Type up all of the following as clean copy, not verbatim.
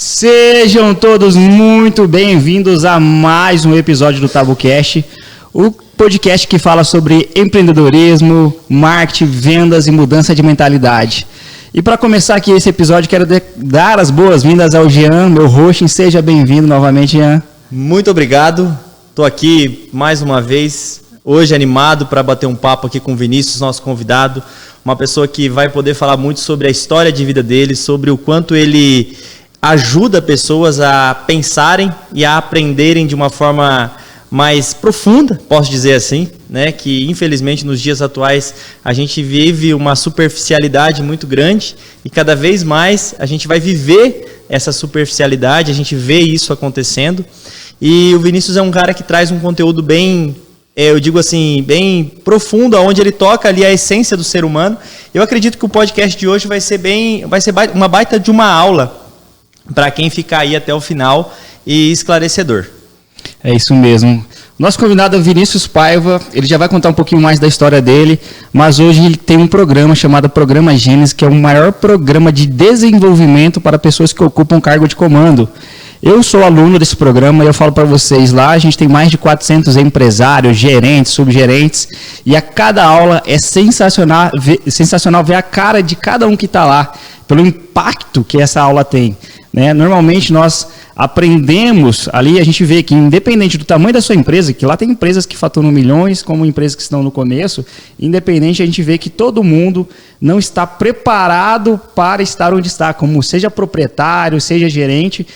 Sejam todos muito bem-vindos a mais um episódio do TabuCast, o podcast que fala sobre empreendedorismo, marketing, vendas e mudança de mentalidade. E para começar aqui esse episódio, quero dar as boas-vindas ao Jean, meu hosting. Seja bem-vindo novamente, Jean. Muito obrigado. Estou aqui mais uma vez, hoje animado para bater um papo aqui com o Vinícius, nosso convidado. Uma pessoa que vai poder falar muito sobre a história de vida dele, sobre o quanto ele ajuda pessoas a pensarem e a aprenderem de uma forma mais profunda, posso dizer assim, né? Que infelizmente nos dias atuais a gente vive uma superficialidade muito grande e cada vez mais a gente vai viver essa superficialidade, a gente vê isso acontecendo. E o Vinícius é um cara que traz um conteúdo bem, eu digo assim, bem profundo, onde ele toca ali a essência do ser humano. Eu acredito que o podcast de hoje vai ser uma baita de uma aula para quem ficar aí até o final e esclarecedor. É isso mesmo. Nosso convidado é o Vinícius Paiva, ele já vai contar um pouquinho mais da história dele, mas hoje ele tem um programa chamado Programa Gênesis, que é o maior programa de desenvolvimento para pessoas que ocupam cargo de comando. Eu sou aluno desse programa e eu falo para vocês, lá a gente tem mais de 400 empresários, gerentes, subgerentes, e a cada aula é sensacional ver a cara de cada um que está lá, pelo impacto que essa aula tem. Normalmente nós aprendemos ali, a gente vê que independente do tamanho da sua empresa, que lá tem empresas que faturam milhões, como empresas que estão no começo, independente a gente vê que todo mundo não está preparado para estar onde está, como seja proprietário, seja gerente,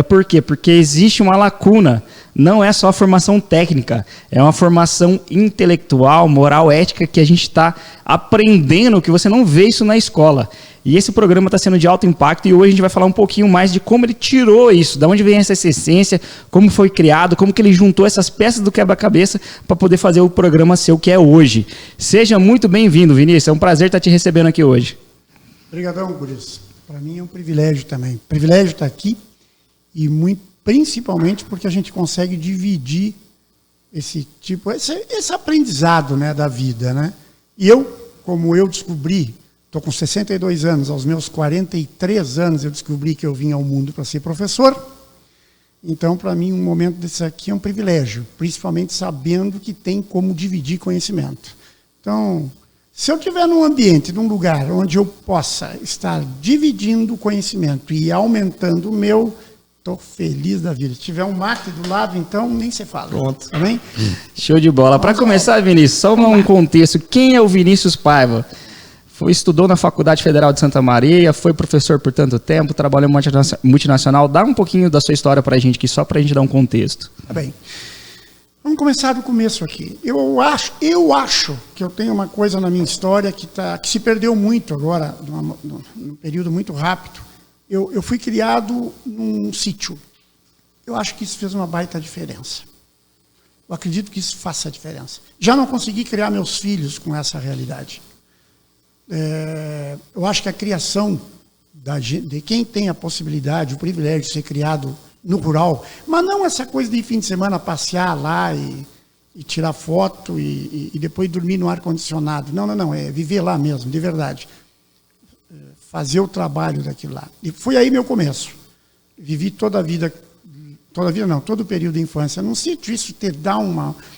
Por quê? Porque existe uma lacuna, não é só a formação técnica, é uma formação intelectual, moral, ética, que a gente está aprendendo, que você não vê isso na escola. E esse programa está sendo de alto impacto e hoje a gente vai falar um pouquinho mais de como ele tirou isso, de onde vem essa essência, como foi criado, como que ele juntou essas peças do quebra-cabeça para poder fazer o programa ser o que é hoje. Seja muito bem-vindo, Vinícius. É um prazer estar te recebendo aqui hoje. Obrigadão, Guris. Para mim é um privilégio também. Privilégio estar aqui e principalmente porque a gente consegue dividir esse aprendizado, da vida, E como eu descobri, estou com 62 anos, aos meus 43 anos eu descobri que eu vim ao mundo para ser professor. Então, para mim, um momento desse aqui é um privilégio, principalmente sabendo que tem como dividir conhecimento. Então, se eu estiver num ambiente, num lugar onde eu possa estar dividindo o conhecimento e aumentando o meu, estou feliz da vida. Se tiver um mate do lado, então, nem se fala. Pronto. Amém? Show de bola. Para começar, Vinícius, só um contexto. Quem é o Vinícius Paiva? Estudou na Faculdade Federal de Santa Maria, foi professor por tanto tempo, trabalhou em multinacional. Dá um pouquinho da sua história para a gente aqui, só para a gente dar um contexto. Tá bem. Vamos começar do começo aqui. Eu acho que eu tenho uma coisa na minha história que se perdeu muito agora, num período muito rápido. Eu fui criado num sítio. Eu acho que isso fez uma baita diferença. Eu acredito que isso faça a diferença. Já não consegui criar meus filhos com essa realidade. Eu acho que a criação de quem tem a possibilidade, o privilégio de ser criado no rural, mas não essa coisa de fim de semana passear lá e tirar foto e depois dormir no ar-condicionado. Não, é viver lá mesmo, de verdade. Fazer o trabalho daquilo lá. E foi aí meu começo. Vivi todo o período da infância num sítio. Isso te dá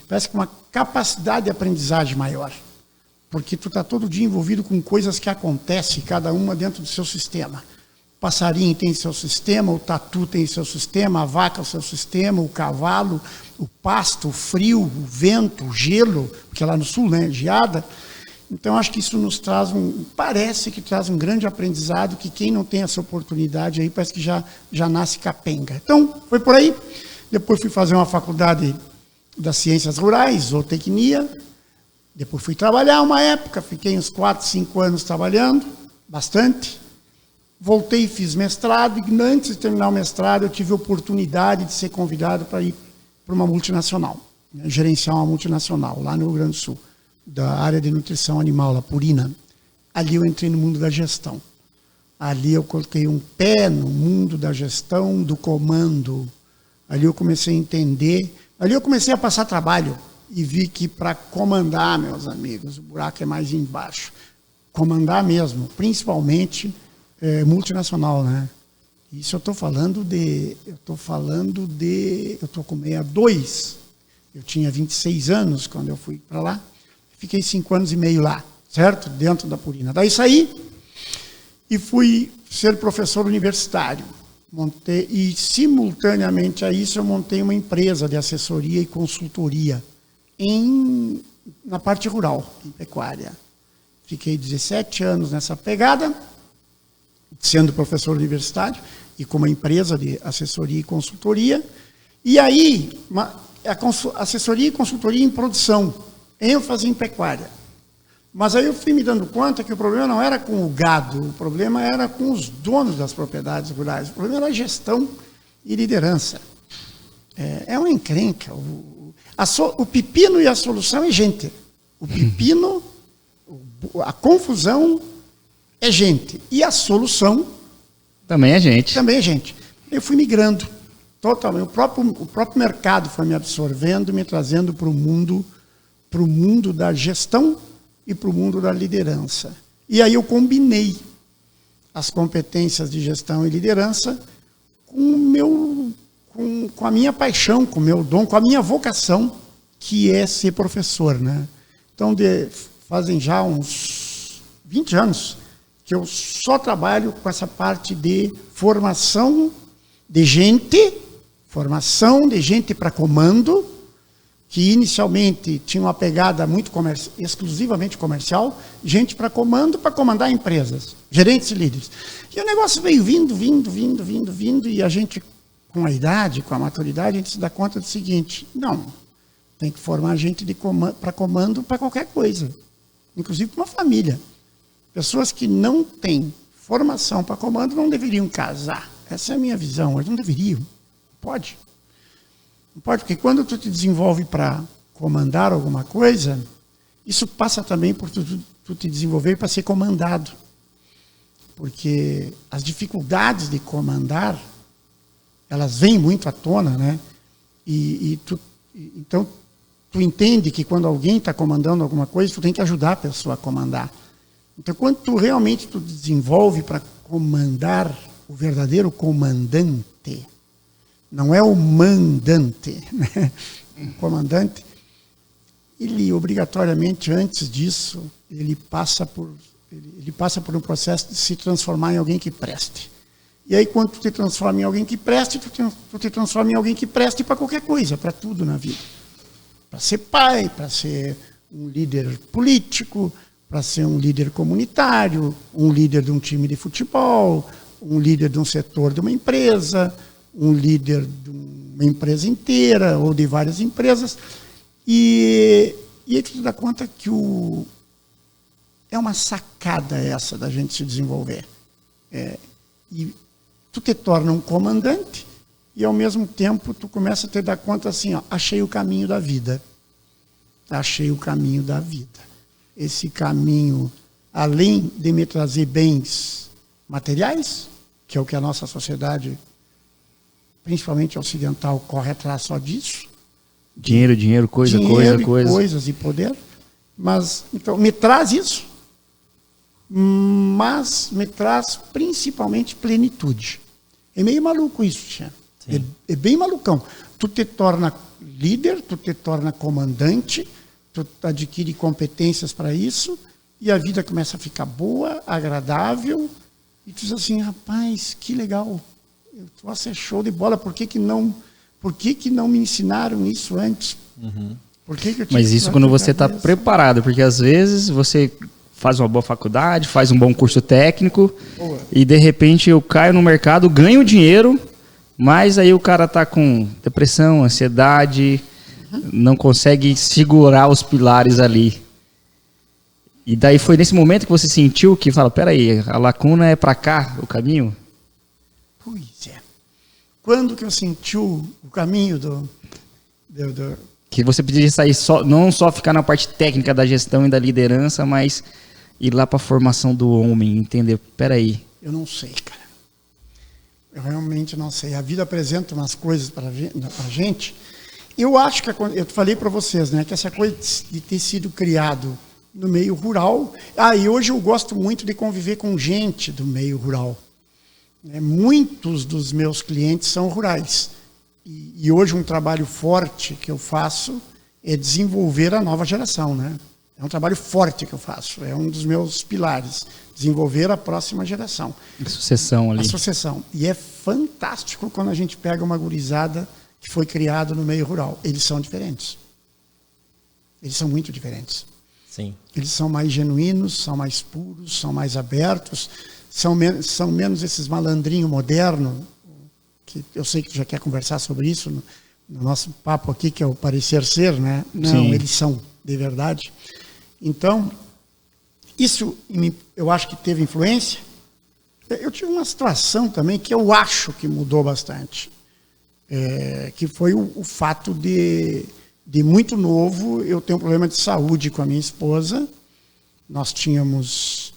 parece que uma capacidade de aprendizagem maior. Porque tu está todo dia envolvido com coisas que acontecem, cada uma dentro do seu sistema. O passarinho tem seu sistema, o tatu tem seu sistema, a vaca o seu sistema, o cavalo, o pasto, o frio, o vento, o gelo, porque lá no sul, geada. Então, acho que isso nos parece que traz um grande aprendizado, que quem não tem essa oportunidade aí, parece que já nasce capenga. Então, foi por aí. Depois fui fazer uma faculdade das ciências rurais, zootecnia. Depois fui trabalhar uma época, fiquei uns 4, 5 anos trabalhando, bastante. Voltei e fiz mestrado, e antes de terminar o mestrado eu tive a oportunidade de ser convidado para ir para uma multinacional, gerenciar uma multinacional lá no Rio Grande do Sul, da área de nutrição animal, a Purina. Ali eu entrei no mundo da gestão. Ali eu coloquei um pé no mundo da gestão, do comando. Ali eu comecei a entender, ali eu comecei a passar trabalho. E vi que para comandar, meus amigos, o buraco é mais embaixo. Comandar mesmo, principalmente multinacional, Isso eu estou falando eu estou com 62. Eu tinha 26 anos quando eu fui para lá. Fiquei 5 anos e meio lá, certo? Dentro da Purina. Daí saí e fui ser professor universitário. E simultaneamente a isso eu montei uma empresa de assessoria e consultoria na parte rural, em pecuária. Fiquei 17 anos nessa pegada, sendo professor universitário e com uma empresa de assessoria e consultoria. E aí, assessoria e consultoria em produção, ênfase em pecuária. Mas aí eu fui me dando conta que o problema não era com o gado, o problema era com os donos das propriedades rurais, o problema era gestão e liderança. É uma encrenca. O pepino e a solução é gente. O pepino, a confusão é gente. E a solução também é gente. Também é gente. Eu fui migrando totalmente. O próprio mercado foi me absorvendo, me trazendo para o mundo da gestão e para o mundo da liderança. E aí eu combinei as competências de gestão e liderança com a minha paixão, com o meu dom, com a minha vocação, que é ser professor, né? Então, fazem já uns 20 anos que eu só trabalho com essa parte de formação de gente para comando, que inicialmente tinha uma pegada muito exclusivamente comercial, gente para comando, para comandar empresas, gerentes e líderes. E o negócio veio vindo, e a gente, com a idade, com a maturidade, a gente se dá conta do seguinte: não, tem que formar gente para comando para qualquer coisa, inclusive para uma família. Pessoas que não têm formação para comando não deveriam casar. Essa é a minha visão, eles não deveriam. Pode. Não pode, porque quando tu te desenvolve para comandar alguma coisa, isso passa também por tu te desenvolver para ser comandado. Porque as dificuldades de comandar, elas vêm muito à tona, né? Então, tu entende que quando alguém está comandando alguma coisa, tu tem que ajudar a pessoa a comandar. Então, quando tu realmente tu desenvolve para comandar o verdadeiro comandante, não é o mandante, né? O comandante, ele obrigatoriamente, antes disso, ele passa por um processo de se transformar em alguém que preste. E aí, quando tu te transforma em alguém que preste, tu te transforma em alguém que preste para qualquer coisa, para tudo na vida. Para ser pai, para ser um líder político, para ser um líder comunitário, um líder de um time de futebol, um líder de um setor de uma empresa, um líder de uma empresa inteira ou de várias empresas. E aí tu te dá conta que é uma sacada essa da gente se desenvolver. E tu te torna um comandante e, ao mesmo tempo, tu começa a te dar conta assim, ó, achei o caminho da vida. Achei o caminho da vida. Esse caminho, além de me trazer bens materiais, que é o que a nossa sociedade, principalmente ocidental, corre atrás só disso. Dinheiro, coisa. Coisas e poder. Mas, então, me traz isso, mas me traz principalmente plenitude. É meio maluco isso, tia. É bem malucão. Tu te torna líder, tu te torna comandante, tu adquire competências para isso, e a vida começa a ficar boa, agradável, e tu diz assim, rapaz, que legal. Nossa, é show de bola, por que não me ensinaram isso antes? Uhum. Mas isso quando você está preparado, porque às vezes você faz uma boa faculdade, faz um bom curso técnico, e de repente eu caio no mercado, ganho dinheiro, mas aí o cara está com depressão, ansiedade, não consegue segurar os pilares ali. E daí foi nesse momento que você sentiu que fala, peraí, a lacuna é para cá o caminho? Pois é. Quando que eu senti o caminho que você podia sair não só ficar na parte técnica da gestão e da liderança, mas ir lá para a formação do homem, entender? Peraí. Eu não sei, cara. Eu realmente não sei. A vida apresenta umas coisas para a gente. Eu acho que, eu falei para vocês, né, que essa coisa de ter sido criado no meio rural. E hoje eu gosto muito de conviver com gente do meio rural. Muitos dos meus clientes são rurais. E hoje um trabalho forte que eu faço é desenvolver a nova geração, né? É um trabalho forte que eu faço, é um dos meus pilares, desenvolver a próxima geração. A sucessão ali. A sucessão. E é fantástico quando a gente pega uma gurizada que foi criada no meio rural. Eles são diferentes. Eles são muito diferentes. Sim. Eles são mais genuínos, são mais puros, são mais abertos, são menos esses malandrinhos modernos, que eu sei que tu já quer conversar sobre isso no nosso papo aqui, que é o parecer ser, né? Não, Sim. Eles são, de verdade. Então, isso eu acho que teve influência. Eu tive uma situação também que eu acho que mudou bastante, que foi o fato de muito novo eu ter um problema de saúde com a minha esposa. Nós tínhamos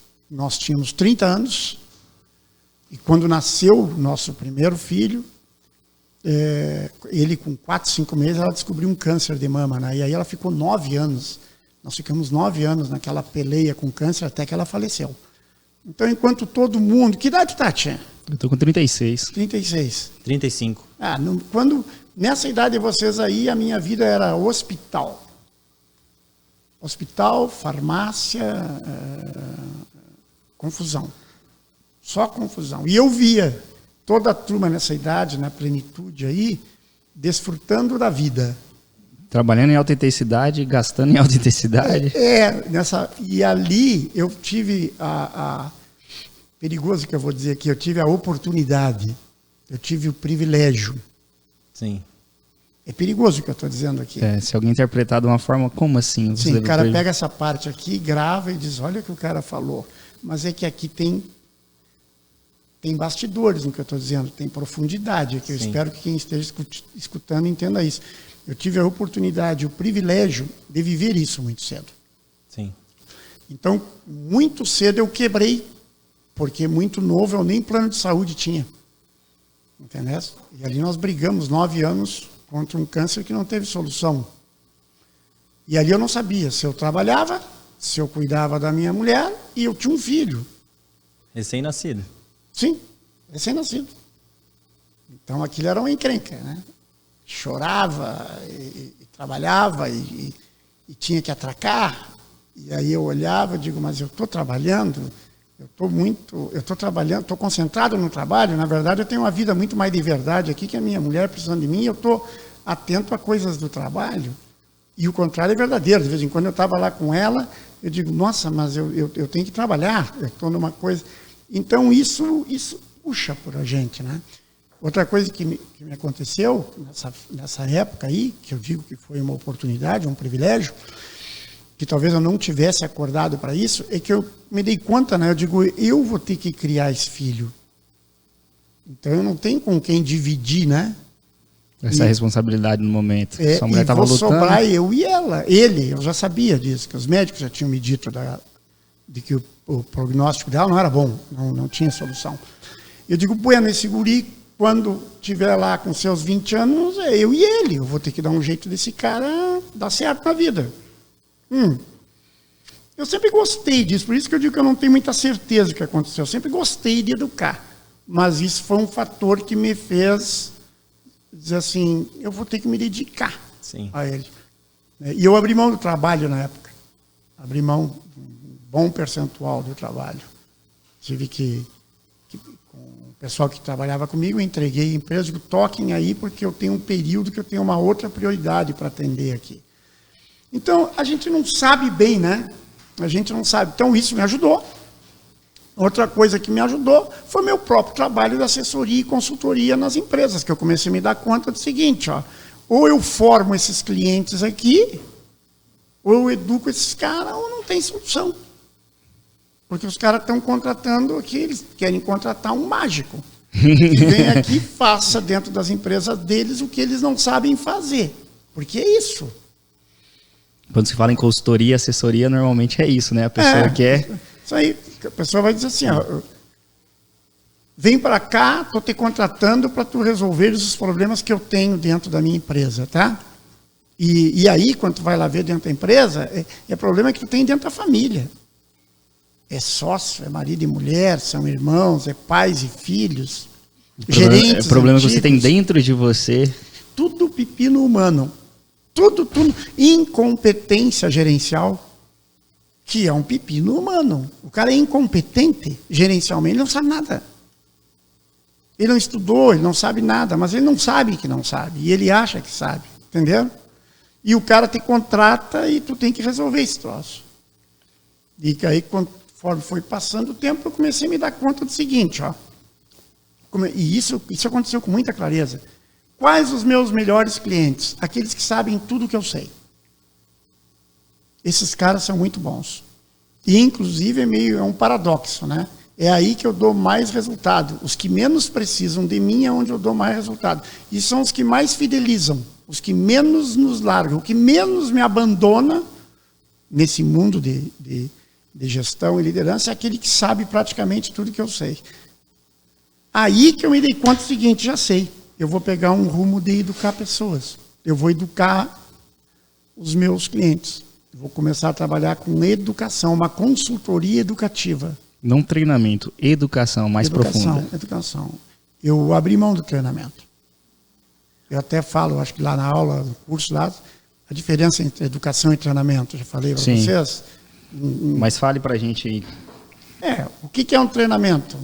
30 anos, e quando nasceu o nosso primeiro filho, ele com 4, 5 meses, ela descobriu um câncer de mama, né? E aí ela ficou 9 anos. Nós ficamos 9 anos naquela peleia com câncer até que ela faleceu. Então, enquanto todo mundo... Que idade tá, tia? Eu tô com 36. 36. 35. Nessa idade de vocês aí, a minha vida era hospital. Hospital, farmácia, confusão. Só confusão. E eu via toda a turma nessa idade, na plenitude aí, desfrutando da vida. Trabalhando em alta intensidade, gastando em alta intensidade. E ali eu tive perigoso que eu vou dizer aqui, eu tive a oportunidade, eu tive o privilégio. Sim. É perigoso o que eu estou dizendo aqui. Se alguém interpretar de uma forma, como assim? Sim, o cara pega essa parte aqui, grava e diz, olha o que o cara falou. Mas é que aqui tem bastidores no que eu estou dizendo, tem profundidade, que eu espero que quem esteja escutando entenda isso. Eu tive a oportunidade, o privilégio de viver isso muito cedo. Sim. Então, muito cedo eu quebrei, porque muito novo eu nem plano de saúde tinha. Entendeu? E ali nós brigamos 9 anos contra um câncer que não teve solução. E ali eu não sabia se eu trabalhava, se eu cuidava da minha mulher, e eu tinha um filho. Recém-nascido. Sim, recém-nascido. Então aquilo era uma encrenca, né? Chorava e trabalhava e tinha que atracar. E aí eu olhava e digo, mas eu estou trabalhando, eu estou trabalhando, estou concentrado no trabalho. Na verdade, eu tenho uma vida muito mais de verdade aqui, que a minha mulher precisando de mim, eu estou atento a coisas do trabalho. E o contrário é verdadeiro. De vez em quando eu estava lá com ela, eu digo, nossa, mas eu tenho que trabalhar, eu estou numa coisa... Então isso puxa por a gente, né? Outra coisa que me aconteceu nessa época aí, que eu digo que foi uma oportunidade, um privilégio, que talvez eu não tivesse acordado para isso, é que eu me dei conta, né? Eu digo, eu vou ter que criar esse filho. Então eu não tenho com quem dividir, né? Essa responsabilidade no momento. Sua mulher estava lutando. Sobrar eu e ela. Ele, eu já sabia disso, que os médicos já tinham me dito de que o prognóstico dela não era bom, não tinha solução. Eu digo, bueno, esse guri, quando tiver lá com seus 20 anos, é eu e ele. Eu vou ter que dar um jeito desse cara dar certo na vida. Eu sempre gostei disso, por isso que eu digo que eu não tenho muita certeza do que aconteceu. Eu sempre gostei de educar, mas isso foi um fator que me fez dizer assim, eu vou ter que me dedicar a ele. E eu abri mão do trabalho na época. Abri mão de um bom percentual do trabalho. Tive que com o pessoal que trabalhava comigo, eu entreguei a empresa, digo, toquem aí, porque eu tenho um período que eu tenho uma outra prioridade para atender aqui. Então, a gente não sabe bem, né? A gente não sabe. Então, isso me ajudou. Outra coisa que me ajudou foi meu próprio trabalho de assessoria e consultoria nas empresas, que eu comecei a me dar conta do seguinte, ou eu formo esses clientes aqui, ou eu educo esses caras, ou não tem solução. Porque os caras estão contratando aqui, eles querem contratar um mágico. Que vem aqui e faça dentro das empresas deles o que eles não sabem fazer. Porque é isso. Quando se fala em consultoria, assessoria, normalmente é isso, né? A pessoa quer... Isso aí, a pessoa vai dizer assim, vem para cá, estou te contratando para tu resolver os problemas que eu tenho dentro da minha empresa, tá? E aí, quando tu vai lá ver dentro da empresa, é problema que tu tem dentro da família. é sócio, é marido e mulher, são irmãos, é pais e filhos, gerentes. O problema que você tem dentro de você. Tudo pepino humano. Tudo. Incompetência gerencial, que é um pepino humano. O cara é incompetente gerencialmente, ele não sabe nada. Ele não estudou, ele não sabe nada, mas ele não sabe que não sabe. E ele acha que sabe, entendeu? E o cara te contrata e tu tem que resolver esse troço. E aí, conforme foi passando o tempo, eu comecei a me dar conta do seguinte, ó. E isso aconteceu com muita clareza. Quais os meus melhores clientes? Aqueles que sabem tudo o que eu sei. Esses caras são muito bons. E, inclusive, é um paradoxo, né? É aí que eu dou mais resultado. Os que menos precisam de mim é onde eu dou mais resultado. E são os que mais fidelizam, os que menos nos largam, o que menos me abandona nesse mundo de gestão e liderança é aquele que sabe praticamente tudo que eu sei. Aí que eu me dei conta do seguinte, já sei. Eu vou pegar um rumo de educar pessoas. Eu vou educar os meus clientes. Eu vou começar a trabalhar com educação, uma consultoria educativa. Não treinamento, educação mais profunda. Educação. Eu abri mão do treinamento. Eu até falo, acho que lá na aula, no curso lá, a diferença entre educação e treinamento. Eu já falei para vocês. Mas fale para a gente aí. O que é um treinamento?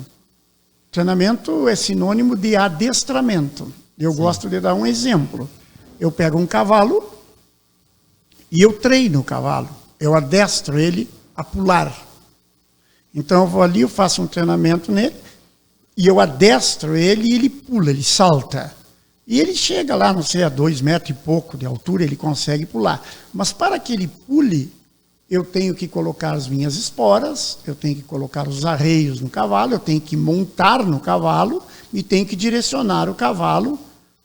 Treinamento é sinônimo de adestramento. Eu gosto de dar um exemplo. Eu pego um cavalo e eu treino o cavalo. Eu adestro ele a pular. Então eu vou ali, eu faço um treinamento nele e eu adestro ele e ele pula, ele salta. E ele chega lá, não sei, a 2 metros e pouco de altura, ele consegue pular. Mas para que ele pule, eu tenho que colocar as minhas esporas, eu tenho que colocar os arreios no cavalo, eu tenho que montar no cavalo e tenho que direcionar o cavalo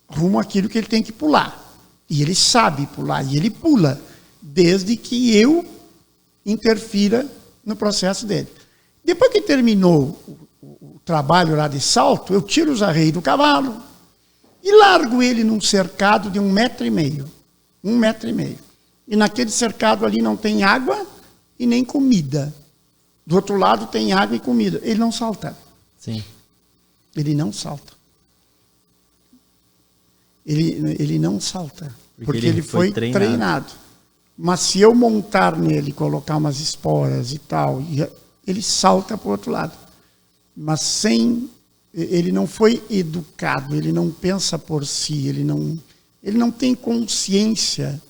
rumo àquilo que ele tem que pular. E ele sabe pular, e ele pula, desde que eu interfira no processo dele. Depois que terminou o trabalho lá de salto, eu tiro os arreios do cavalo e largo ele num cercado de 1,5 metro. 1,5 metro. E naquele cercado ali não tem água e nem comida. Do outro lado tem água e comida. Ele não salta. Sim. Ele não salta. Ele não salta. Porque ele foi treinado. Mas se eu montar nele, colocar umas esporas e tal, ele salta para o outro lado. Mas ele não foi educado, ele não pensa por si, ele não tem consciência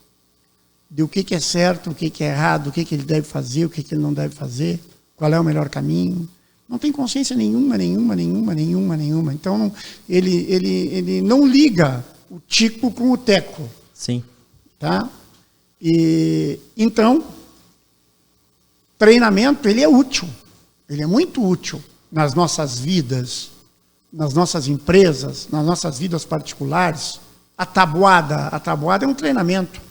de o que é certo, o que é errado, o que ele deve fazer, o que ele não deve fazer, qual é o melhor caminho. Não tem consciência nenhuma. Então, ele não liga o tico com o teco. Sim. Tá? Então, treinamento, ele é útil. Ele é muito útil nas nossas vidas, nas nossas empresas, nas nossas vidas particulares. A tabuada é um treinamento.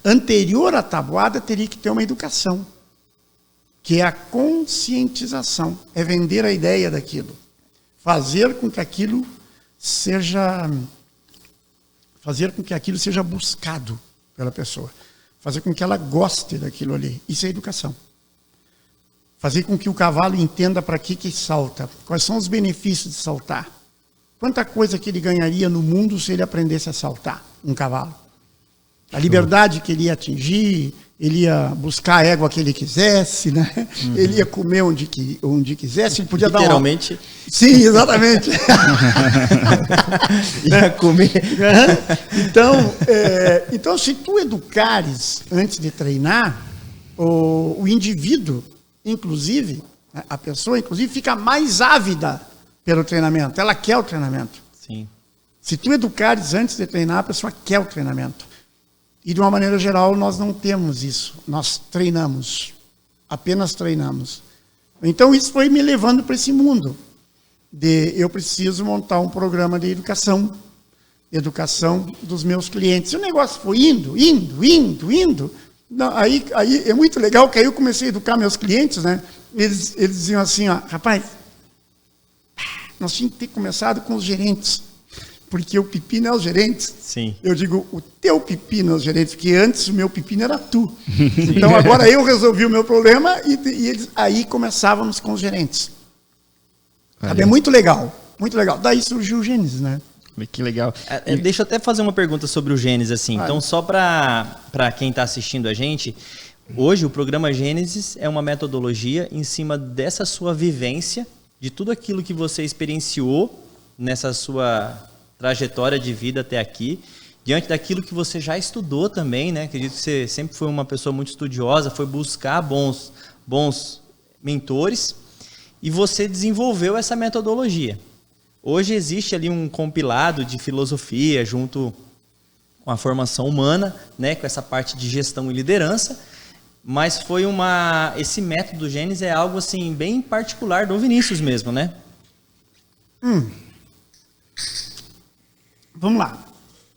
Anterior à tabuada, teria que ter uma educação, que é a conscientização, é vender a ideia daquilo, fazer com que aquilo seja buscado pela pessoa, fazer com que ela goste daquilo ali. Isso é educação. Fazer com que o cavalo entenda para que salta, quais são os benefícios de saltar. Quanta coisa que ele ganharia no mundo se ele aprendesse a saltar, um cavalo. A liberdade que ele ia atingir, ele ia buscar a égua que ele quisesse, né? Ele ia comer onde quisesse, ele podia literalmente. dar uma... Sim, exatamente. Ia comer. Então, se tu educares antes de treinar, o indivíduo, inclusive, a pessoa, inclusive, fica mais ávida pelo treinamento. Ela quer o treinamento. Sim. Se tu educares antes de treinar, a pessoa quer o treinamento. E, de uma maneira geral, nós não temos isso. Nós treinamos. Apenas treinamos. Então, isso foi me levando para esse mundo. Eu preciso montar um programa de educação dos meus clientes. E o negócio foi indo. Aí é muito legal que aí eu comecei a educar meus clientes, né? Eles diziam assim, ó, rapaz, nós tínhamos que ter começado com os gerentes. Porque o pepino é os gerentes. Sim. Eu digo, o teu pepino é os gerentes, porque antes o meu pepino era tu. Então agora eu resolvi o meu problema e aí começávamos com os gerentes. É muito legal, muito legal. Daí surgiu o Gênesis, né? Que legal. Deixa eu até fazer uma pergunta sobre o Gênesis, assim. Então, só para quem está assistindo a gente, hoje o programa Gênesis é uma metodologia em cima dessa sua vivência, de tudo aquilo que você experienciou nessa sua trajetória de vida até aqui, diante daquilo que você já estudou também, né? Acredito que você sempre foi uma pessoa muito estudiosa, foi buscar bons mentores e você desenvolveu essa metodologia. Hoje existe ali um compilado de filosofia junto com a formação humana, né, com essa parte de gestão e liderança, mas esse método Gênesis é algo assim bem particular do Vinícius mesmo, né? Vamos lá.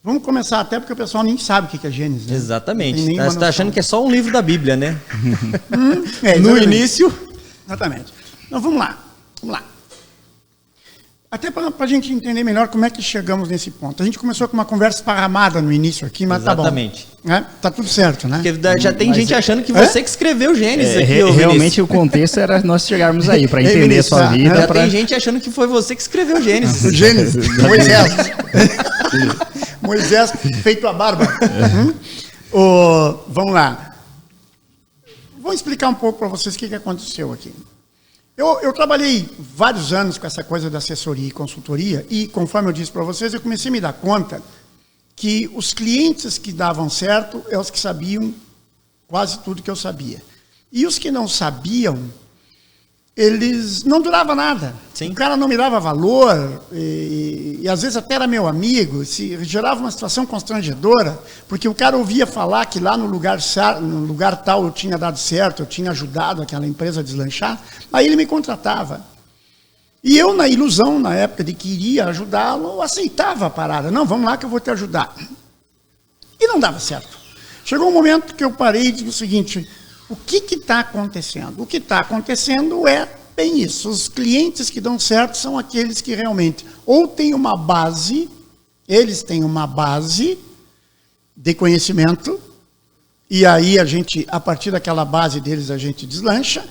Vamos começar até porque o pessoal nem sabe o que é Gênesis. Né? Exatamente. Você está achando que é só um livro da Bíblia, né? No início. Exatamente. Então vamos lá. Até para a gente entender melhor como é que chegamos nesse ponto. A gente começou com uma conversa esparramada no início aqui, mas exatamente. Tá bom. Tá tudo certo, né? Porque já tem gente achando que você que escreveu Gênesis aqui. Realmente o contexto era nós chegarmos aí, para entender a sua vida. Já tem gente achando que foi você que escreveu Gênesis. O Gênesis. Moisés. Moisés feito a barba. Vamos lá. Vou explicar um pouco para vocês o que aconteceu aqui. Eu trabalhei vários anos com essa coisa da assessoria e consultoria e, conforme eu disse para vocês, eu comecei a me dar conta que os clientes que davam certo é os que sabiam quase tudo que eu sabia. E os que não sabiam, eles não duravam nada. Sim. O cara não me dava valor e às vezes até era meu amigo, se gerava uma situação constrangedora, porque o cara ouvia falar que lá no lugar tal eu tinha dado certo, eu tinha ajudado aquela empresa a deslanchar, aí ele me contratava. E eu, na ilusão, na época de que iria ajudá-lo, aceitava a parada. Não, vamos lá que eu vou te ajudar. E não dava certo. Chegou um momento que eu parei e disse o seguinte: o que está acontecendo? O que está acontecendo é bem isso. Os clientes que dão certo são aqueles que realmente ou têm uma base, eles têm uma base de conhecimento, e aí a partir daquela base deles, a gente deslancha,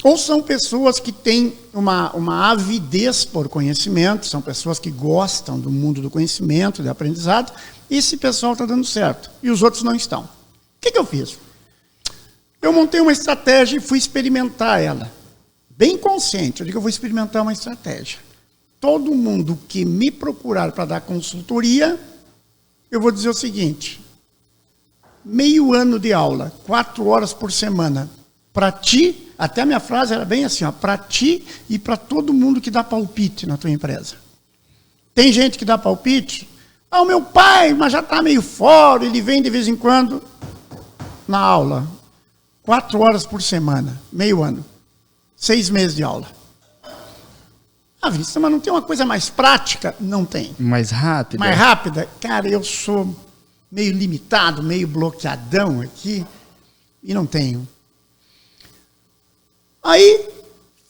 ou são pessoas que têm uma avidez por conhecimento, são pessoas que gostam do mundo do conhecimento, do aprendizado, e esse pessoal está dando certo, e os outros não estão. O que eu fiz? Eu montei uma estratégia e fui experimentar ela. Bem consciente, eu digo, eu vou experimentar uma estratégia. Todo mundo que me procurar para dar consultoria, eu vou dizer o seguinte: meio ano de aula, 4 horas por semana, para ti, até a minha frase era bem assim, para ti e para todo mundo que dá palpite na tua empresa. Tem gente que dá palpite, o meu pai, mas já está meio fora, ele vem de vez em quando na aula. 4 horas por semana, meio ano, 6 meses de aula. Vinícius, mas não tem uma coisa mais prática? Não tem. Mais rápida? Mais rápida? Cara, eu sou meio limitado, meio bloqueadão aqui e não tenho. Aí,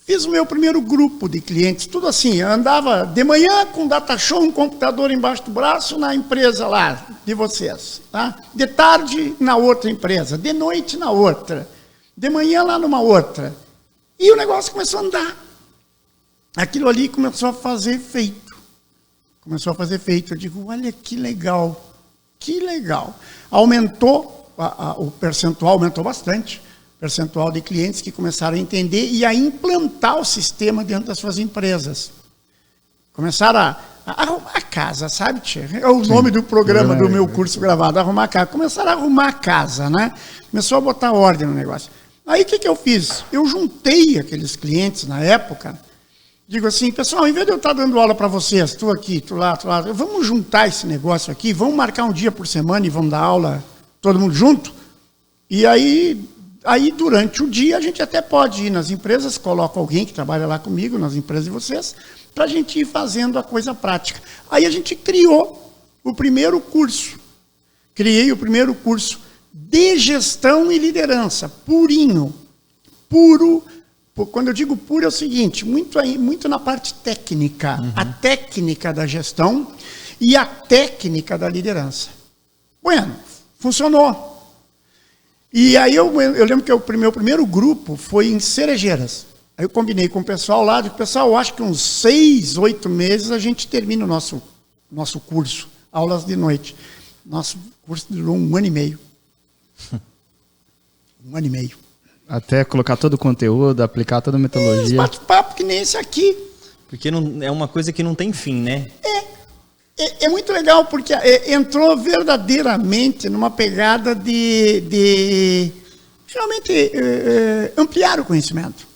fiz o meu primeiro grupo de clientes, tudo assim, eu andava de manhã com data show, um computador embaixo do braço na empresa lá de vocês, tá? De tarde na outra empresa, de noite na outra, de manhã lá numa outra. E o negócio começou a andar. Aquilo ali começou a fazer efeito. Eu digo, olha que legal, que legal. Aumentou, o percentual aumentou bastante. Percentual de clientes que começaram a entender e a implantar o sistema dentro das suas empresas. Começaram a arrumar a casa, sabe, tia? É o nome do programa do meu curso gravado, arrumar a casa. Começaram a arrumar a casa, né? Começou a botar ordem no negócio. Aí o que eu fiz? Eu juntei aqueles clientes na época, digo assim, pessoal, em vez de eu estar dando aula para vocês, tu aqui, tu lá, vamos juntar esse negócio aqui, vamos marcar um dia por semana e vamos dar aula todo mundo junto? E aí durante o dia, a gente até pode ir nas empresas, coloca alguém que trabalha lá comigo, nas empresas de vocês, para a gente ir fazendo a coisa prática. Aí a gente criou o primeiro curso. Criei o primeiro curso de gestão e liderança, purinho. Puro. Quando eu digo puro é o seguinte, muito na parte técnica, a técnica da gestão. e a técnica da liderança. Bueno, funcionou. E aí eu lembro que o meu primeiro grupo foi em Cerejeiras. Aí eu combinei com o pessoal lá, digo, pessoal, eu acho que uns 6, 8 meses a gente termina o nosso curso, aulas de noite. Nosso curso durou 1 ano e meio. 1 ano e meio. Até colocar todo o conteúdo, aplicar toda a metodologia. Bate-papo que nem esse aqui. Porque não, é uma coisa que não tem fim, né? É muito legal, porque entrou verdadeiramente numa pegada de realmente ampliar o conhecimento.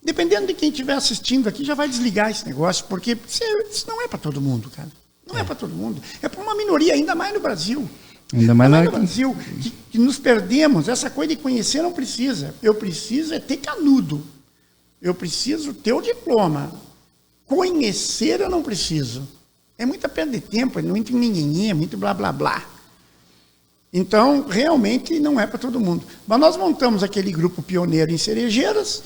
Dependendo de quem estiver assistindo aqui, já vai desligar esse negócio, porque isso não é para todo mundo, cara. Não é para todo mundo. É para uma minoria, ainda mais no Brasil. Ainda mais no Brasil, que nos perdemos. Essa coisa de conhecer não precisa. Eu preciso ter canudo. Eu preciso ter o diploma. Conhecer eu não preciso. É muita perda de tempo, é muito nhenhenhê, é muito blá, blá, blá. Então, realmente, não é para todo mundo. Mas nós montamos aquele grupo pioneiro em Cerejeiras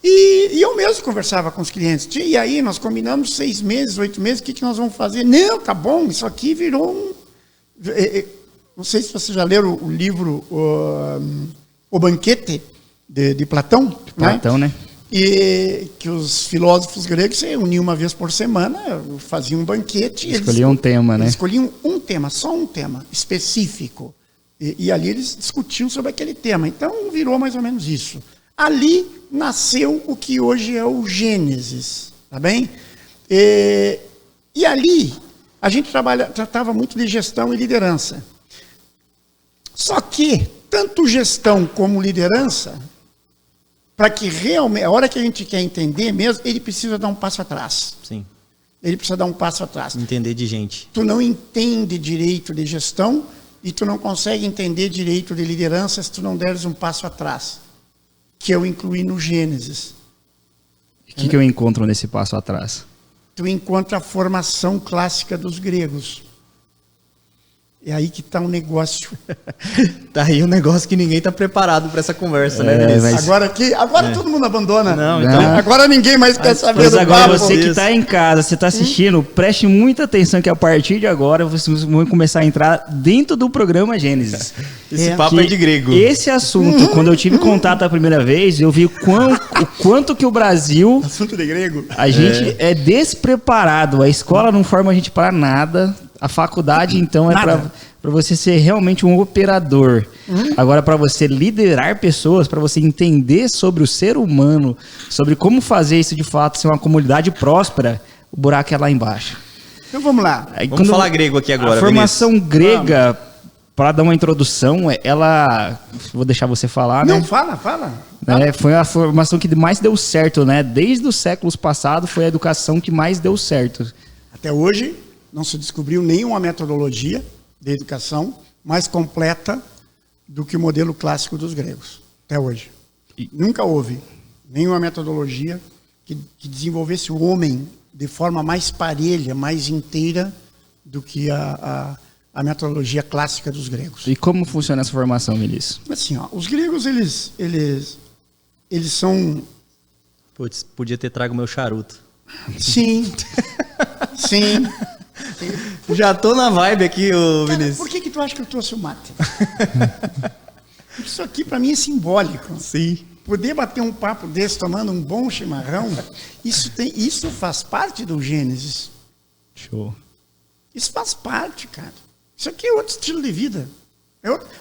e eu mesmo conversava com os clientes. E aí, nós combinamos 6 meses, 8 meses, o que nós vamos fazer? Não, tá bom, isso aqui virou um... Não sei se vocês já leram o livro O Banquete, de Platão. Platão, né? E que os filósofos gregos se uniam uma vez por semana, faziam um banquete. Escolhiam um tema, né? Eles escolhiam um tema, só um tema específico. E ali eles discutiam sobre aquele tema. Então virou mais ou menos isso. Ali nasceu o que hoje é o Gênesis, tá bem? E ali a gente tratava muito de gestão e liderança. Só que tanto gestão como liderança, para que realmente, a hora que a gente quer entender mesmo, ele precisa dar um passo atrás. Sim. Ele precisa dar um passo atrás. Entender de gente. Tu não entende direito de gestão e tu não consegue entender direito de liderança se tu não deres um passo atrás, que eu incluí no Gênesis. O que eu encontro nesse passo atrás? Tu encontra a formação clássica dos gregos. É aí que está um negócio. Tá aí um negócio que ninguém tá preparado para essa conversa, né, Vinícius? Mas... Agora todo mundo abandona. Não, então... Agora ninguém mais quer saber Mas do agora papo. você que está em casa, você está assistindo, preste muita atenção que a partir de agora vocês vão começar a entrar dentro do programa Gênesis. Esse papo é de grego. Esse assunto, quando eu tive contato a primeira vez, eu vi o quanto que o Brasil... Assunto de grego. A gente é despreparado. A escola não forma a gente para nada. A faculdade, então, é para você ser realmente um operador. Agora, para você liderar pessoas, para você entender sobre o ser humano, sobre como fazer isso de fato ser uma comunidade próspera, o buraco é lá embaixo. Então vamos lá. Aí, vamos falar grego aqui agora, A formação grega, para dar uma introdução, ela... Vou deixar você falar, Não, né? fala. Foi a formação que mais deu certo, né? Desde os séculos passados, foi a educação que mais deu certo. Até hoje, não se descobriu nenhuma metodologia de educação mais completa do que o modelo clássico dos gregos. Até hoje. Nunca houve nenhuma metodologia que desenvolvesse o homem de forma mais parelha, mais inteira do que a metodologia clássica dos gregos. E como funciona essa formação, Vinícius? Assim, os gregos, eles são... Putz, podia ter trago meu charuto. Sim. Sim. Já tô na vibe aqui, ô Vinícius. Por que tu acha que eu trouxe o mate? Isso aqui para mim é simbólico. Sim. Poder bater um papo desse tomando um bom chimarrão, isso faz parte do Gênesis. Show. Isso faz parte, cara. Isso aqui é outro estilo de vida.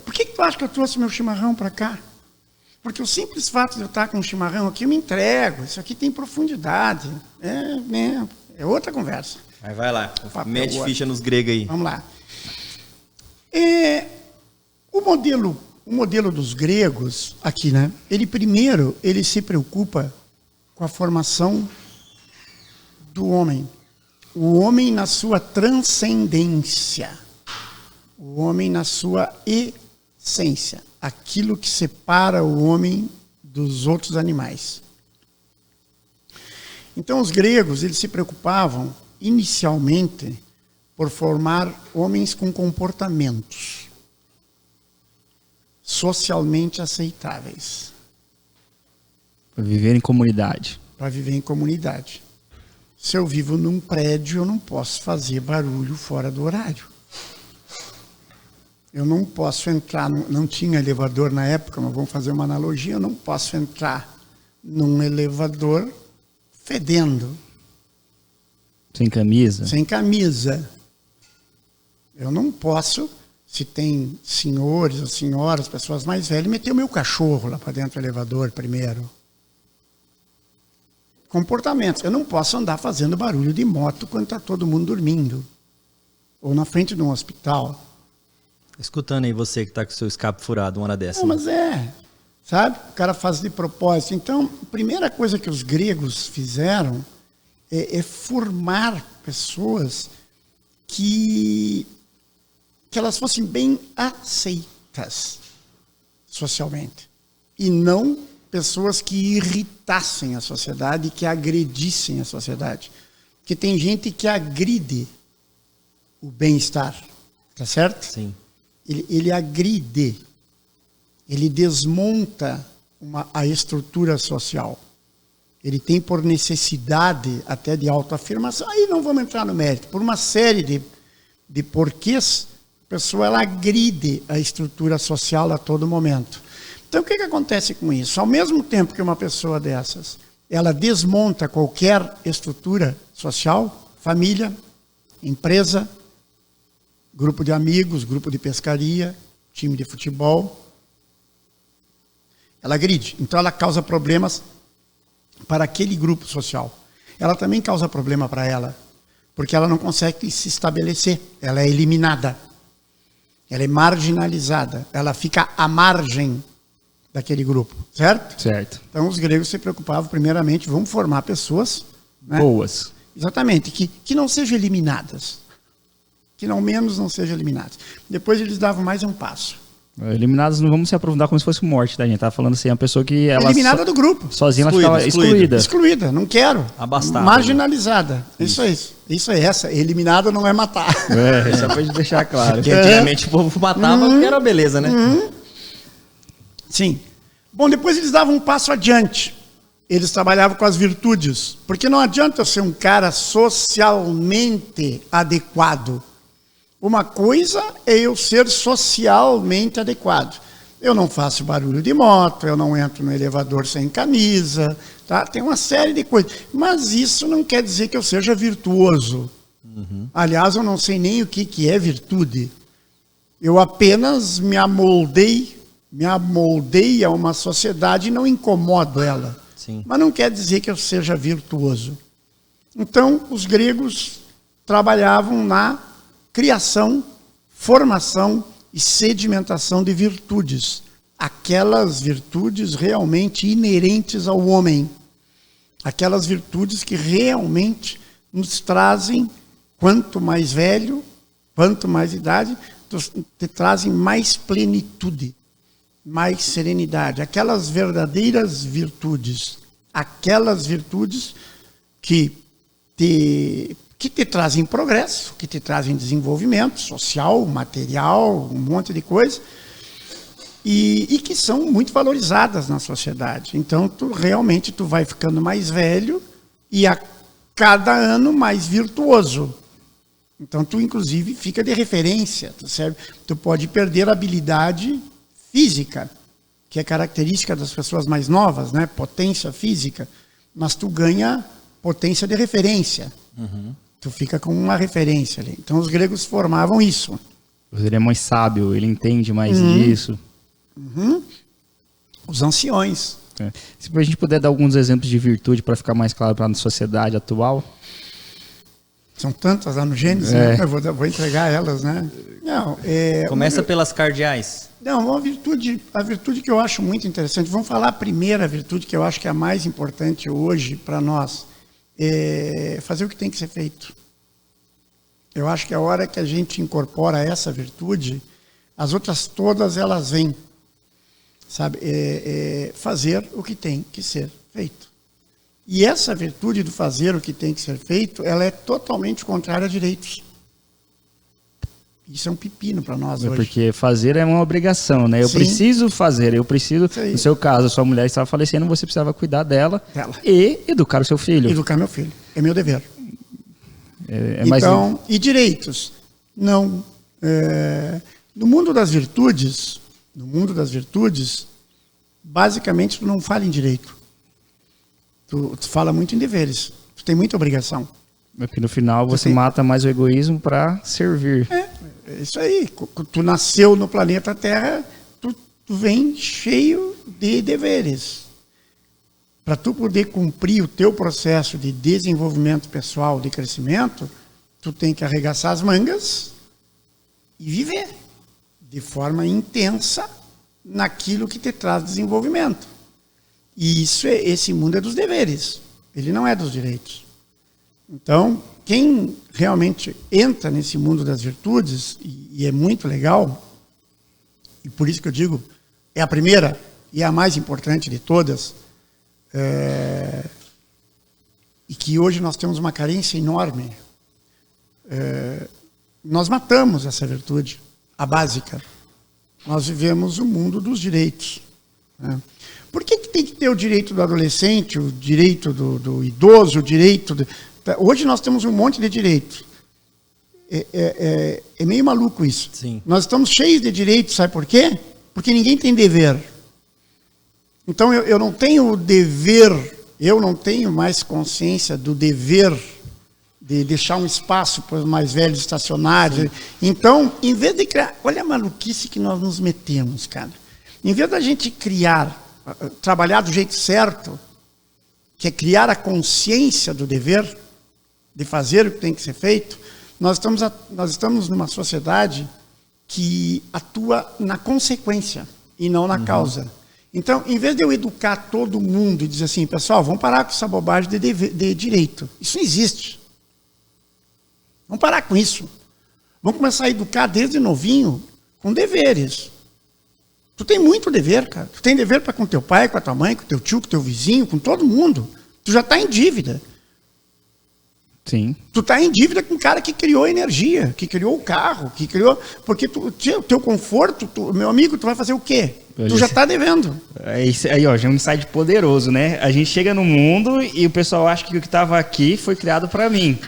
Por que tu acha que eu trouxe meu chimarrão para cá? Porque o simples fato de eu estar com um chimarrão aqui, eu me entrego. Isso aqui tem profundidade. É outra conversa. Mas vai lá, mete ficha nos gregos aí. Vamos lá. O modelo dos gregos, aqui, né? Ele se preocupa com a formação do homem. O homem na sua transcendência. O homem na sua essência. Aquilo que separa o homem dos outros animais. Então, os gregos, eles se preocupavam inicialmente por formar homens com comportamentos socialmente aceitáveis. Para viver em comunidade. Para viver em comunidade. Se eu vivo num prédio, eu não posso fazer barulho fora do horário. Eu não posso entrar, não tinha elevador na época, mas vamos fazer uma analogia, eu não posso entrar num elevador fedendo. Sem camisa? Sem camisa. Eu não posso, se tem senhores ou senhoras, pessoas mais velhas, meter o meu cachorro lá para dentro do elevador primeiro. Comportamentos. Eu não posso andar fazendo barulho de moto quando está todo mundo dormindo. Ou na frente de um hospital. Escutando aí você que está com o seu escape furado, uma hora dessa. Não, mas sabe? O cara faz de propósito. Então, a primeira coisa que os gregos fizeram é formar pessoas que elas fossem bem aceitas socialmente. E não pessoas que irritassem a sociedade, que agredissem a sociedade. Porque tem gente que agride o bem-estar, tá certo? Sim. Ele agride, ele desmonta a estrutura social. Ele tem por necessidade até de autoafirmação. Aí não vamos entrar no mérito. Por uma série de porquês, a pessoa ela agride a estrutura social a todo momento. Então, o que acontece com isso? Ao mesmo tempo que uma pessoa dessas, ela desmonta qualquer estrutura social, família, empresa, grupo de amigos, grupo de pescaria, time de futebol, ela agride. Então, ela causa problemas para aquele grupo social. Ela também causa problema para ela, porque ela não consegue se estabelecer, ela é eliminada, ela é marginalizada, ela fica à margem daquele grupo, certo? Certo. Então, os gregos se preocupavam, primeiramente, vamos formar pessoas, né? Boas. Exatamente, que não sejam eliminadas, que ao menos não sejam eliminadas. Depois eles davam mais um passo. Eliminadas, não vamos se aprofundar como se fosse morte, tá? A gente tá falando assim, a pessoa que ela... Eliminada do grupo. Sozinha ela ficava excluída. Excluída, não quero. Abastada. Marginalizada. Isso é essa. Eliminada não é matar. Só pra gente deixar claro. Porque antigamente o povo matava porque era beleza, né? Sim. Bom, depois eles davam um passo adiante. Eles trabalhavam com as virtudes. Porque não adianta eu ser um cara socialmente adequado. Uma coisa é eu ser socialmente adequado. Eu não faço barulho de moto, eu não entro no elevador sem camisa, tá? Tem uma série de coisas. Mas isso não quer dizer que eu seja virtuoso. Aliás, eu não sei nem o que é virtude. Eu apenas me amoldei a uma sociedade e não incomodo ela. Sim. Mas não quer dizer que eu seja virtuoso. Então, os gregos trabalhavam na criação, formação e sedimentação de virtudes. Aquelas virtudes realmente inerentes ao homem. Aquelas virtudes que realmente nos trazem, quanto mais velho, quanto mais idade, te trazem mais plenitude, mais serenidade. Aquelas verdadeiras virtudes. Aquelas virtudes que te trazem progresso, que te trazem desenvolvimento social, material, um monte de coisa, e que são muito valorizadas na sociedade. Então, realmente tu vai ficando mais velho e a cada ano mais virtuoso. Então, tu inclusive fica de referência, tu pode perder a habilidade física, que é característica das pessoas mais novas, né? Potência física, mas tu ganha potência de referência. Tu fica com uma referência ali. Então, os gregos formavam isso. Ele é mais sábio, ele entende mais disso. Os anciões. Se a gente puder dar alguns exemplos de virtude para ficar mais claro para a sociedade atual. São tantas lá no Gênesis, né? Eu vou entregar elas, né? Não, Começa pelas cardeais. Não, a virtude que eu acho muito interessante. Vamos falar a primeira virtude, que eu acho que é a mais importante hoje para nós. É fazer o que tem que ser feito. Eu acho que a hora que a gente incorpora essa virtude, as outras todas elas vêm, sabe? Fazer o que tem que ser feito. E essa virtude do fazer o que tem que ser feito, ela é totalmente contrária a direitos. Isso é um pepino para nós hoje. Porque fazer é uma obrigação, né? Eu Sim. preciso fazer, no seu caso, a sua mulher estava falecendo, você precisava cuidar dela. E educar o seu filho. Educar meu filho. é meu dever. Mais Então, e direitos? Não. No mundo das virtudes, basicamente tu não fala em direito. Tu fala muito em deveres. Tu tem muita obrigação. Porque no final você mata mais o egoísmo para servir. É isso aí. Tu nasceu no planeta Terra, tu vem cheio de deveres. Para tu poder cumprir o teu processo de desenvolvimento pessoal, de crescimento, tu tem que arregaçar as mangas e viver de forma intensa naquilo que te traz desenvolvimento. E esse mundo é dos deveres, ele não é dos direitos. Então, quem realmente entra nesse mundo das virtudes, e é muito legal, e por isso que eu digo, é a primeira e é a mais importante de todas, e que hoje nós temos uma carência enorme. Nós matamos essa virtude, a básica. Nós vivemos o mundo dos direitos. Né? Por que tem que ter o direito do adolescente, o direito do idoso, o direito... Hoje nós temos um monte de direitos. É meio maluco isso. Sim. Nós estamos cheios de direitos, sabe por quê? Porque ninguém tem dever. Então eu não tenho o dever, eu não tenho mais consciência do dever de deixar um espaço para os mais velhos estacionarem. Então, em vez de criar... Olha a maluquice que nós nos metemos, cara. Em vez da gente trabalhar do jeito certo, que é criar a consciência do dever, de fazer o que tem que ser feito, nós estamos numa sociedade que atua na consequência e não na causa. Então, em vez de eu educar todo mundo e dizer assim, pessoal, vamos parar com essa bobagem de direito. Isso não existe. Vamos parar com isso. Vamos começar a educar desde novinho com deveres. Tu tem muito dever, cara. Tu tem dever para com teu pai, com a tua mãe, com teu tio, com teu vizinho, com todo mundo. Tu já está em dívida. Sim. Tu está em dívida com o cara que criou a energia, que criou o carro, que criou... Porque o teu conforto, meu amigo, tu vai fazer o quê? Tu já está devendo. Aí, ó, já é um insight poderoso, né? A gente chega no mundo e o pessoal acha que o que estava aqui foi criado para mim.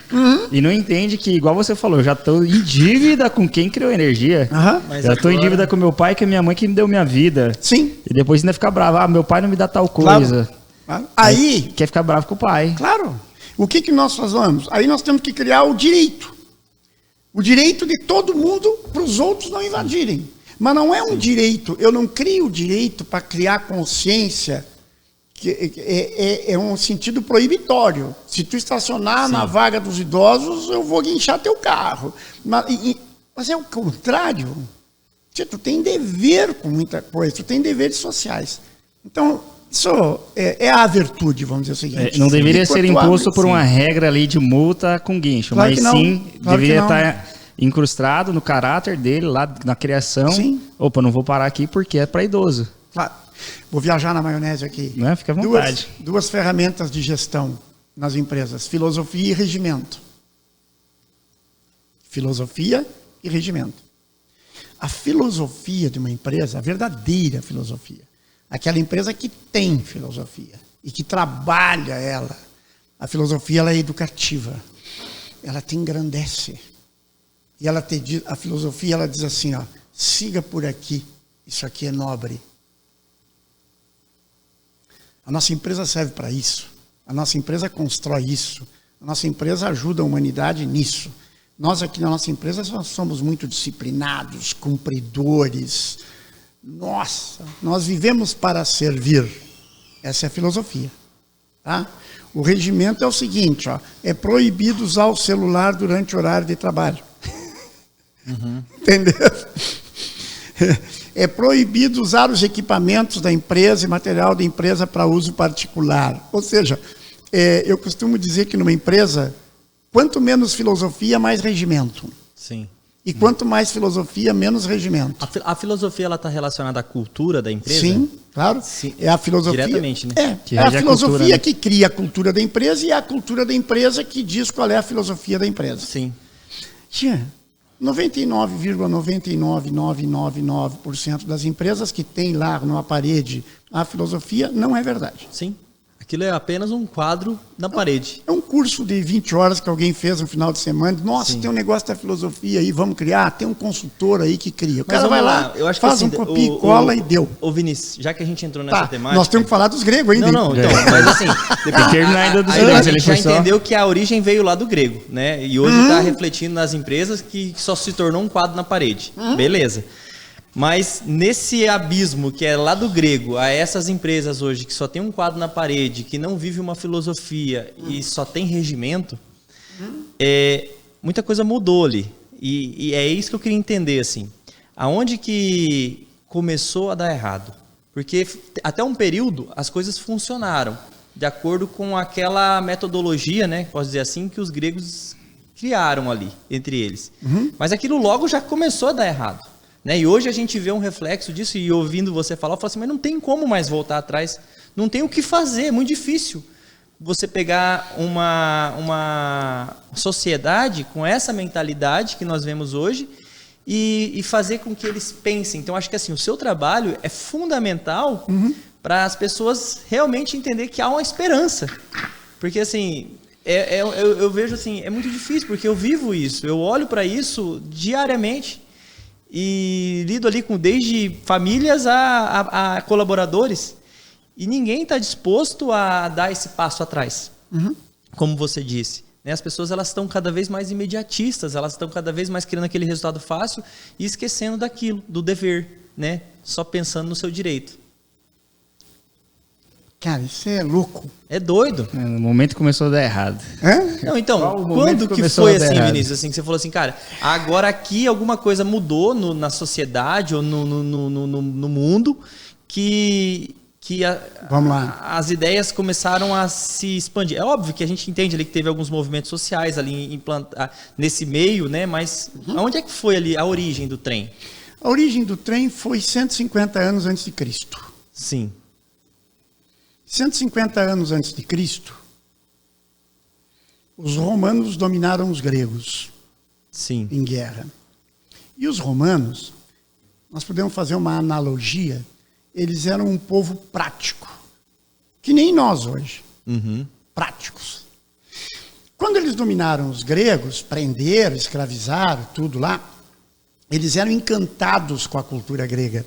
E não entende que, igual você falou, eu já estou em dívida com quem criou a energia. Já estou em dívida com meu pai, que é minha mãe que me deu minha vida. Sim. E depois ainda fica bravo. Ah, meu pai não me dá tal coisa. Claro. Aí... Quer ficar bravo com o pai. Claro. O que nós fazemos? Aí nós temos que criar o direito. O direito de todo mundo para os outros não invadirem. Mas não é um direito, eu não crio o direito para criar consciência, que é um sentido proibitório. Se tu estacionar na vaga dos idosos, eu vou guinchar teu carro. Mas é o contrário. Tu tem dever com muita coisa, tu tem deveres sociais. Então, isso é a virtude, vamos dizer o seguinte. Não deveria ser imposto por uma regra ali de multa com guincho, claro mas sim deveria estar incrustado no caráter dele, lá na criação. Sim. Opa, não vou parar aqui porque é para idoso. Claro. Vou viajar na maionese aqui. Não é? Fica à vontade. Duas ferramentas de gestão nas empresas, filosofia e regimento. Filosofia e regimento. A filosofia de uma empresa, a verdadeira filosofia, aquela empresa que tem filosofia e que trabalha ela, a filosofia ela é educativa, ela te engrandece. E a filosofia ela diz assim, ó, siga por aqui, isso aqui é nobre. A nossa empresa serve para isso, a nossa empresa constrói isso, a nossa empresa ajuda a humanidade nisso. Nós aqui na nossa empresa somos muito disciplinados, cumpridores. Nossa, nós vivemos para servir. Essa é a filosofia. Tá? O regimento é o seguinte, ó, é proibido usar o celular durante o horário de trabalho. Entendeu? É proibido usar os equipamentos da empresa e material da empresa para uso particular. Ou seja, eu costumo dizer que numa empresa, quanto menos filosofia, mais regimento. Sim. E quanto mais filosofia, menos regimento. A filosofia está relacionada à cultura da empresa? Sim, claro. Sim. É a filosofia. Diretamente, né? É a filosofia cultura, né? que cria a cultura da empresa e é a cultura da empresa que diz qual é a filosofia da empresa. Sim. Tinha 99,99999% das empresas que tem lá numa parede a filosofia não é verdade. Sim. Aquilo é apenas um quadro na parede. É um curso de 20 horas que alguém fez no final de semana. Nossa, Sim. tem um negócio da filosofia aí, vamos criar. Tem um consultor aí que cria. O Mas cara vai vamos lá, eu acho faz que, um copia e cola e deu. Ô Vinícius, já que a gente entrou nessa Tá, temática... nós temos que falar dos gregos ainda. Não, hein? então, mas assim... Tem que terminar ainda dos Aí gregos, a gente ele já foi só- entendeu que a origem veio lá do grego, né? E hoje está refletindo nas empresas que só se tornou um quadro na parede. Beleza. Mas nesse abismo que é lá do grego, a essas empresas hoje que só tem um quadro na parede, que não vive uma filosofia e só tem regimento, muita coisa mudou ali. E é isso que eu queria entender, assim. Aonde que começou a dar errado? Porque até um período as coisas funcionaram de acordo com aquela metodologia, né, posso dizer assim, que os gregos criaram ali, entre eles. Mas aquilo logo já começou a dar errado. Né? E hoje a gente vê um reflexo disso, e ouvindo você falar, eu falo assim, mas não tem como mais voltar atrás, não tem o que fazer, é muito difícil você pegar uma sociedade com essa mentalidade que nós vemos hoje e fazer com que eles pensem. Então, acho que assim, o seu trabalho é fundamental para as pessoas realmente entender que há uma esperança. Porque assim, eu vejo assim, é muito difícil, porque eu vivo isso, eu olho para isso diariamente, e lido ali com desde famílias a colaboradores, e ninguém está disposto a dar esse passo atrás, como você disse. Né? As pessoas elas estão cada vez mais imediatistas, elas estão cada vez mais querendo aquele resultado fácil e esquecendo daquilo, do dever, né? Só pensando no seu direito. Cara, isso é louco. É doido. No momento começou a dar errado. Hã? Não, então, Qual o momento quando que que começou foi a dar assim, errado? Vinícius, assim, que você falou assim, cara, agora aqui alguma coisa mudou na sociedade ou no mundo que Vamos lá. as ideias começaram a se expandir. É óbvio que a gente entende ali que teve alguns movimentos sociais ali nesse meio, né? Mas aonde é que foi ali a origem do trem? A origem do trem foi 150 anos antes de Cristo. Sim. 150 anos antes de Cristo, os romanos dominaram os gregos Sim. em guerra. E os romanos, nós podemos fazer uma analogia, eles eram um povo prático, que nem nós hoje, práticos. Quando eles dominaram os gregos, prenderam, escravizaram, tudo lá, eles eram encantados com a cultura grega.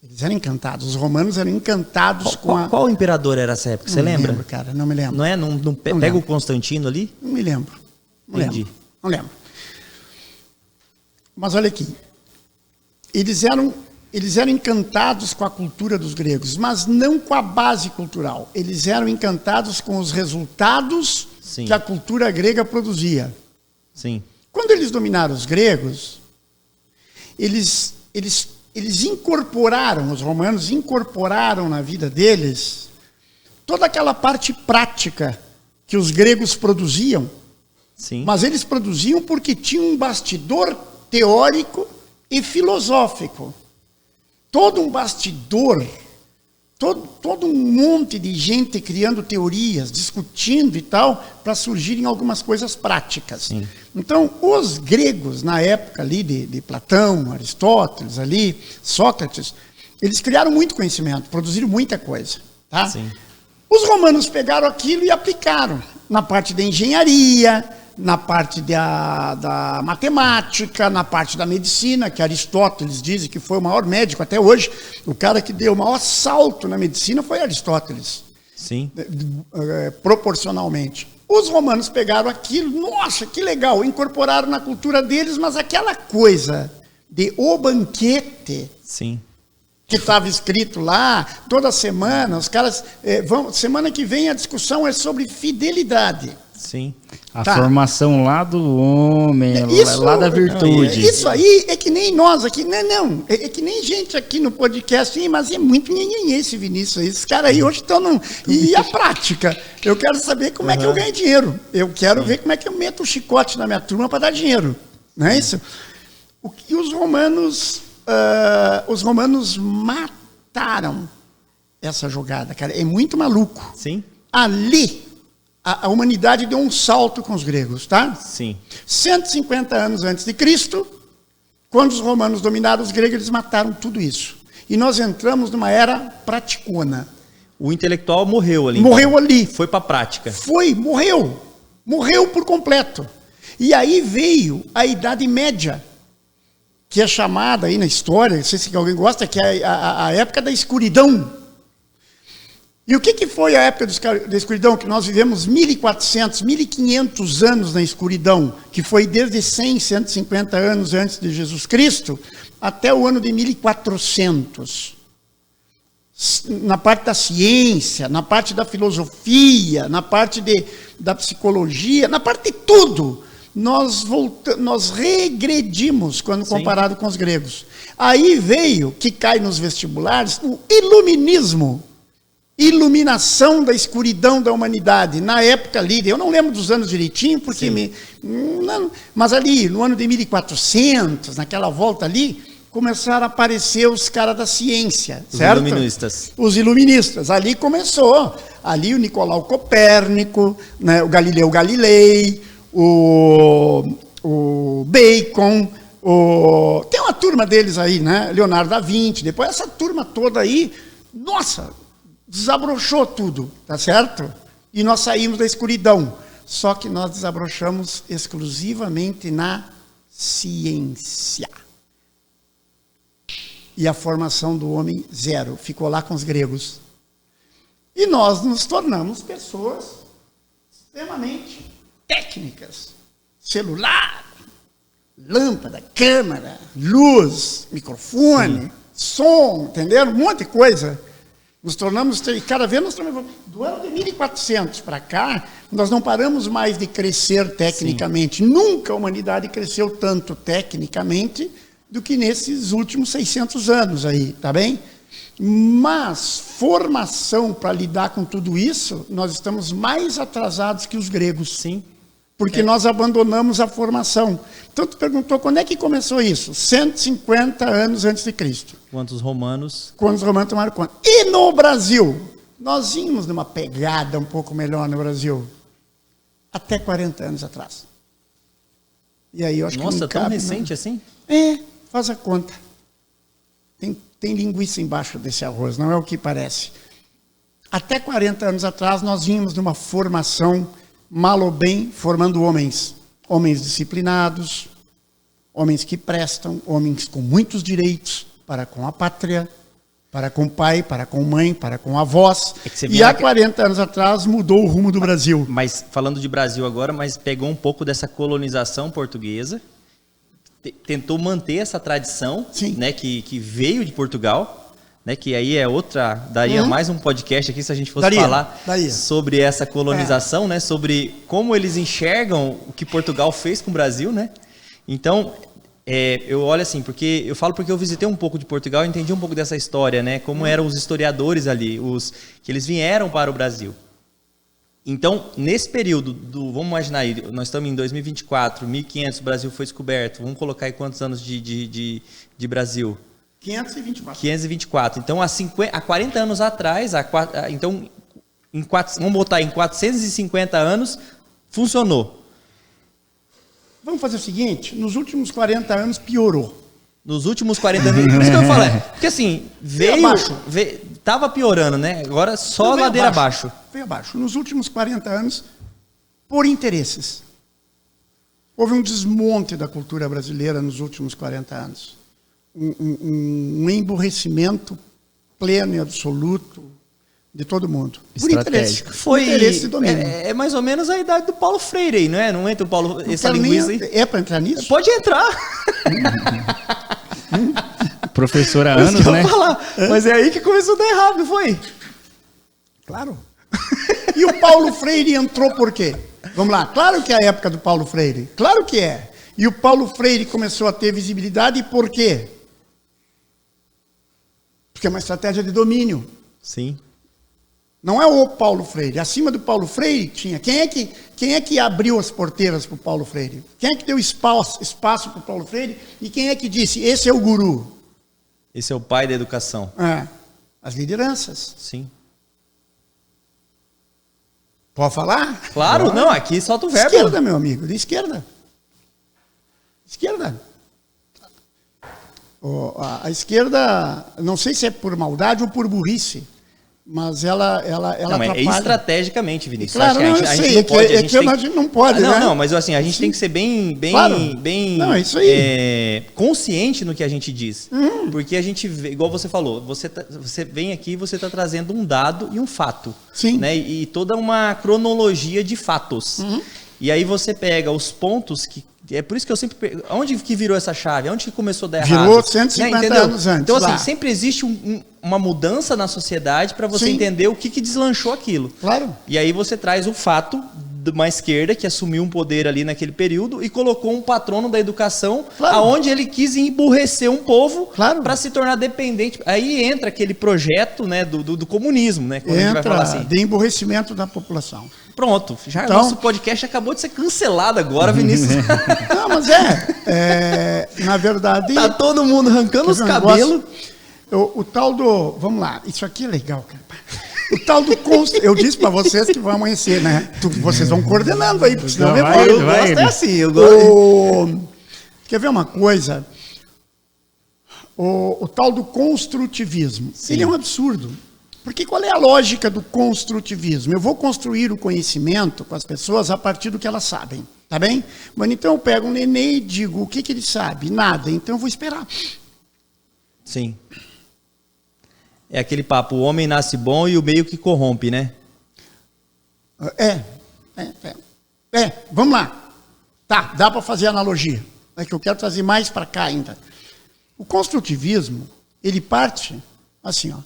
Eles eram encantados. Os romanos eram encantados com a... Qual imperador era essa época? Você lembra? Não me lembro, cara, não me lembro. Não é? Não pega lembro. o Constantino ali? Não me lembro. Não Entendi. lembro. Não lembro. Mas olha aqui. Eles eram encantados com a cultura dos gregos, mas não com a base cultural. Eles eram encantados com os resultados Sim. que a cultura grega produzia. Sim. Quando eles dominaram os gregos, eles incorporaram, os romanos incorporaram na vida deles toda aquela parte prática que os gregos produziam, Sim. mas eles produziam porque tinham um bastidor teórico e filosófico. Todo um bastidor, todo um monte de gente criando teorias, discutindo e tal, para surgirem algumas coisas práticas. Sim. Então, os gregos, na época ali de Platão, Aristóteles, ali, Sócrates, eles criaram muito conhecimento, produziram muita coisa. Tá? Sim. Os romanos pegaram aquilo e aplicaram na parte da engenharia, na parte da matemática, na parte da medicina, que Aristóteles diz que foi o maior médico até hoje. O cara que deu o maior salto na medicina foi Aristóteles, Sim. proporcionalmente. Os romanos pegaram aquilo, nossa, que legal, incorporaram na cultura deles, mas aquela coisa de o banquete, Sim. que estava escrito lá, toda semana, os caras, semana que vem a discussão é sobre fidelidade. Sim. A Tá. formação lá do homem, lá da virtude. Isso aí é que nem nós aqui, não, é que nem gente aqui no podcast, mas é muito ninguém esse Vinícius aí. Esses caras aí hoje estão no... E a prática? Eu quero saber como é que eu ganho dinheiro. Eu quero ver como é que eu meto o chicote na minha turma para dar dinheiro. Não é isso? O que os romanos mataram essa jogada, cara. É muito maluco. Sim. Ali, a humanidade deu um salto com os gregos, tá? Sim. 150 anos antes de Cristo, quando os romanos dominaram os gregos, eles mataram tudo isso. E nós entramos numa era praticona. o intelectual morreu ali. Morreu então. ali. Foi para a prática. Morreu. Morreu por completo. E aí veio a Idade Média, que é chamada aí na história, não sei se alguém gosta, que é a época da escuridão. E o que foi a época da escuridão? Que nós vivemos 1400, 1500 anos na escuridão, que foi desde 100, 150 anos antes de Jesus Cristo, até o ano de 1400. Na parte da ciência, na parte da filosofia, na parte da psicologia, na parte de tudo, nós regredimos quando comparado com os gregos. Aí veio, que cai nos vestibulares, o iluminismo. Iluminação da escuridão da humanidade, na época ali, eu não lembro dos anos direitinho, porque mas ali, no ano de 1400, naquela volta ali, começaram a aparecer os caras da ciência, certo? Os iluministas. Os iluministas, ali começou, ali o Nicolau Copérnico, né, o Galileu Galilei, o Bacon, tem uma turma deles aí, né, Leonardo da Vinci, depois essa turma toda aí, nossa, desabrochou tudo, tá certo? E nós saímos da escuridão. Só que nós desabrochamos exclusivamente na ciência. E a formação do homem, zero. Ficou lá com os gregos. E nós nos tornamos pessoas extremamente técnicas. Celular, lâmpada, câmera, luz, microfone, som, entenderam? Um monte de coisa. Nos tornamos, cada vez nós estamos, do ano de 1400 para cá, nós não paramos mais de crescer tecnicamente. Nunca a humanidade cresceu tanto tecnicamente do que nesses últimos 600 anos aí, tá bem? Mas formação para lidar com tudo isso, nós estamos mais atrasados que os gregos. Sim. Porque nós abandonamos a formação. Então, tu perguntou quando é que começou isso? 150 anos antes de Cristo. Quando os romanos tomaram conta. E no Brasil? Nós íamos numa pegada um pouco melhor no Brasil. Até 40 anos atrás. E aí eu acho que não tão cabe, recente assim? Faz a conta. Tem linguiça embaixo desse arroz, não é o que parece. Até 40 anos atrás, nós vínhamos numa formação, mal ou bem, formando homens. Homens disciplinados, homens que prestam, homens com muitos direitos para com a pátria, para com o pai, para com a mãe, para com avós. E há 40 anos atrás mudou o rumo do Brasil. Mas falando de Brasil agora, mas pegou um pouco dessa colonização portuguesa, tentou manter essa tradição, né, que veio de Portugal, né, que aí é outra, daria mais um podcast aqui se a gente fosse falar sobre essa colonização, né, sobre como eles enxergam o que Portugal fez com o Brasil, né? Então, eu olho assim, porque eu visitei um pouco de Portugal e entendi um pouco dessa história, né, como eram os historiadores ali, que eles vieram para o Brasil. Então, nesse período vamos imaginar aí, nós estamos em 2024, 1500, o Brasil foi descoberto, vamos colocar aí quantos anos de Brasil? 524. 524. Então, há 40 anos atrás, vamos botar em 450 anos, funcionou. Vamos fazer o seguinte, nos últimos 40 anos piorou. Nos últimos 40 anos, por isso que eu falei. Porque assim, estava piorando, né? Agora só ladeira abaixo. Veio abaixo. Nos últimos 40 anos, por interesses. Houve um desmonte da cultura brasileira nos últimos 40 anos. Um emburrecimento pleno e absoluto de todo mundo. Por interesse. Foi interesse de domínio. É mais ou menos a idade do Paulo Freire aí, não é? Não entra o Paulo, essa linguiça aí? É para entrar nisso? Pode entrar. Professor há anos, né? Mas é aí que começou a dar errado, não foi? Claro. E o Paulo Freire entrou por quê? Vamos lá. Claro que é a época do Paulo Freire. Claro que é. E o Paulo Freire começou a ter visibilidade por quê? Porque é uma estratégia de domínio. Sim. Não é o Paulo Freire. Acima do Paulo Freire tinha. Quem é que abriu as porteiras para o Paulo Freire? Quem é que deu espaço para o Paulo Freire? E quem é que disse, esse é o guru? Esse é o pai da educação. As lideranças. Sim. Pode falar? Claro, não, aqui solta o verbo. Esquerda, meu amigo, de esquerda. Esquerda. A esquerda, não sei se é por maldade ou por burrice, Mas ela Não, mas atrapalha. estrategicamente, Vinícius. Claro, Acho não, que eu a gente sei, não pode, a gente tem... a gente não pode, não, né? não, mas assim, a gente tem que ser bem Claro. Não, é isso aí. consciente no que a gente diz. Porque a gente vê, igual você falou, você vem aqui e você está trazendo um dado e um fato. Sim. Né? E toda uma cronologia de fatos. E aí você pega os pontos que... É por isso que eu sempre... Onde que virou essa chave? Onde que começou a dar errado? Virou 150 Entendeu? anos antes. Então, assim, lá. sempre existe uma mudança na sociedade para você Sim. entender o que deslanchou aquilo. Claro. E aí você traz o fato de uma esquerda que assumiu um poder ali naquele período e colocou um patrono da educação, Claro. aonde ele quis emburrecer um povo Claro. para se tornar dependente. Aí entra aquele projeto, né, do comunismo, né? Quando a gente vai falar Entra assim. de emburrecimento da população. Pronto, já Então- nosso podcast acabou de ser cancelado agora, Vinícius. Não, mas na verdade... Tá todo mundo arrancando os Quer ver um cabelos. negócio? O tal do... Vamos lá, isso aqui é legal, cara. O tal do... Eu disse para vocês que vai amanhecer, né? Vocês vão coordenando aí, porque senão Não, eu vai, vou. Eu gosto assim, eu gosto. Quer ver uma coisa? O tal do construtivismo. Sim. Ele é um absurdo. Porque qual é a lógica do construtivismo? Eu vou construir o conhecimento com as pessoas a partir do que elas sabem, tá bem? Mas então eu pego um nenê e digo, o que ele sabe? Nada, então eu vou esperar. Sim. É aquele papo, o homem nasce bom e o meio que corrompe, né? Vamos lá. Tá, dá para fazer analogia. É que eu quero trazer mais para cá ainda. O construtivismo, ele parte assim, ó.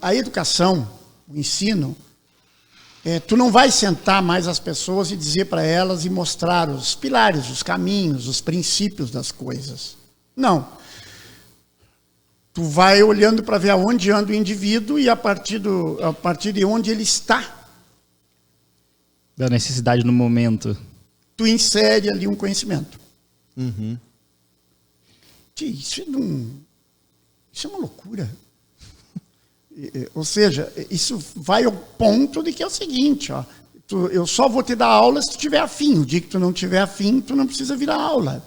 A educação, o ensino, tu não vai sentar mais as pessoas e dizer para elas e mostrar os pilares, os caminhos, os princípios das coisas. Não. Tu vai olhando para ver aonde anda o indivíduo e a partir de onde ele está, Da necessidade no momento. tu insere ali um conhecimento. Uhum. Isso é uma loucura. Ou seja, isso vai ao ponto de que é o seguinte, ó, eu só vou te dar aula se tu tiver afim. O dia que tu não tiver afim, tu não precisa vir à aula.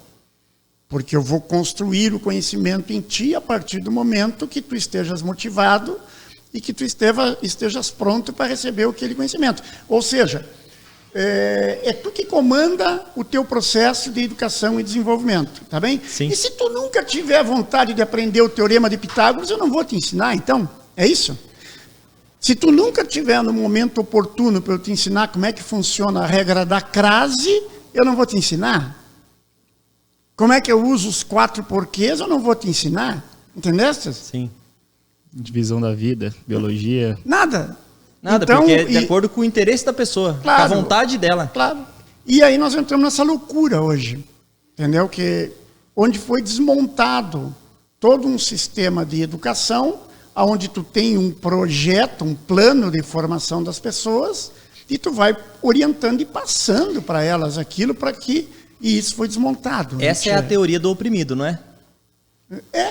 Porque eu vou construir o conhecimento em ti a partir do momento que tu estejas motivado e que tu estejas pronto para receber aquele conhecimento. Ou seja, é tu que comanda o teu processo de educação e desenvolvimento, tá bem? Sim. E se tu nunca tiver vontade de aprender o teorema de Pitágoras, eu não vou te ensinar, então. É isso? Se tu nunca tiver no momento oportuno para eu te ensinar como é que funciona a regra da crase, eu não vou te ensinar. Como é que eu uso os 4 porquês, eu não vou te ensinar. Entendeste? Sim. Divisão da vida, biologia. Nada. Nada, Então, porque é de acordo com o interesse da pessoa, Claro. com a vontade dela. Claro. E aí nós entramos nessa loucura hoje. Entendeu? Onde foi desmontado todo um sistema de educação, onde tu tem um projeto, um plano de formação das pessoas, e tu vai orientando e passando para elas aquilo para que... E isso foi desmontado. Essa é a teoria do oprimido, não é?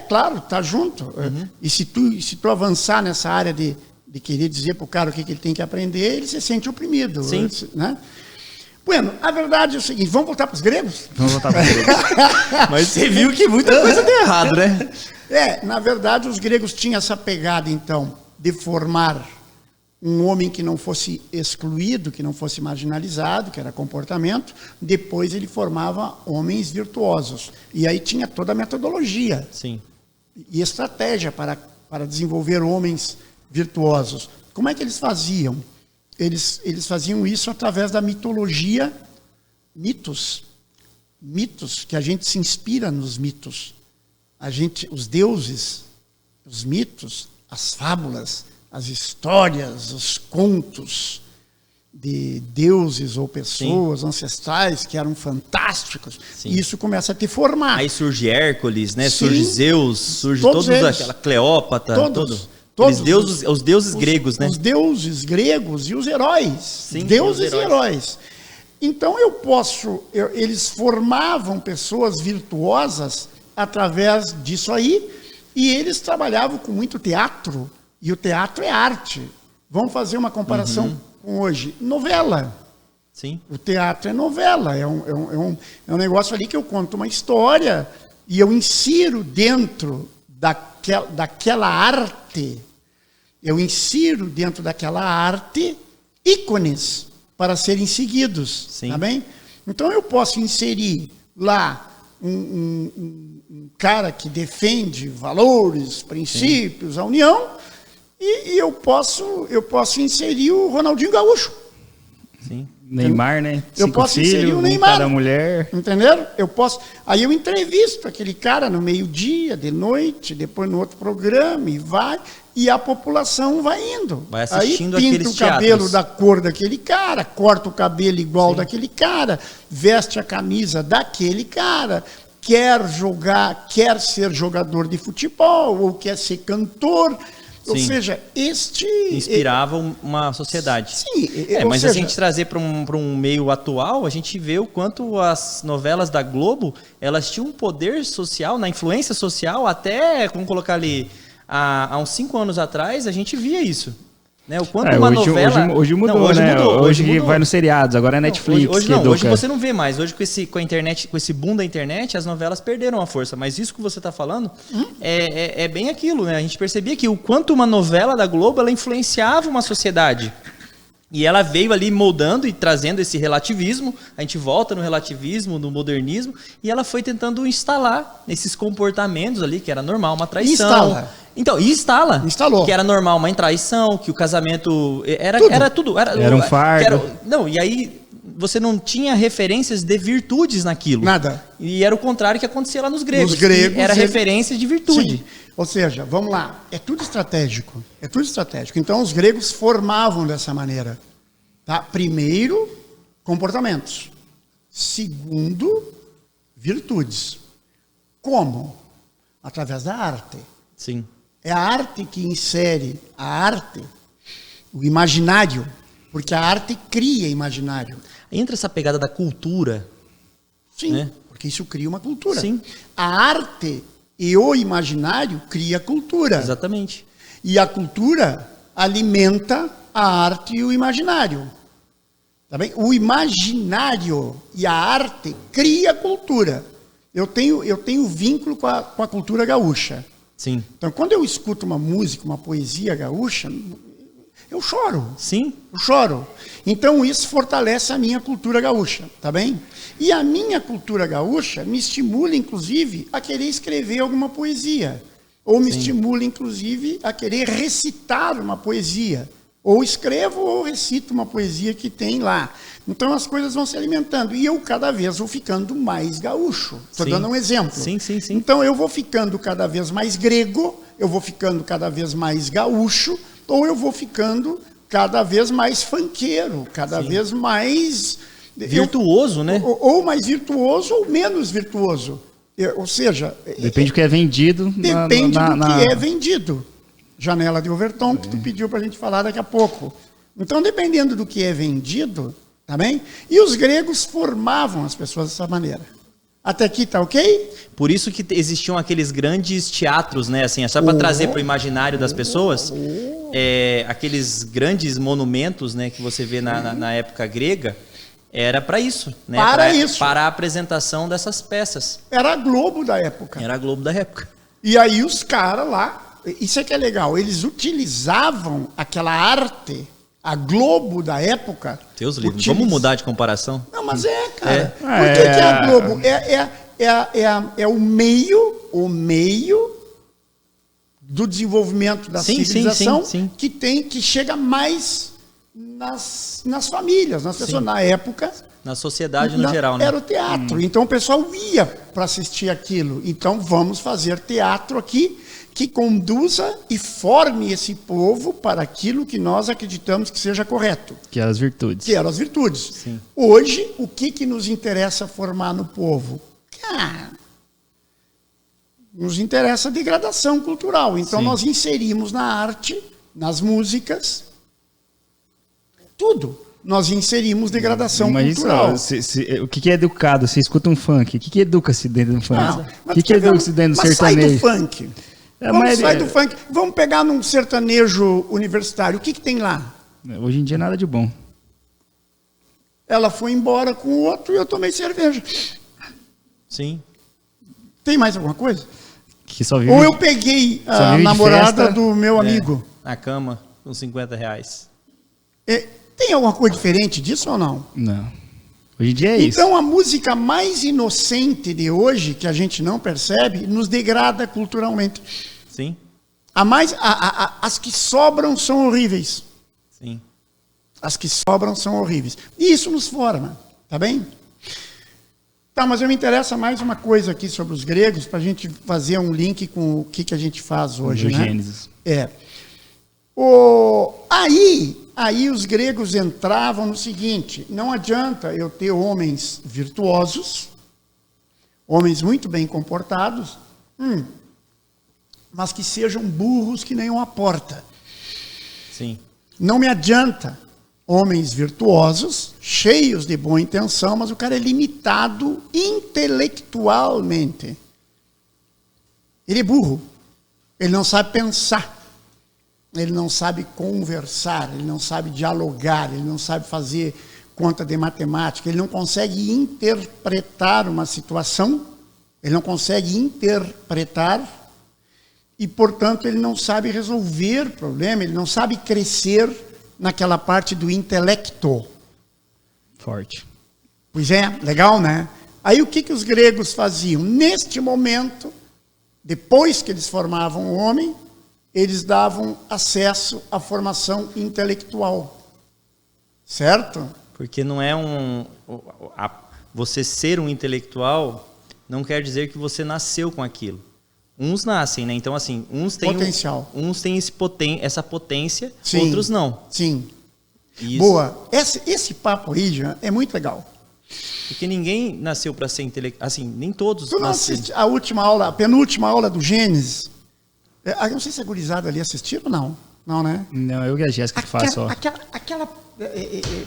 Claro, tá junto. E se tu avançar nessa área de querer dizer para o cara o que ele tem que aprender, ele se sente oprimido. Sim. Né? Bueno, a verdade é o seguinte, vamos voltar para os gregos? Vamos voltar para o Mas você viu que muita coisa deu errado, né? Na verdade, os gregos tinham essa pegada, então, de formar um homem que não fosse excluído, que não fosse marginalizado, que era comportamento. Depois ele formava homens virtuosos. E aí tinha toda a metodologia Sim. e estratégia para desenvolver homens virtuosos. Como é que eles faziam? Eles faziam isso através da mitologia, mitos, que a gente se inspira nos mitos. Os deuses, os mitos, as fábulas, as histórias, os contos de deuses ou pessoas ancestrais que eram fantásticos. Sim. E isso começa a te formar. Aí surge Hércules, né? Sim. Surge Zeus, surge Todos todos eles. aquela Cleópatra, Todos. os deuses gregos, né? Os deuses gregos e os heróis. Sim, Deuses os e heróis. Então eles formavam pessoas virtuosas através disso aí, e eles trabalhavam com muito teatro, e o teatro é arte. Vamos fazer uma comparação com hoje. Novela. Sim. O teatro é novela, é um negócio ali que eu conto uma história e eu insiro dentro daquela arte, Eu insiro dentro daquela arte ícones para serem seguidos, Sim. tá bem? Então eu posso inserir lá um cara que defende valores, princípios, a união, e eu posso inserir o Ronaldinho Gaúcho. Sim. Neymar, né? Eu 5 posso inserir filhos, o um Neymar. cada mulher. Entenderam? Aí eu entrevisto aquele cara no meio-dia, de noite, depois no outro programa, e a população vai indo. Vai assistindo aí pinta aqueles o cabelo teatros. da cor daquele cara, corta o cabelo igual daquele cara, veste a camisa daquele cara, quer jogar, quer ser jogador de futebol, ou quer ser cantor. Ou Sim. seja, Inspirava uma sociedade. Sim, Mas se a gente trazer para um meio atual, a gente vê o quanto as novelas da Globo, elas tinham um poder social, na influência social, até, vamos colocar ali, há uns 5 anos atrás, a gente via isso. Né? O quanto uma novela... Hoje mudou, não, né? Hoje mudou. vai nos seriados, agora é Netflix. Hoje que não, educa. hoje você não vê mais. Hoje com a internet, com esse boom da internet, as novelas perderam a força. Mas isso que você está falando é bem aquilo, né? A gente percebia que o quanto uma novela da Globo ela influenciava uma sociedade. E ela veio ali moldando e trazendo esse relativismo. A gente volta no relativismo, no modernismo, e ela foi tentando instalar esses comportamentos ali, que era normal, uma traição. Instala. Então, instalou. Que era normal uma traição, que o casamento era tudo. Era um fardo. E aí você não tinha referências de virtudes naquilo. Nada. E era o contrário que acontecia lá nos gregos. Nos gregos, era referência de virtude. Sim. Ou seja, vamos lá, é tudo estratégico. Então os gregos formavam dessa maneira. Tá? Primeiro, comportamentos. Segundo, virtudes. Como? Através da arte. Sim. É a arte que insere o imaginário, porque a arte cria imaginário. Entra essa pegada da cultura. Sim, né? porque isso cria uma cultura. Sim. A arte e o imaginário cria cultura. Exatamente. E a cultura alimenta a arte e o imaginário. Tá bem? O imaginário e a arte cria cultura. Eu tenho vínculo com a cultura gaúcha. Sim. Então, quando eu escuto uma música, uma poesia gaúcha, eu choro. Sim. Eu choro. Então, isso fortalece a minha cultura gaúcha, tá bem? E a minha cultura gaúcha me estimula, inclusive, a querer escrever alguma poesia. Ou me estimula, inclusive, a querer recitar uma poesia. Ou escrevo ou recito uma poesia que tem lá. Então as coisas vão se alimentando. E eu cada vez vou ficando mais gaúcho. Estou dando um exemplo. Sim. Então eu vou ficando cada vez mais grego, eu vou ficando cada vez mais gaúcho, ou eu vou ficando cada vez mais funkeiro, cada vez mais... Virtuoso, né? Ou mais virtuoso ou menos virtuoso. Ou seja... Depende do que é vendido. Depende do que é vendido. Janela de Overton, que tu pediu para a gente falar daqui a pouco. Então, dependendo do que é vendido, tá bem? E os gregos formavam as pessoas dessa maneira. Até aqui tá ok? Por isso que existiam aqueles grandes teatros, né? Assim, só para trazer para o imaginário das pessoas, aqueles grandes monumentos, né, que você vê na época grega, era para isso, né? Para a apresentação dessas peças. Era a Globo da época. Era a Globo da época. E aí os caras lá, isso é que é legal, eles utilizavam aquela arte, a Globo da época. Deus livre, vamos mudar de comparação? Não, mas cara. Por que é a Globo? É o meio do desenvolvimento da civilização sim. que chega mais nas famílias, nas pessoas. Na época... Na sociedade no geral, né? Era o teatro. Então o pessoal ia para assistir aquilo. Então vamos fazer teatro aqui que conduza e forme esse povo para aquilo que nós acreditamos que seja correto. Que eram as virtudes. Que eram as virtudes. Sim. Hoje, o que nos interessa formar no povo? Nos interessa a degradação cultural. Então nós inserimos na arte, nas músicas, tudo. Nós inserimos degradação cultural. O que é educado? Você escuta um funk. O que educa-se dentro do funk? O que educa-se dentro do Sai sertanejo? do funk. Sai do funk. Vamos pegar num sertanejo universitário. O que tem lá? Hoje em dia nada de bom. Ela foi embora com o outro e eu tomei cerveja. Sim. Tem mais alguma coisa? Que só vive, ou eu peguei a namorada do meu amigo. na cama com R$50. Tem alguma coisa diferente disso ou não? Não. Hoje em dia é isso. Então a música mais inocente de hoje, que a gente não percebe, nos degrada culturalmente. Sim, As que sobram são horríveis. sim. As que sobram são horríveis. E isso nos forma, tá bem? Tá, mas eu me interessa mais uma coisa aqui sobre os gregos, para a gente fazer um link com o que a gente faz hoje, né? Gênesis. Aí os gregos entravam no seguinte: não adianta eu ter homens virtuosos, homens muito bem comportados, mas que sejam burros que nem uma porta. Sim. Não me adianta homens virtuosos, cheios de boa intenção, mas o cara é limitado intelectualmente. Ele é burro. Ele não sabe pensar. Ele não sabe conversar. Ele não sabe dialogar. Ele não sabe fazer conta de matemática. Ele não consegue interpretar uma situação. Ele não consegue interpretar. E, portanto, ele não sabe resolver problema. Ele não sabe crescer naquela parte do intelecto. Forte. Pois é, legal, né? Aí o que os gregos faziam? Neste momento, depois que eles formavam o homem, eles davam acesso à formação intelectual. Certo? Porque não é você ser um intelectual não quer dizer que você nasceu com aquilo. Uns nascem, né? Então, assim, uns têm potencial. Uns têm essa potência, Sim, outros não. Sim. Isso. Boa. Esse papo aí, Jean, é muito legal. Porque ninguém nasceu para ser intelectual. Assim, nem todos Tu não nasceram. assiste a última aula, a penúltima aula do Gênesis? Eu não sei se a gurizada ali assistiram ou não. Não, né? Não, eu e a Jéssica que faz só.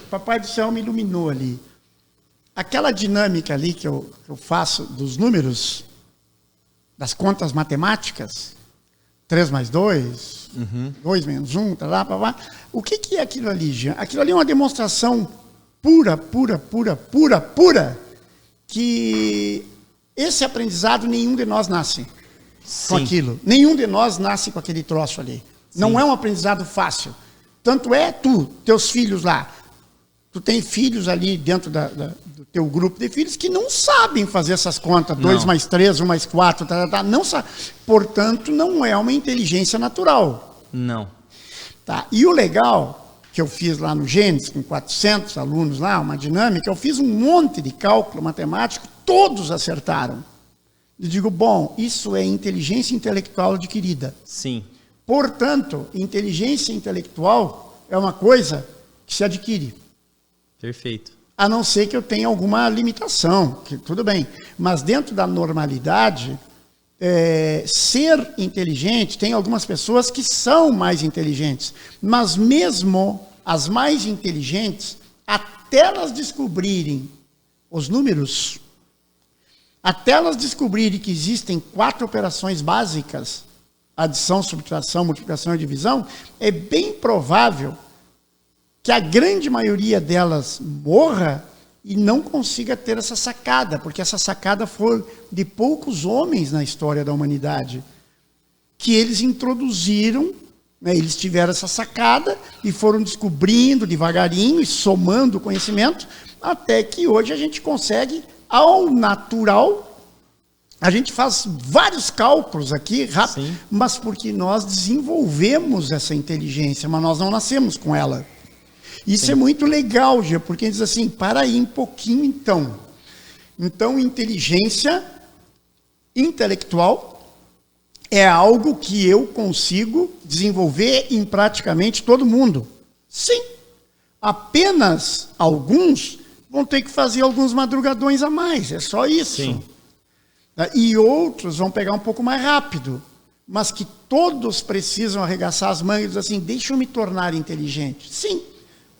Papai do céu me iluminou ali. Aquela dinâmica ali que eu faço dos números, das contas matemáticas, 3 mais 2, 2 menos 1, o que é aquilo ali, Jean? Aquilo ali é uma demonstração pura, que esse aprendizado nenhum de nós nasce com aquilo. Nenhum de nós nasce com aquele troço ali. Sim. Não é um aprendizado fácil. Tanto é teus filhos lá. Tu tem filhos ali dentro do teu grupo de filhos que não sabem fazer essas contas. 2 mais 3, 1 mais 4, não sabe. Portanto, não é uma inteligência natural. Não. Tá. E o legal que eu fiz lá no Gênesis, com 400 alunos lá, uma dinâmica, eu fiz um monte de cálculo matemático, todos acertaram. Eu digo, bom, isso é inteligência intelectual adquirida. Sim. Portanto, inteligência intelectual é uma coisa que se adquire. Perfeito. A não ser que eu tenha alguma limitação, que tudo bem. Mas dentro da normalidade, ser inteligente, tem algumas pessoas que são mais inteligentes. Mas mesmo as mais inteligentes, até elas descobrirem os números, até elas descobrirem que existem 4 operações básicas, adição, subtração, multiplicação e divisão, é bem provável que a grande maioria delas morra e não consiga ter essa sacada, porque essa sacada foi de poucos homens na história da humanidade, que eles introduziram, né, eles tiveram essa sacada e foram descobrindo devagarinho e somando conhecimento, até que hoje a gente consegue, ao natural, a gente faz vários cálculos aqui, rápido, mas porque nós desenvolvemos essa inteligência, mas nós não nascemos com ela. Isso é muito legal, Gê, porque diz assim, para aí um pouquinho então. Então, inteligência intelectual é algo que eu consigo desenvolver em praticamente todo mundo. Sim, apenas alguns vão ter que fazer alguns madrugadões a mais, é só isso. Sim. E outros vão pegar um pouco mais rápido, mas que todos precisam arregaçar as mangas e dizer assim, deixa eu me tornar inteligente. Sim,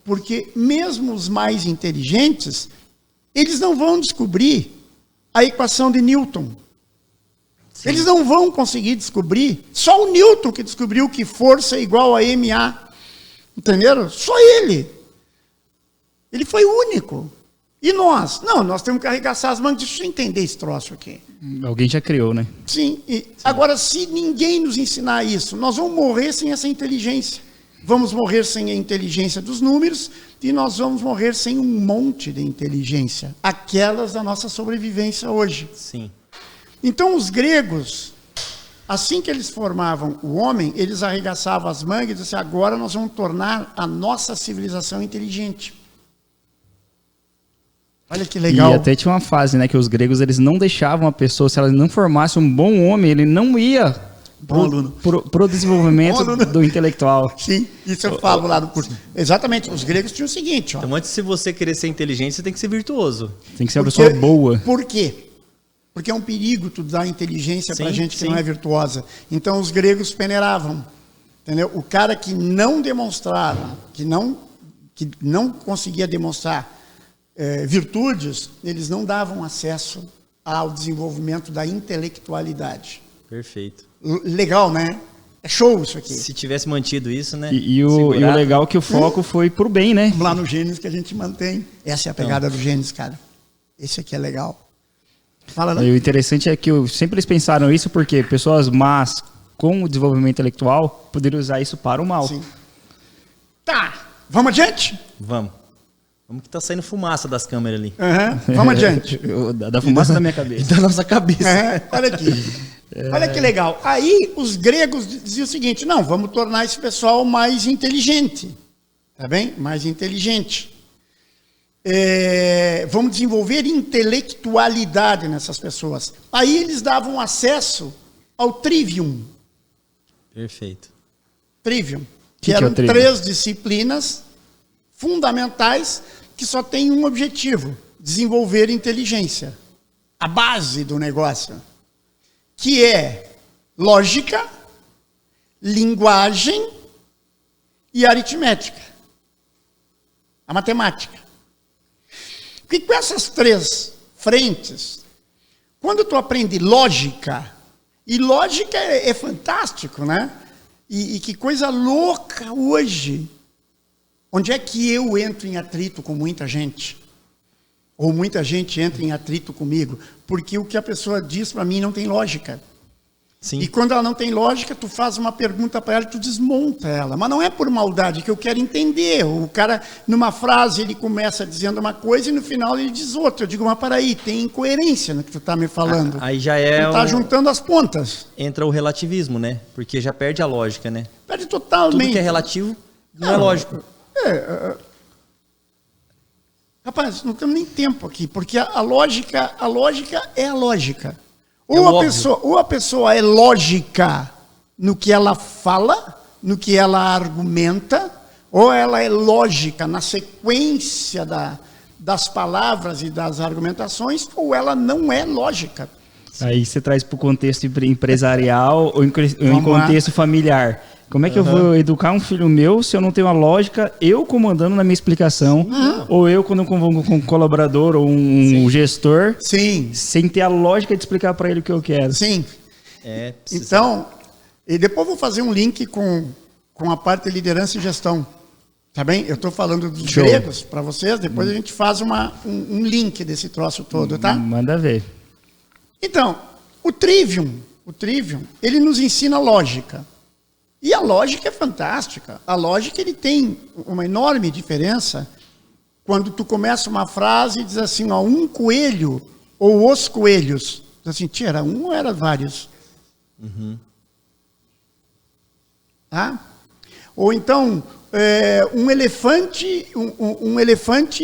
porque mesmo os mais inteligentes, eles não vão descobrir a equação de Newton. Sim. Eles não vão conseguir descobrir, só o Newton que descobriu que força é igual a MA. Entenderam? Só ele. Ele foi o único. E nós? Não, nós temos que arregaçar as mangas. Deixa eu entender esse troço aqui. Alguém já criou, né? Sim. Agora, se ninguém nos ensinar isso, nós vamos morrer sem essa inteligência. Vamos morrer sem a inteligência dos números e nós vamos morrer sem um monte de inteligência. Aquelas da nossa sobrevivência hoje. Sim. Então, os gregos, assim que eles formavam o homem, eles arregaçavam as mangas e diziam, agora nós vamos tornar a nossa civilização inteligente. Olha que legal. E até tinha uma fase, né, que os gregos eles não deixavam a pessoa, se ela não formasse um bom homem, ele não ia pro desenvolvimento do intelectual. Sim, isso eu falo lá no curso. Exatamente, os gregos tinham o seguinte, ó. Então, antes, se você querer ser inteligente, você tem que ser virtuoso. Tem que ser uma pessoa boa. Por quê? Porque é um perigo tu dar inteligência para gente que não é virtuosa. Então, os gregos peneiravam, entendeu? O cara que não demonstrava, que não conseguia demonstrar virtudes, eles não davam acesso ao desenvolvimento da intelectualidade. Perfeito. Legal, né? É show isso aqui. Se tivesse mantido isso, né? E o legal é que o foco foi pro bem, né? Lá no Gênesis que a gente mantém. Essa é a pegada do Gênesis, cara. Esse aqui é legal. Fala, não? E o interessante é que sempre eles pensaram isso porque pessoas más com o desenvolvimento intelectual poderiam usar isso para o mal. Sim. Tá, vamos adiante? Vamos. Vamos que tá saindo fumaça das câmeras ali. Vamos adiante. Da fumaça da minha cabeça. Da nossa cabeça. Olha aqui. Olha que legal. Aí os gregos diziam o seguinte, não, vamos tornar esse pessoal mais inteligente. Tá bem? Mais inteligente. Vamos desenvolver intelectualidade nessas pessoas. Aí eles davam acesso ao trivium. Perfeito. Trivium. Que eram 3 disciplinas fundamentais que só tem um objetivo: desenvolver inteligência. A base do negócio. Que é lógica, linguagem e aritmética. A matemática. Porque com essas 3 frentes, quando tu aprende lógica, e lógica é fantástico, né? E que coisa louca hoje. Onde é que eu entro em atrito com muita gente? Ou muita gente entra em atrito comigo? Porque o que a pessoa diz para mim não tem lógica. Sim. E quando ela não tem lógica, tu faz uma pergunta para ela e tu desmonta ela. Mas não é por maldade, que eu quero entender. O cara, numa frase, ele começa dizendo uma coisa e no final ele diz outra. Eu digo, mas peraí, tem incoerência no que tu está me falando. Aí já é... Tu está juntando as pontas. Entra o relativismo, né? Porque já perde a lógica, né? Perde totalmente. Tudo que é relativo não é lógico. Rapaz, não temos nem tempo aqui, porque a lógica é a lógica. Ou a pessoa é lógica no que ela fala, no que ela argumenta, ou ela é lógica na sequência das palavras e das argumentações, ou ela não é lógica. Aí você traz para o contexto empresarial ou em contexto familiar. Como é que eu vou educar um filho meu se eu não tenho uma lógica, eu comandando na minha explicação, ou eu quando eu convoco com um colaborador ou um gestor, sem ter a lógica de explicar para ele o que eu quero? Sim. Então, e depois vou fazer um link com a parte de liderança e gestão. Tá bem? Eu estou falando dos gregos para vocês, depois a gente faz um link desse troço todo, tá? Manda ver. Então, o trivium, ele nos ensina lógica. E a lógica é fantástica. A lógica, ele tem uma enorme diferença quando tu começa uma frase e diz assim, ó, um coelho ou os coelhos. Diz assim, era um ou era vários? Tá? Ou então, um elefante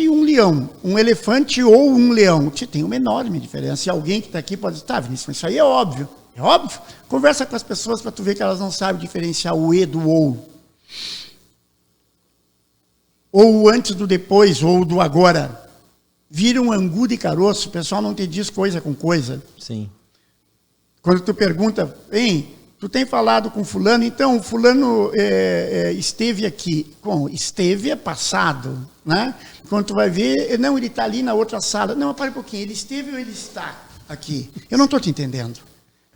e um leão. Um elefante ou um leão. Tem uma enorme diferença. E alguém que está aqui pode dizer, tá, Vinícius, mas isso aí é óbvio. É óbvio. Conversa com as pessoas para tu ver que elas não sabem diferenciar o e do ou. Ou o antes do depois, ou o do agora. Vira um angu de caroço, o pessoal não te diz coisa com coisa. Sim. Quando tu pergunta, hein, tu tem falado com fulano, então fulano esteve aqui. Bom, esteve é passado, né? Quando tu vai ver, não, ele está ali na outra sala. Não, mas para um pouquinho, ele esteve ou ele está aqui? Eu não estou te entendendo.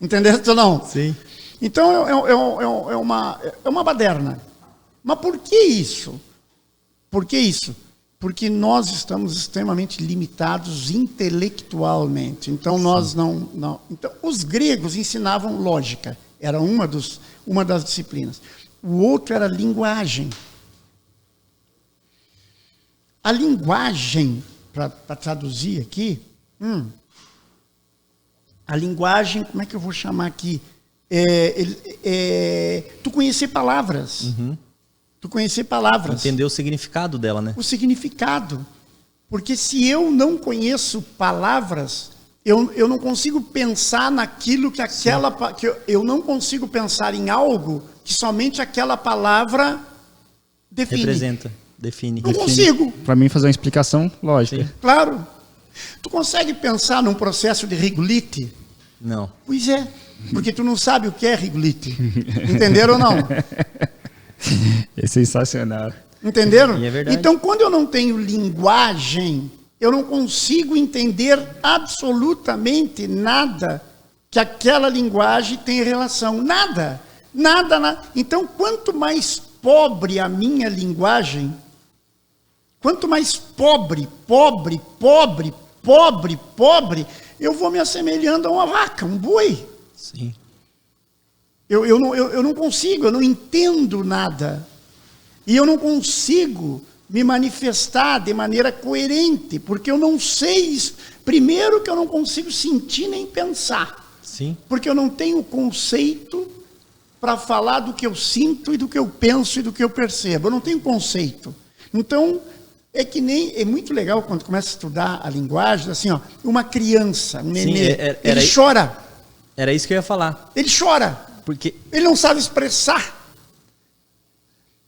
Entendeu ou não? Sim. Então é uma baderna. Mas por que isso? Por que isso? Porque nós estamos extremamente limitados intelectualmente. Então, nós não... Então, os gregos ensinavam lógica. Era uma das disciplinas. O outro era linguagem. A linguagem, para traduzir aqui... a linguagem, como é que eu vou chamar aqui? Tu conhecer palavras. Tu conhecer palavras. Entender o significado dela, né? O significado. Porque se eu não conheço palavras, eu não consigo pensar naquilo que aquela... eu não consigo pensar em algo que somente aquela palavra define. Representa, define. Não consigo. Para mim, fazer uma explicação lógica. Sim. Claro. Tu consegue pensar num processo de rigolite? Não. Pois é. Porque tu não sabe o que é rigolite. Entenderam ou não? É sensacional. Entenderam? E é verdade. Então, quando eu não tenho linguagem, eu não consigo entender absolutamente nada que aquela linguagem tem relação. Nada. Nada. Então, quanto mais pobre a minha linguagem, quanto mais pobre, eu vou me assemelhando a uma vaca, um boi. Sim. Eu não consigo, eu não entendo nada. E eu não consigo me manifestar de maneira coerente, porque eu não sei... Primeiro que eu não consigo sentir nem pensar. Sim. Porque eu não tenho conceito para falar do que eu sinto e do que eu penso e do que eu percebo. Eu não tenho conceito. Então, é muito legal quando começa a estudar a linguagem, assim, ó, uma criança, um nenê, ele chora. Era isso que eu ia falar. Ele chora. Porque... Ele não sabe expressar.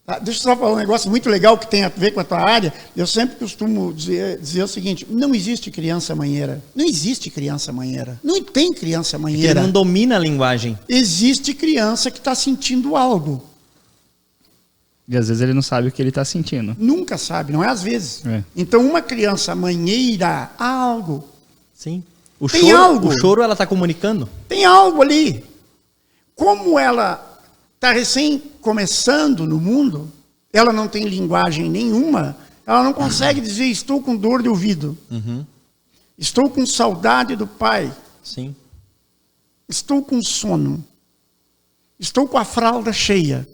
Tá? Deixa eu só falar um negócio muito legal que tem a ver com a tua área. Eu sempre costumo dizer o seguinte: não existe criança manheira. Não existe criança manheira. Não tem criança manheira. Ele não domina a linguagem. Existe criança que está sentindo algo. E às vezes ele não sabe o que ele está sentindo. Nunca sabe, não é às vezes. É. Então, uma criança manheira, há algo. Sim. Tem algo. O choro ela está comunicando. Tem algo ali. Como ela está recém começando no mundo, ela não tem linguagem nenhuma, ela não consegue dizer: estou com dor de ouvido, estou com saudade do pai, Sim. estou com sono, estou com a fralda cheia.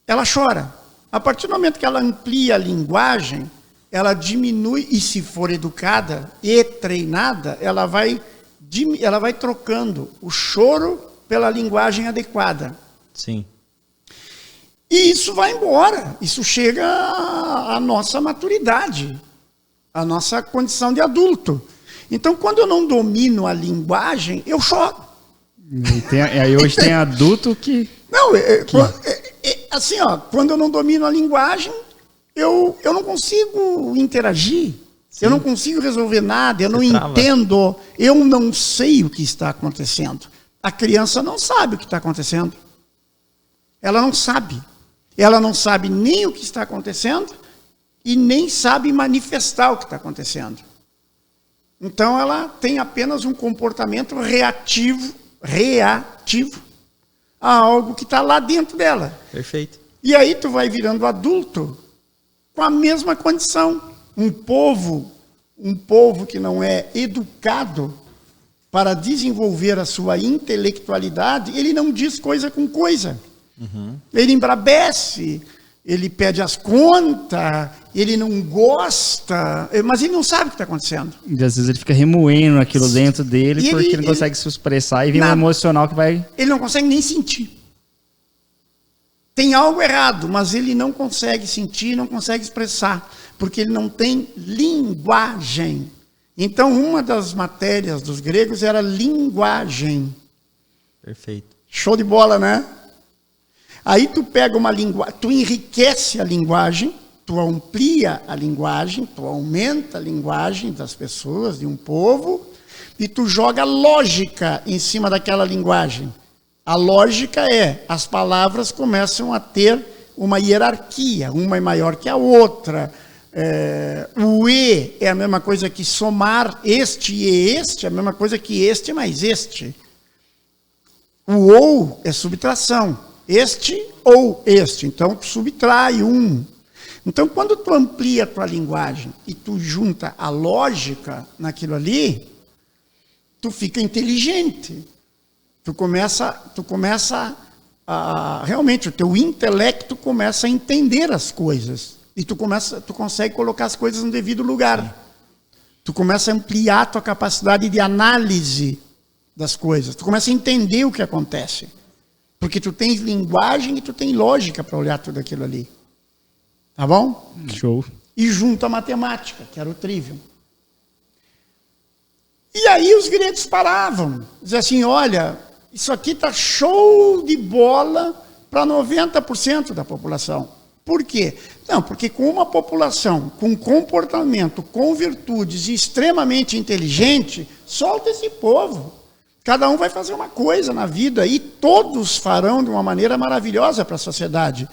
Ela chora. A partir do momento que ela amplia a linguagem, ela diminui, e se for educada e treinada, ela vai trocando o choro pela linguagem adequada. Sim. E isso vai embora. Isso chega à nossa maturidade, à nossa condição de adulto. Então, quando eu não domino a linguagem, eu choro. Aí hoje tem adulto que... Não, assim, ó, quando eu não domino a linguagem, eu não consigo interagir. Sim. Eu não consigo resolver nada, eu não entendo, eu não sei o que está acontecendo. A criança não sabe o que está acontecendo. Ela não sabe. Ela não sabe nem o que está acontecendo e nem sabe manifestar o que está acontecendo. Então, ela tem apenas um comportamento reativo a algo que está lá dentro dela. Perfeito. E aí tu vai virando adulto com a mesma condição. Um povo que não é educado para desenvolver a sua intelectualidade, ele não diz coisa com coisa. Ele embravece, ele pede as contas, ele não gosta, mas ele não sabe o que está acontecendo. E às vezes ele fica remoendo aquilo dentro dele, porque ele não consegue se expressar, e vem um emocional que vai... Ele não consegue nem sentir. Tem algo errado, mas ele não consegue sentir, não consegue expressar, porque ele não tem linguagem. Então, uma das matérias dos gregos era linguagem. Perfeito. Show de bola, né? Aí tu pega uma linguagem, tu enriquece a linguagem, tu amplia a linguagem, tu aumenta a linguagem das pessoas, de um povo, e tu joga lógica em cima daquela linguagem. A lógica é, as palavras começam a ter uma hierarquia, uma é maior que a outra. O E é a mesma coisa que somar este e este, é a mesma coisa que este mais este. O ou é subtração. Este ou este. Então, tu subtrai um. Então, quando tu amplia a tua linguagem e tu junta a lógica naquilo ali, tu fica inteligente. Tu começa a realmente, o teu intelecto começa a entender as coisas. E tu consegue colocar as coisas no devido lugar. Tu começa a ampliar a tua capacidade de análise das coisas. Tu começa a entender o que acontece. Porque tu tens linguagem e tu tens lógica para olhar tudo aquilo ali. Tá bom? Show. E junto a matemática, que era o trivium. E aí os gregos paravam. Diziam assim, olha, isso aqui está show de bola para 90% da população. Por quê? Não, porque com uma população com comportamento, com virtudes e extremamente inteligente, solta esse povo. Cada um vai fazer uma coisa na vida e todos farão de uma maneira maravilhosa para a sociedade.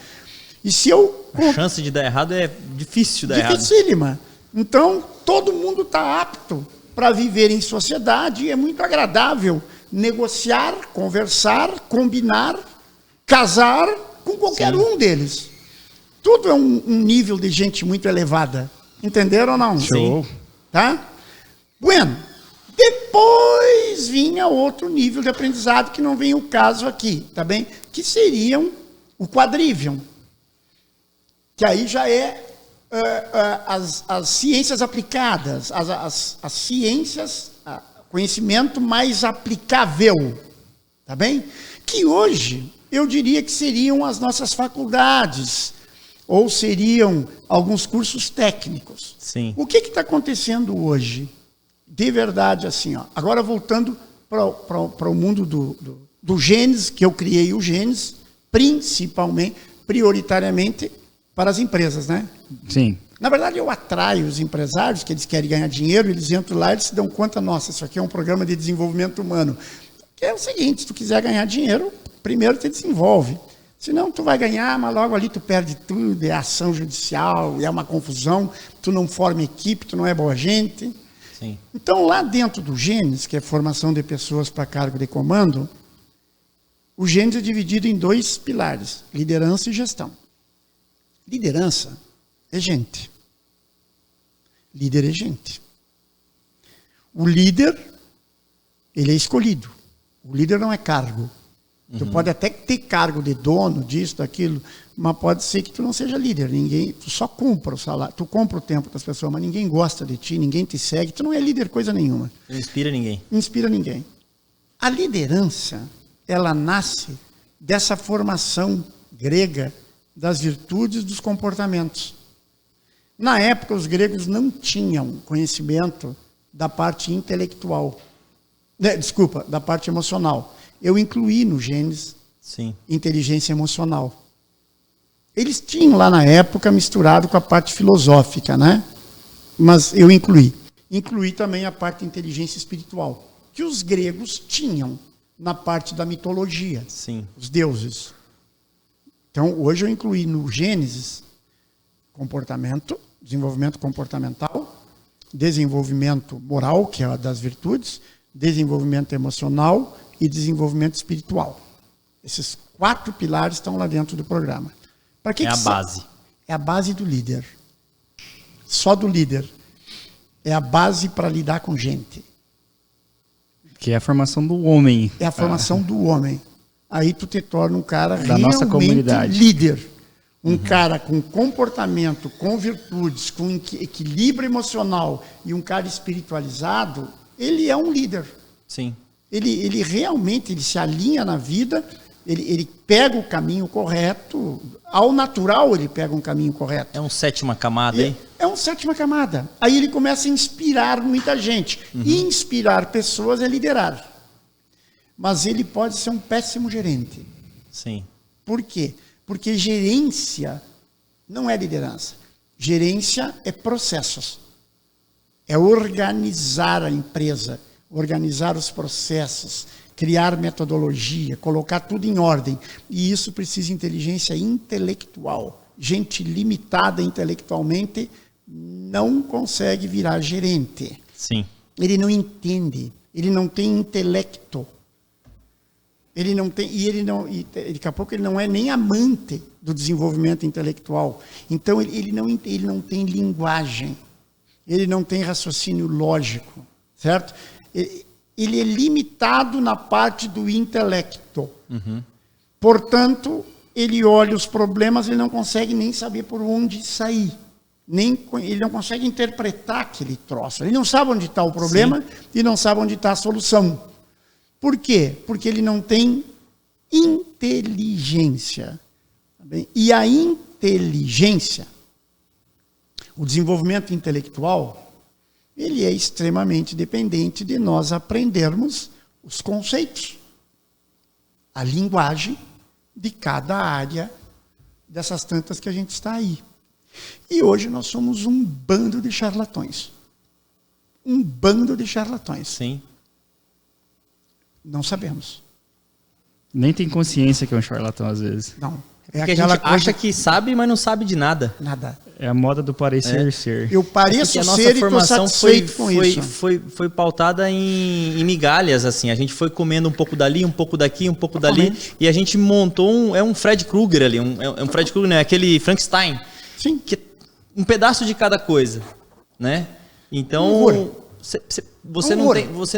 E se eu... A chance de dar errado é difícil dar errado. Dificílima. Então, todo mundo está apto para viver em sociedade e é muito agradável negociar, conversar, combinar, casar com qualquer um deles. Tudo é um nível de gente muito elevada. Entenderam ou não? Show. Tá? Bueno, depois vinha outro nível de aprendizado que não vem o caso aqui, tá bem? Que seriam o quadrivium. Que aí já é as ciências aplicadas, as ciências, conhecimento mais aplicável, tá bem? Que hoje eu diria que seriam as nossas faculdades, ou seriam alguns cursos técnicos. Sim. O que está acontecendo hoje? De verdade, assim, ó. Agora voltando para o mundo do Gênesis, que eu criei o Gênesis, principalmente, prioritariamente, para as empresas, né? Sim. Na verdade, eu atraio os empresários, que eles querem ganhar dinheiro, eles entram lá e eles se dão conta, nossa, isso aqui é um programa de desenvolvimento humano. Que é o seguinte, se tu quiser ganhar dinheiro, primeiro te desenvolve. Senão tu vai ganhar, mas logo ali tu perde tudo, é ação judicial, é uma confusão, tu não forma equipe, tu não é boa gente. Sim. Então, lá dentro do Gênesis, que é formação de pessoas para cargo de comando, o Gênesis é dividido em 2 pilares, liderança e gestão. Liderança é gente. Líder é gente. O líder, ele é escolhido. O líder não é cargo. Tu pode até ter cargo de dono, disso, daquilo, mas pode ser que tu não seja líder. Tu só compra o salário, tu compra o tempo das pessoas, mas ninguém gosta de ti, ninguém te segue, tu não é líder coisa nenhuma. Não inspira ninguém. Não inspira ninguém. A liderança, ela nasce dessa formação grega das virtudes dos comportamentos. Na época, os gregos não tinham conhecimento da parte intelectual. Desculpa, da parte emocional. Eu incluí no Gênesis inteligência emocional. Eles tinham lá na época misturado com a parte filosófica, né? Mas eu incluí. Incluí também a parte de inteligência espiritual, que os gregos tinham na parte da mitologia, os deuses. Então, hoje eu incluí no Gênesis comportamento, desenvolvimento comportamental, desenvolvimento moral, que é a das virtudes, desenvolvimento emocional e desenvolvimento espiritual. Esses 4 pilares estão lá dentro do programa. Para que a base. É a base do líder. Só do líder. É a base para lidar com gente. Que é a formação do homem. É a formação do homem. Aí tu te torna um cara da nossa comunidade. Líder. Um cara com comportamento, com virtudes, com equilíbrio emocional e um cara espiritualizado, ele é um líder. Sim. Ele realmente se alinha na vida, ele pega o caminho correto, ao natural ele pega um caminho correto. É um 7ª camada, hein? É um 7ª camada. Aí ele começa a inspirar muita gente. E inspirar pessoas é liderar. Mas ele pode ser um péssimo gerente. Sim. Por quê? Porque gerência não é liderança. Gerência é processos. É organizar a empresa, organizar os processos, criar metodologia, colocar tudo em ordem. E isso precisa de inteligência intelectual. Gente limitada intelectualmente não consegue virar gerente. Sim. Ele não entende, ele não tem intelecto. Ele não tem, daqui a pouco ele não é nem amante do desenvolvimento intelectual. Então ele não tem linguagem, ele não tem raciocínio lógico, certo? Ele é limitado na parte do intelecto. Portanto, ele olha os problemas, ele não consegue nem saber por onde sair. Ele não consegue interpretar aquele troço. Ele não sabe onde está o problema e não sabe onde está a solução. Por quê? Porque ele não tem inteligência. Tá bem? E a inteligência, o desenvolvimento intelectual, ele é extremamente dependente de nós aprendermos os conceitos, a linguagem de cada área dessas tantas que a gente está aí. E hoje nós somos um bando de charlatões. Um bando de charlatões. Sim. Não sabemos. Nem tem consciência que é um charlatão às vezes. Não. É porque a gente acha que sabe, mas não sabe de nada. Nada. É a moda do parecer ser. Eu pareço a nossa ser e estou formação satisfeito com isso. Foi pautada em migalhas, assim. A gente foi comendo um pouco dali, um pouco daqui, um pouco dali. E a gente montou um Fred Krueger ali. Um Fred Krueger, né? Aquele Frankenstein. Sim. Que, um pedaço de cada coisa, né? Então, você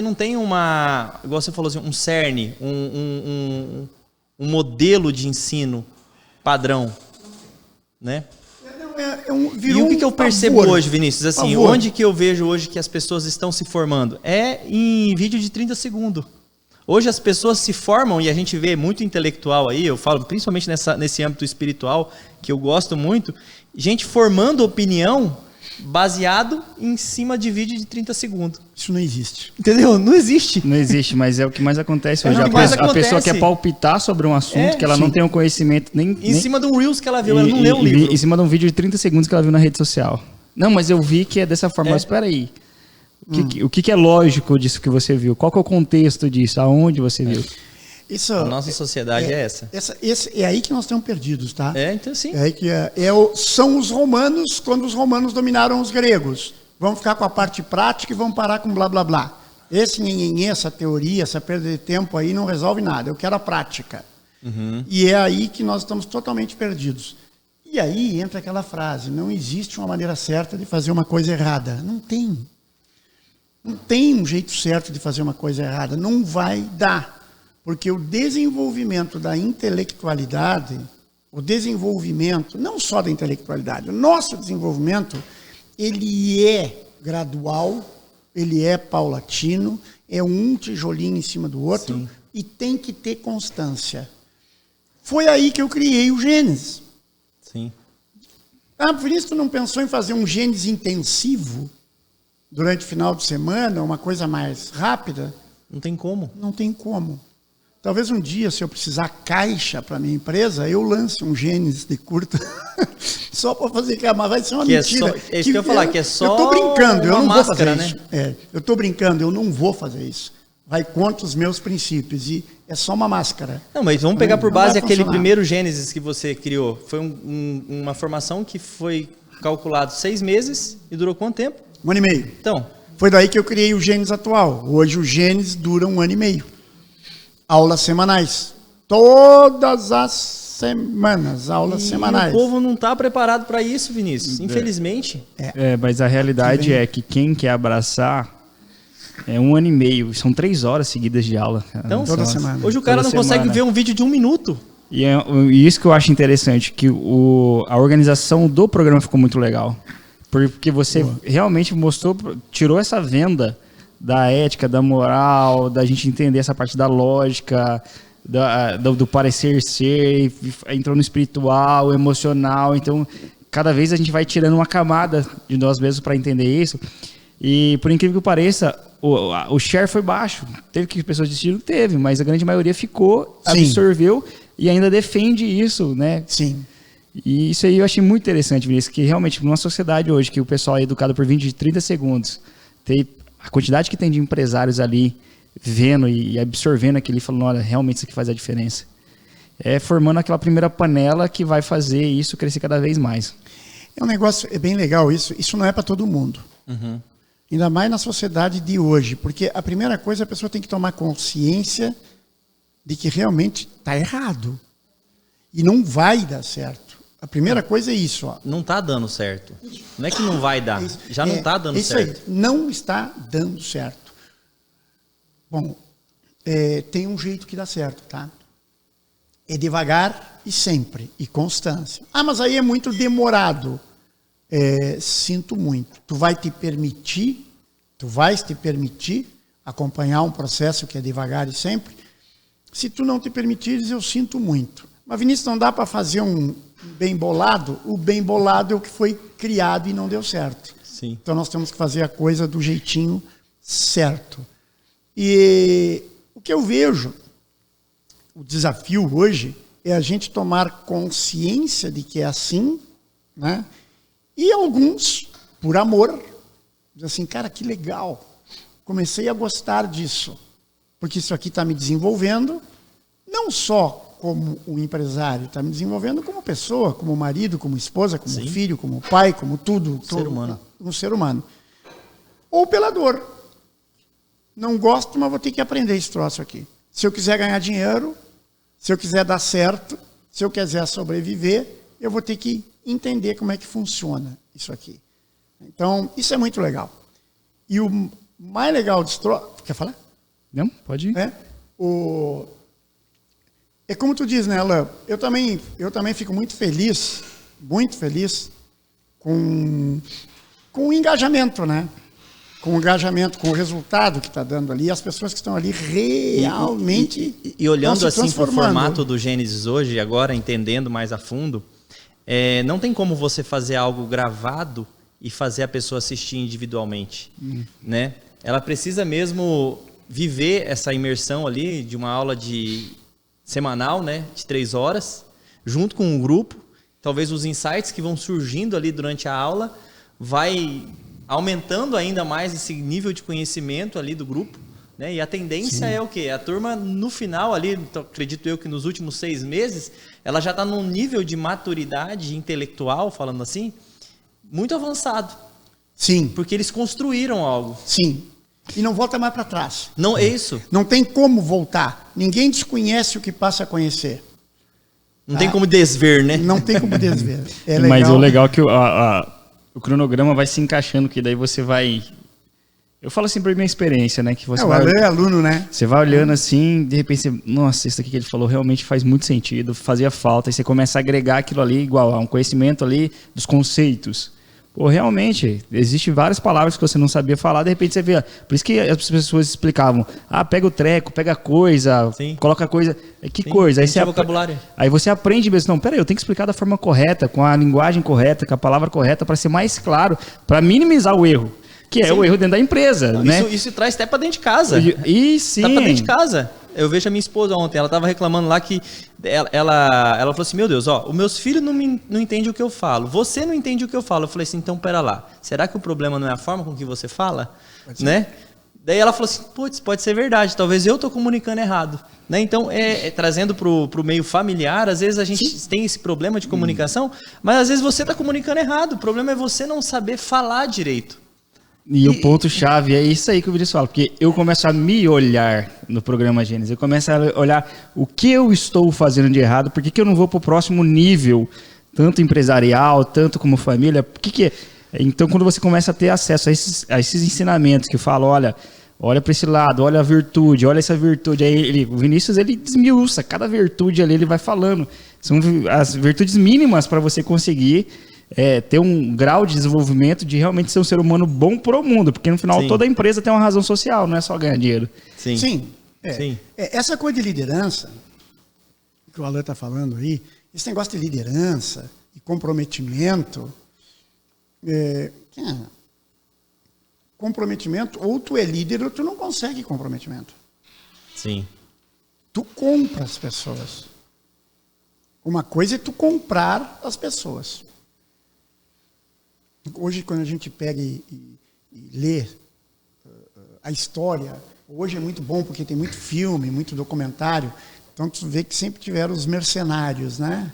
não tem uma... Igual você falou assim, um cerne, um modelo de ensino padrão, né? E o que eu percebo hoje, Vinícius? Assim, onde que eu vejo hoje que as pessoas estão se formando? É em vídeo de 30 segundos. Hoje as pessoas se formam, e a gente vê muito intelectual aí, eu falo principalmente nesse âmbito espiritual, que eu gosto muito, gente formando opinião baseado em cima de vídeo de 30 segundos. Isso não existe. Entendeu? Não existe. Não existe, mas é o que mais acontece hoje. A pessoa quer palpitar sobre um assunto que ela não tem um conhecimento em cima de um Reels que ela viu, ela não leu o livro. Em cima de um vídeo de 30 segundos que ela viu na rede social. Não, mas eu vi que é dessa forma. Mas espera aí. O que é lógico disso que você viu? Qual que é o contexto disso? Aonde você viu? Isso, a nossa sociedade é essa. É aí que nós estamos perdidos, tá? Então sim. É aí que são os romanos, quando os romanos dominaram os gregos. Vamos ficar com a parte prática e vamos parar com blá, blá, blá. Essa teoria, essa perda de tempo aí não resolve nada. Eu quero a prática. E é aí que nós estamos totalmente perdidos. E aí entra aquela frase, não existe uma maneira certa de fazer uma coisa errada. Não tem. Não tem um jeito certo de fazer uma coisa errada. Não vai dar. Porque o desenvolvimento da intelectualidade, o desenvolvimento, não só da intelectualidade, o nosso desenvolvimento, ele é gradual, ele é paulatino, é um tijolinho em cima do outro. Sim. E tem que ter constância. Foi aí que eu criei o Gênesis. Sim. Por isso tu não pensou em fazer um Gênesis intensivo durante o final de semana, uma coisa mais rápida? Não tem como. Não tem como. Talvez um dia, se eu precisar caixa para minha empresa, eu lance um Gênesis de curta só para fazer que vai ser uma mentira. É isso que eu ia falar, que é só eu estou brincando, eu não vou fazer né? isso. Eu estou brincando, eu não vou fazer isso. Vai contra os meus princípios e é só uma máscara. Não, mas vamos pegar por base aquele primeiro Gênesis que você criou. Foi uma formação que foi calculado 6 meses e durou quanto tempo? 1 ano e meio. Então. Foi daí que eu criei o Gênesis atual. Hoje o Gênesis dura 1 ano e meio. Aulas semanais. Todas as semanas, aulas semanais. O povo não está preparado para isso, Vinícius, infelizmente. Mas a realidade é que quem quer abraçar é 1 ano e meio. São 3 horas seguidas de aula. Então, toda semana. Hoje o cara não consegue ver um vídeo de 1 minuto. E isso que eu acho interessante, que a organização do programa ficou muito legal. Porque você realmente tirou essa venda da ética, da moral, da gente entender essa parte da lógica, do parecer ser, entrou no espiritual, emocional. Então, cada vez a gente vai tirando uma camada de nós mesmos para entender isso. E, por incrível que pareça, o share foi baixo. Teve que pessoas desistiram? Teve, mas a grande maioria ficou, absorveu e ainda defende isso, né? Sim. E isso aí eu achei muito interessante, Vinícius, que realmente numa sociedade hoje que o pessoal é educado por vídeo de 30 segundos, tem a quantidade que tem de empresários ali vendo e absorvendo aquilo e falando, olha, realmente isso aqui faz a diferença. É formando aquela primeira panela que vai fazer isso crescer cada vez mais. É um negócio, é bem legal isso. Isso não é para todo mundo. Ainda mais na sociedade de hoje. Porque a primeira coisa, a pessoa tem que tomar consciência de que realmente está errado. E não vai dar certo. A primeira coisa é isso. Ó. Não está dando certo. Não é que não vai dar. Já não está dando certo. Isso aí. Não está dando certo. Bom, tem um jeito que dá certo, tá? É devagar e sempre. E constância. Ah, mas aí é muito demorado. Sinto muito. Tu vais te permitir acompanhar um processo que é devagar e sempre. Se tu não te permitires, eu sinto muito. Mas, Vinícius, não dá para fazer um bem bolado? O bem bolado é o que foi criado e não deu certo. Sim. Então, nós temos que fazer a coisa do jeitinho certo. E o que eu vejo, o desafio hoje, é a gente tomar consciência de que é assim, né? E alguns, por amor, dizem assim, cara, que legal. Comecei a gostar disso, porque isso aqui está me desenvolvendo, não só como um empresário, está me desenvolvendo como pessoa, como marido, como esposa, como Sim. filho, como pai, como tudo. Ser humano. Um ser humano. Ou pela dor. Não gosto, mas vou ter que aprender esse troço aqui. Se eu quiser ganhar dinheiro, se eu quiser dar certo, se eu quiser sobreviver, eu vou ter que entender como é que funciona isso aqui. Então, isso é muito legal. E o mais legal desse troço... Quer falar? Não, pode ir. É como tu diz, né, Alain? Eu também fico muito feliz com o engajamento, né? Com o engajamento, com o resultado que está dando ali, as pessoas que estão ali realmente e olhando estão se assim para o transformando. formato do Gênesis hoje, agora entendendo mais a fundo, não tem como você fazer algo gravado e fazer a pessoa assistir individualmente, né? Ela precisa mesmo viver essa imersão ali de uma aula semanal, né, de 3 horas, junto com um grupo. Talvez os insights que vão surgindo ali durante a aula vai aumentando ainda mais esse nível de conhecimento ali do grupo, né? E a tendência é o quê? A turma, no final ali, então, acredito eu que nos últimos 6 meses, ela já está num nível de maturidade intelectual, falando assim, muito avançado. Sim. Porque eles construíram algo. Sim. E não volta mais para trás. Não é isso. Não tem como voltar. Ninguém desconhece o que passa a conhecer. Não tem como desver, né? Não tem como desver. É legal. Mas o legal é que o cronograma vai se encaixando, que daí você vai... Eu falo assim por minha experiência, né? Que você o vai... Alain é aluno, né? Você vai olhando assim, de repente você... Nossa, isso aqui que ele falou realmente faz muito sentido, fazia falta. E você começa a agregar aquilo ali, igual a um conhecimento ali dos conceitos. Pô, realmente, existem várias palavras que você não sabia falar, de repente você vê. Por isso que as pessoas explicavam. Pega o treco, pega a coisa, Sim. coloca a coisa. Que Sim, coisa? Aí você, vocabulário. aí você aprende mesmo. Não, peraí, eu tenho que explicar da forma correta, com a linguagem correta, com a palavra correta, para ser mais claro, para minimizar o erro. Que é o erro dentro da empresa, né? Isso traz até para dentro de casa. E sim. Tá pra dentro de casa. Eu vejo a minha esposa ontem, ela tava reclamando lá que ela falou assim, meu Deus, os meus filhos não entendem o que eu falo, você não entende o que eu falo. Eu falei assim, então pera lá, será que o problema não é a forma com que você fala? Né? Daí ela falou assim, putz, pode ser verdade, talvez eu tô comunicando errado. Né? Então, trazendo pro meio familiar, às vezes a gente tem esse problema de comunicação, mas às vezes você tá comunicando errado, o problema é você não saber falar direito. E o ponto-chave é isso aí que o Vinícius fala, porque eu começo a me olhar no programa Gênesis, eu começo a olhar o que eu estou fazendo de errado, por que eu não vou para o próximo nível, tanto empresarial, tanto como família, por que é? Então, quando você começa a ter acesso a esses ensinamentos que falam, olha para esse lado, olha a virtude, olha essa virtude, aí o Vinícius ele desmiuça, cada virtude ali ele vai falando, são as virtudes mínimas para você conseguir ter um grau de desenvolvimento de realmente ser um ser humano bom pro mundo, porque no final toda empresa tem uma razão social, não é só ganhar dinheiro. Sim. Sim. Sim. Essa coisa de liderança, que o Alain está falando aí, esse negócio de liderança e comprometimento, comprometimento, ou tu é líder ou tu não consegue comprometimento. Sim. Tu compra as pessoas. Uma coisa é tu comprar as pessoas. Hoje, quando a gente pega e lê a história, hoje é muito bom porque tem muito filme, muito documentário, então tu vê que sempre tiveram os mercenários, né?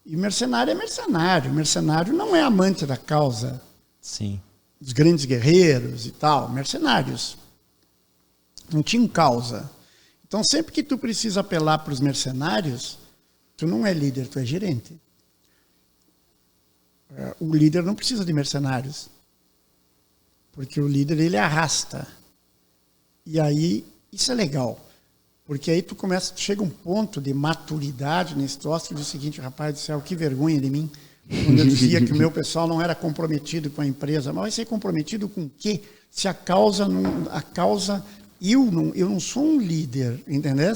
E mercenário é mercenário. Mercenário não é amante da causa. Sim. Dos grandes guerreiros e tal. Mercenários. Não tinham causa. Então, sempre que tu precisa apelar para os mercenários, tu não é líder, tu é gerente. O líder não precisa de mercenários. Porque o líder, ele arrasta. E aí, isso é legal. Porque aí tu chega um ponto de maturidade nesse troço, e diz o seguinte, rapaz do céu, que vergonha de mim. Quando eu dizia que o meu pessoal não era comprometido com a empresa. Mas vai ser comprometido com o quê? Se a causa não... Eu não sou um líder, entendeu?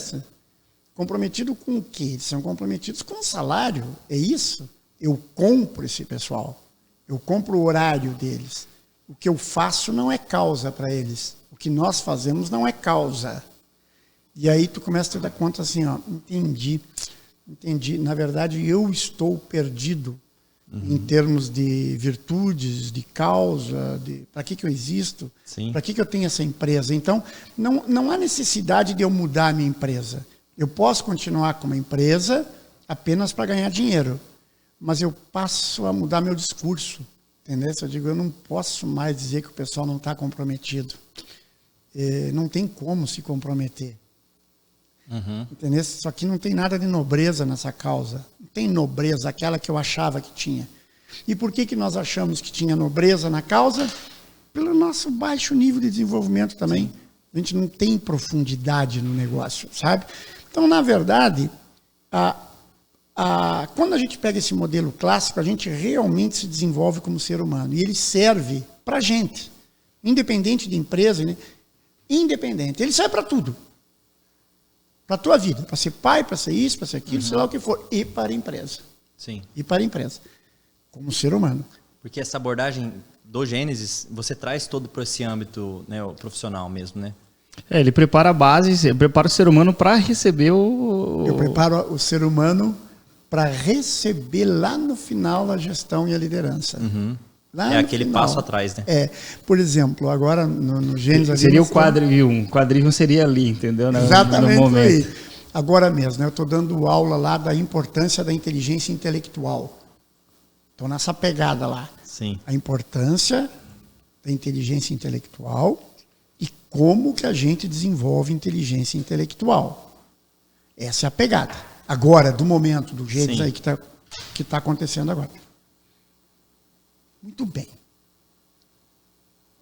Comprometido com o quê? Eles são comprometidos com o salário. É isso. Eu compro esse pessoal. Eu compro o horário deles. O que eu faço não é causa para eles. O que nós fazemos não é causa. E aí tu começa a te dar conta assim, ó, entendi. Na verdade, eu estou perdido em termos de virtudes, de causa, de para que eu existo, para que eu tenho essa empresa. Então, não há necessidade de eu mudar a minha empresa. Eu posso continuar com uma empresa apenas para ganhar dinheiro, mas eu passo a mudar meu discurso. Entendeu? Eu digo, eu não posso mais dizer que o pessoal não está comprometido. Não tem como se comprometer. Entendeu? Só que não tem nada de nobreza nessa causa. Não tem nobreza, aquela que eu achava que tinha. E por que nós achamos que tinha nobreza na causa? Pelo nosso baixo nível de desenvolvimento também. Sim. A gente não tem profundidade no negócio, sabe? Então, na verdade, quando a gente pega esse modelo clássico, a gente realmente se desenvolve como ser humano. E ele serve para a gente. Independente de empresa, né? Independente. Ele serve para tudo. Para a tua vida, para ser pai, para ser isso, para ser aquilo, sei lá o que for, e para a empresa. Sim. E para a empresa, como ser humano. Porque essa abordagem do Gênesis, você traz todo para esse âmbito, né, o profissional mesmo, né? Ele prepara a base, ele prepara o ser humano para receber Eu preparo o ser humano para receber lá no final a gestão e a liderança. É aquele final. Passo atrás, né? Por exemplo, agora no Gênesis... Seria o quadrívio. O quadrívio seria ali, entendeu? Exatamente no momento. Aí. Agora mesmo, né, eu estou dando aula lá da importância da inteligência intelectual. Estou nessa pegada lá. Sim. A importância da inteligência intelectual e como que a gente desenvolve inteligência intelectual. Essa é a pegada. Agora, do momento, do Gênesis aí que tá acontecendo agora. Muito bem.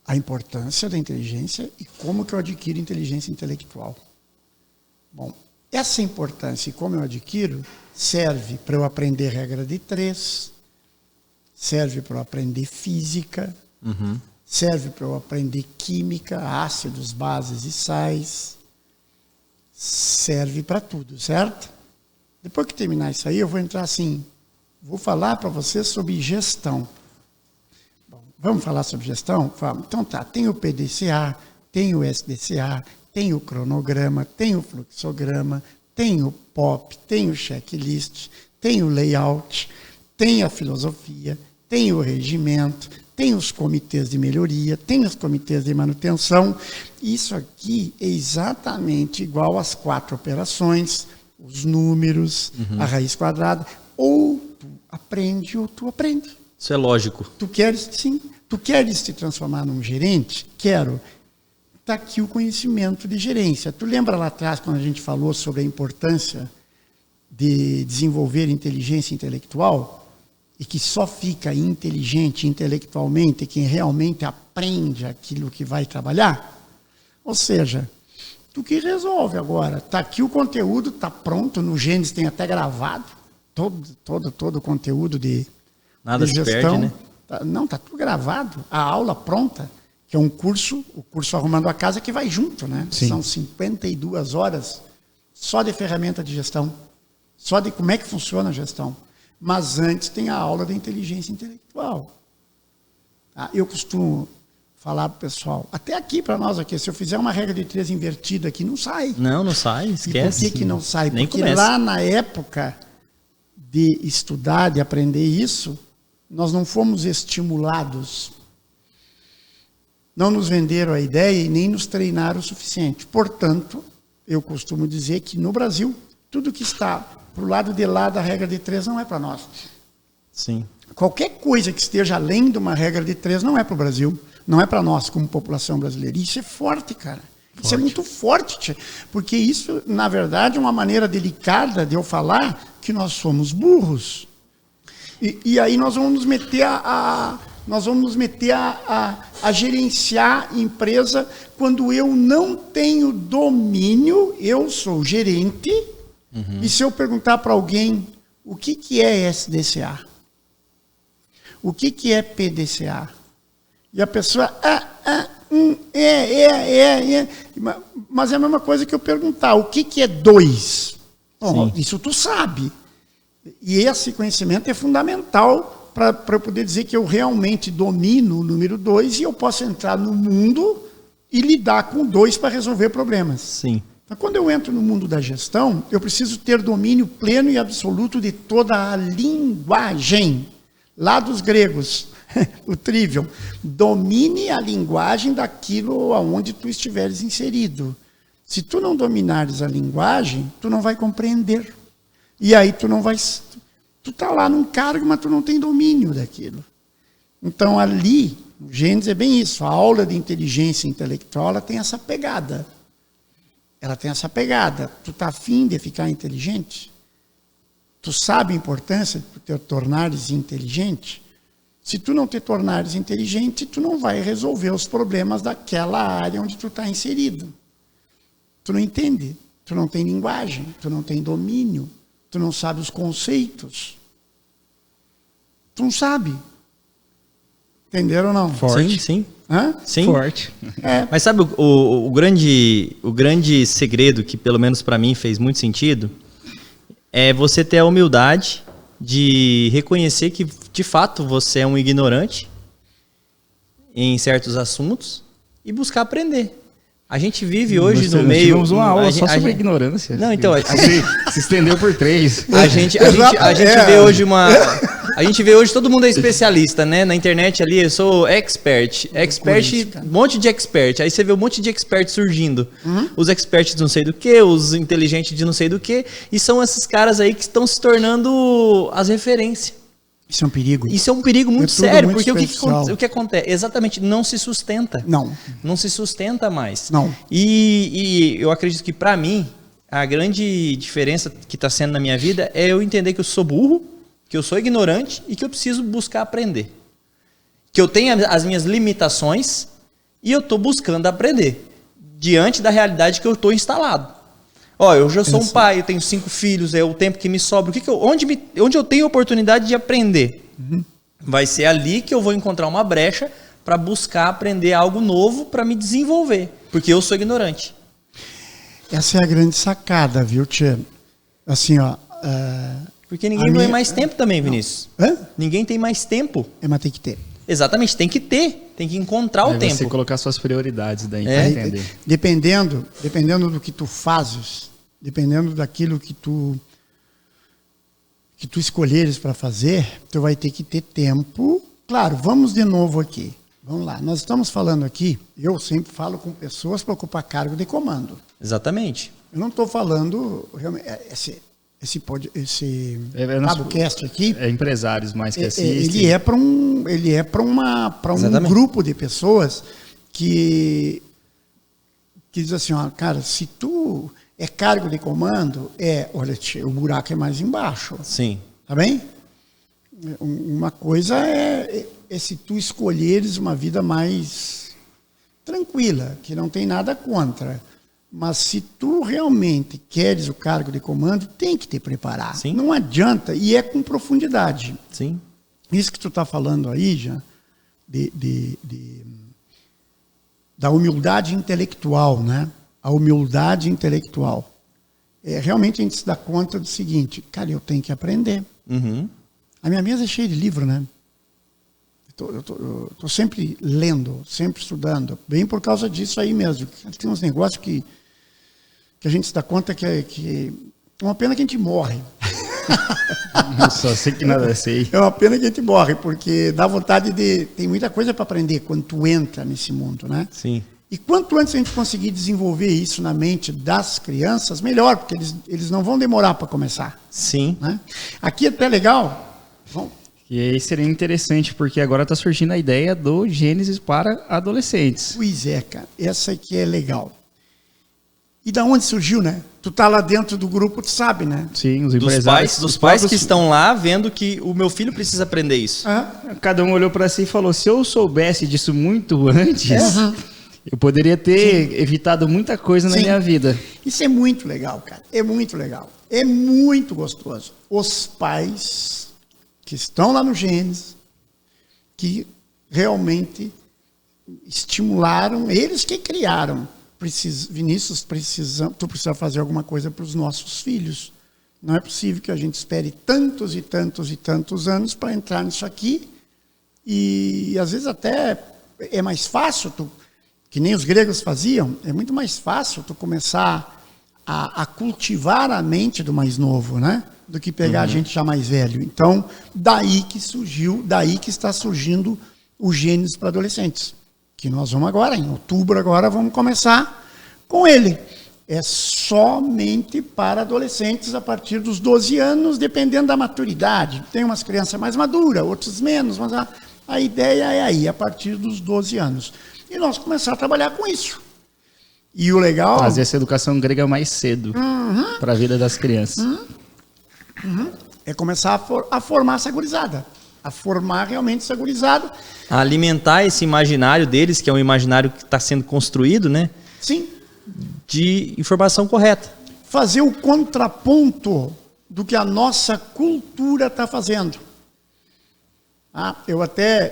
A importância da inteligência e como que eu adquiro inteligência intelectual. Bom, essa importância e como eu adquiro serve para eu aprender regra de 3, serve para eu aprender física, serve para eu aprender química, ácidos, bases e sais, serve para tudo, certo? Depois que terminar isso aí, eu vou entrar assim, vou falar para vocês sobre gestão. Vamos falar sobre gestão? Vamos. Então tá, tem o PDCA, tem o SDCA, tem o cronograma, tem o fluxograma, tem o POP, tem o checklist, tem o layout, tem a filosofia, tem o regimento, tem os comitês de melhoria, tem os comitês de manutenção. Isso aqui é exatamente igual às 4 operações, os números, a raiz quadrada. Ou tu aprende ou tu aprende. Isso é lógico. Tu queres te transformar num gerente? Quero. Está aqui o conhecimento de gerência. Tu lembra lá atrás, quando a gente falou sobre a importância de desenvolver inteligência intelectual? E que só fica inteligente intelectualmente quem realmente aprende aquilo que vai trabalhar? Ou seja, tu que resolve agora. Está aqui o conteúdo, está pronto. No Gênesis tem até gravado. Todo o conteúdo de... Nada se perde, né? Não, está tudo gravado. A aula pronta, que é um curso, o curso Arrumando a Casa, que vai junto, né? Sim. São 52 horas só de ferramenta de gestão, só de como é que funciona a gestão. Mas antes tem a aula da inteligência intelectual. Eu costumo falar para o pessoal, até aqui para nós aqui, se eu fizer uma regra de 3 invertida aqui, não sai. Não sai, esquece. E por que não sai? Nem Porque começa. lá na época de estudar, de aprender isso, nós não fomos estimulados. Não nos venderam a ideia e nem nos treinaram o suficiente. Portanto, eu costumo dizer que no Brasil, tudo que está para o lado de lá da regra de 3 não é para nós. Sim. Qualquer coisa que esteja além de uma regra de 3 não é para o Brasil, não é para nós como população brasileira. Isso é forte, cara. Isso é muito forte, tia, porque isso, na verdade, é uma maneira delicada de eu falar que nós somos burros. E aí nós vamos nos meter a gerenciar empresa quando eu não tenho domínio, eu sou gerente, e se eu perguntar para alguém o que é SDCA? O que é PDCA? E a pessoa, mas é a mesma coisa que eu perguntar, o que é 2? Bom, isso tu sabe. E esse conhecimento é fundamental para eu poder dizer que eu realmente domino o número 2 e eu posso entrar no mundo e lidar com 2 para resolver problemas. Sim. Então, quando eu entro no mundo da gestão, eu preciso ter domínio pleno e absoluto de toda a linguagem. Lá dos gregos, o trivium, domine a linguagem daquilo aonde tu estiveres inserido. Se tu não dominares a linguagem, tu não vai compreender. E aí tu não vai... Tu está lá num cargo, mas tu não tem domínio daquilo. Então ali, o Gênesis é bem isso. A aula de inteligência intelectual, ela tem essa pegada. Ela tem essa pegada. Tu está afim de ficar inteligente? Tu sabe a importância de te tornares inteligente? Se tu não te tornares inteligente, tu não vai resolver os problemas daquela área onde tu está inserido. Tu não entende, tu não tem linguagem, tu não tem domínio, tu não sabe os conceitos. Tu não sabe. Entenderam ou não? Forte. Sim. Hã? Sim. Forte. É. Mas sabe o grande segredo que, pelo menos para mim, fez muito sentido? É você ter a humildade de reconhecer que, de fato, você é um ignorante em certos assuntos e buscar aprender. A gente vive hoje no meio... Tivemos uma aula só sobre ignorância. Não, então... Se estendeu por 3. A gente vê hoje uma... A gente vê hoje, todo mundo é especialista, né? Na internet ali, eu sou expert, um monte de expert. Aí você vê um monte de expert surgindo. Os experts de não sei do que, os inteligentes de não sei do que. E são esses caras aí que estão se tornando as referências. Isso é um perigo. Isso é um perigo muito sério, muito porque o que acontece? Exatamente, não se sustenta. Não se sustenta mais. Não. E eu acredito que, para mim, a grande diferença que está sendo na minha vida é eu entender que eu sou burro, que eu sou ignorante e que eu preciso buscar aprender. Que eu tenho as minhas limitações e eu estou buscando aprender diante da realidade que eu estou instalado. Ó, eu já sou um pai, eu tenho 5 filhos, é o tempo que me sobra. Onde eu tenho oportunidade de aprender? Vai ser ali que eu vou encontrar uma brecha para buscar aprender algo novo para me desenvolver, porque eu sou ignorante. Essa é a grande sacada, viu, Tchê? Assim, ó... Porque ninguém tem mais tempo também, Vinícius. Hã? Ninguém tem mais tempo. Mas tem que ter. Exatamente, tem que ter. Tem que encontrar o tempo. Você colocar suas prioridades daí para entender. Dependendo do que tu fazes, dependendo daquilo que tu escolheres para fazer, tu vai ter que ter tempo. Claro, vamos de novo aqui. Vamos lá. Nós estamos falando aqui, eu sempre falo com pessoas para ocupar cargo de comando. Exatamente. Eu não estou falando realmente esse podcast aqui é empresários mais que assistem. Ele é para um grupo de pessoas que diz assim, ó, cara, se tu é cargo de comando, olha, o buraco é mais embaixo. Sim. Tá bem? Uma coisa é se tu escolheres uma vida mais tranquila, que não tem nada contra. Mas se tu realmente queres o cargo de comando, tem que te preparar. Sim. Não adianta, e é com profundidade. Sim. Isso que tu está falando aí, já, da humildade intelectual, né? A humildade intelectual. Realmente a gente se dá conta do seguinte, cara, eu tenho que aprender. A minha mesa é cheia de livro, né? Eu tô sempre lendo, sempre estudando, bem por causa disso aí mesmo. Tem uns negócios que a gente se dá conta que é uma pena que a gente morre. Só sei que nada sei. É uma pena que a gente morre, porque dá vontade de... Tem muita coisa para aprender quando tu entra nesse mundo, né? Sim. E quanto antes a gente conseguir desenvolver isso na mente das crianças, melhor, porque eles não vão demorar para começar. Sim. Né? Aqui é até legal... Bom, e aí seria interessante, porque agora está surgindo a ideia do Gênesis para adolescentes. Pois é, cara. Essa aqui é legal. E da onde surgiu, né? Tu tá lá dentro do grupo, tu sabe, né? Sim, os Dos empresários. pais que estão lá vendo que o meu filho precisa aprender isso. Cada um olhou para si e falou: se eu soubesse disso muito antes, eu poderia ter evitado muita coisa na minha vida. Isso é muito legal, cara. É muito legal. É muito gostoso. Os pais que estão lá no Gênesis, que realmente estimularam, eles que criaram. Vinícius, tu precisa fazer alguma coisa para os nossos filhos. Não é possível que a gente espere tantos e tantos e tantos anos para entrar nisso aqui. E às vezes até é mais fácil, que nem os gregos faziam, é muito mais fácil tu começar a cultivar a mente do mais novo, né? Do que pegar a gente já mais velho. Então, daí que está surgindo o Gênesis para adolescentes. Que nós vamos agora, em outubro agora, vamos começar com ele. É somente para adolescentes a partir dos 12 anos, dependendo da maturidade. Tem umas crianças mais maduras, outras menos, mas a ideia é aí, a partir dos 12 anos. E nós começar a trabalhar com isso. E o legal... Trazer essa educação grega mais cedo para a vida das crianças. É começar a formar essa gurizada. A formar realmente essa gurizada. A alimentar esse imaginário deles, que é um imaginário que está sendo construído, né? Sim. De informação correta. Fazer o contraponto do que a nossa cultura está fazendo.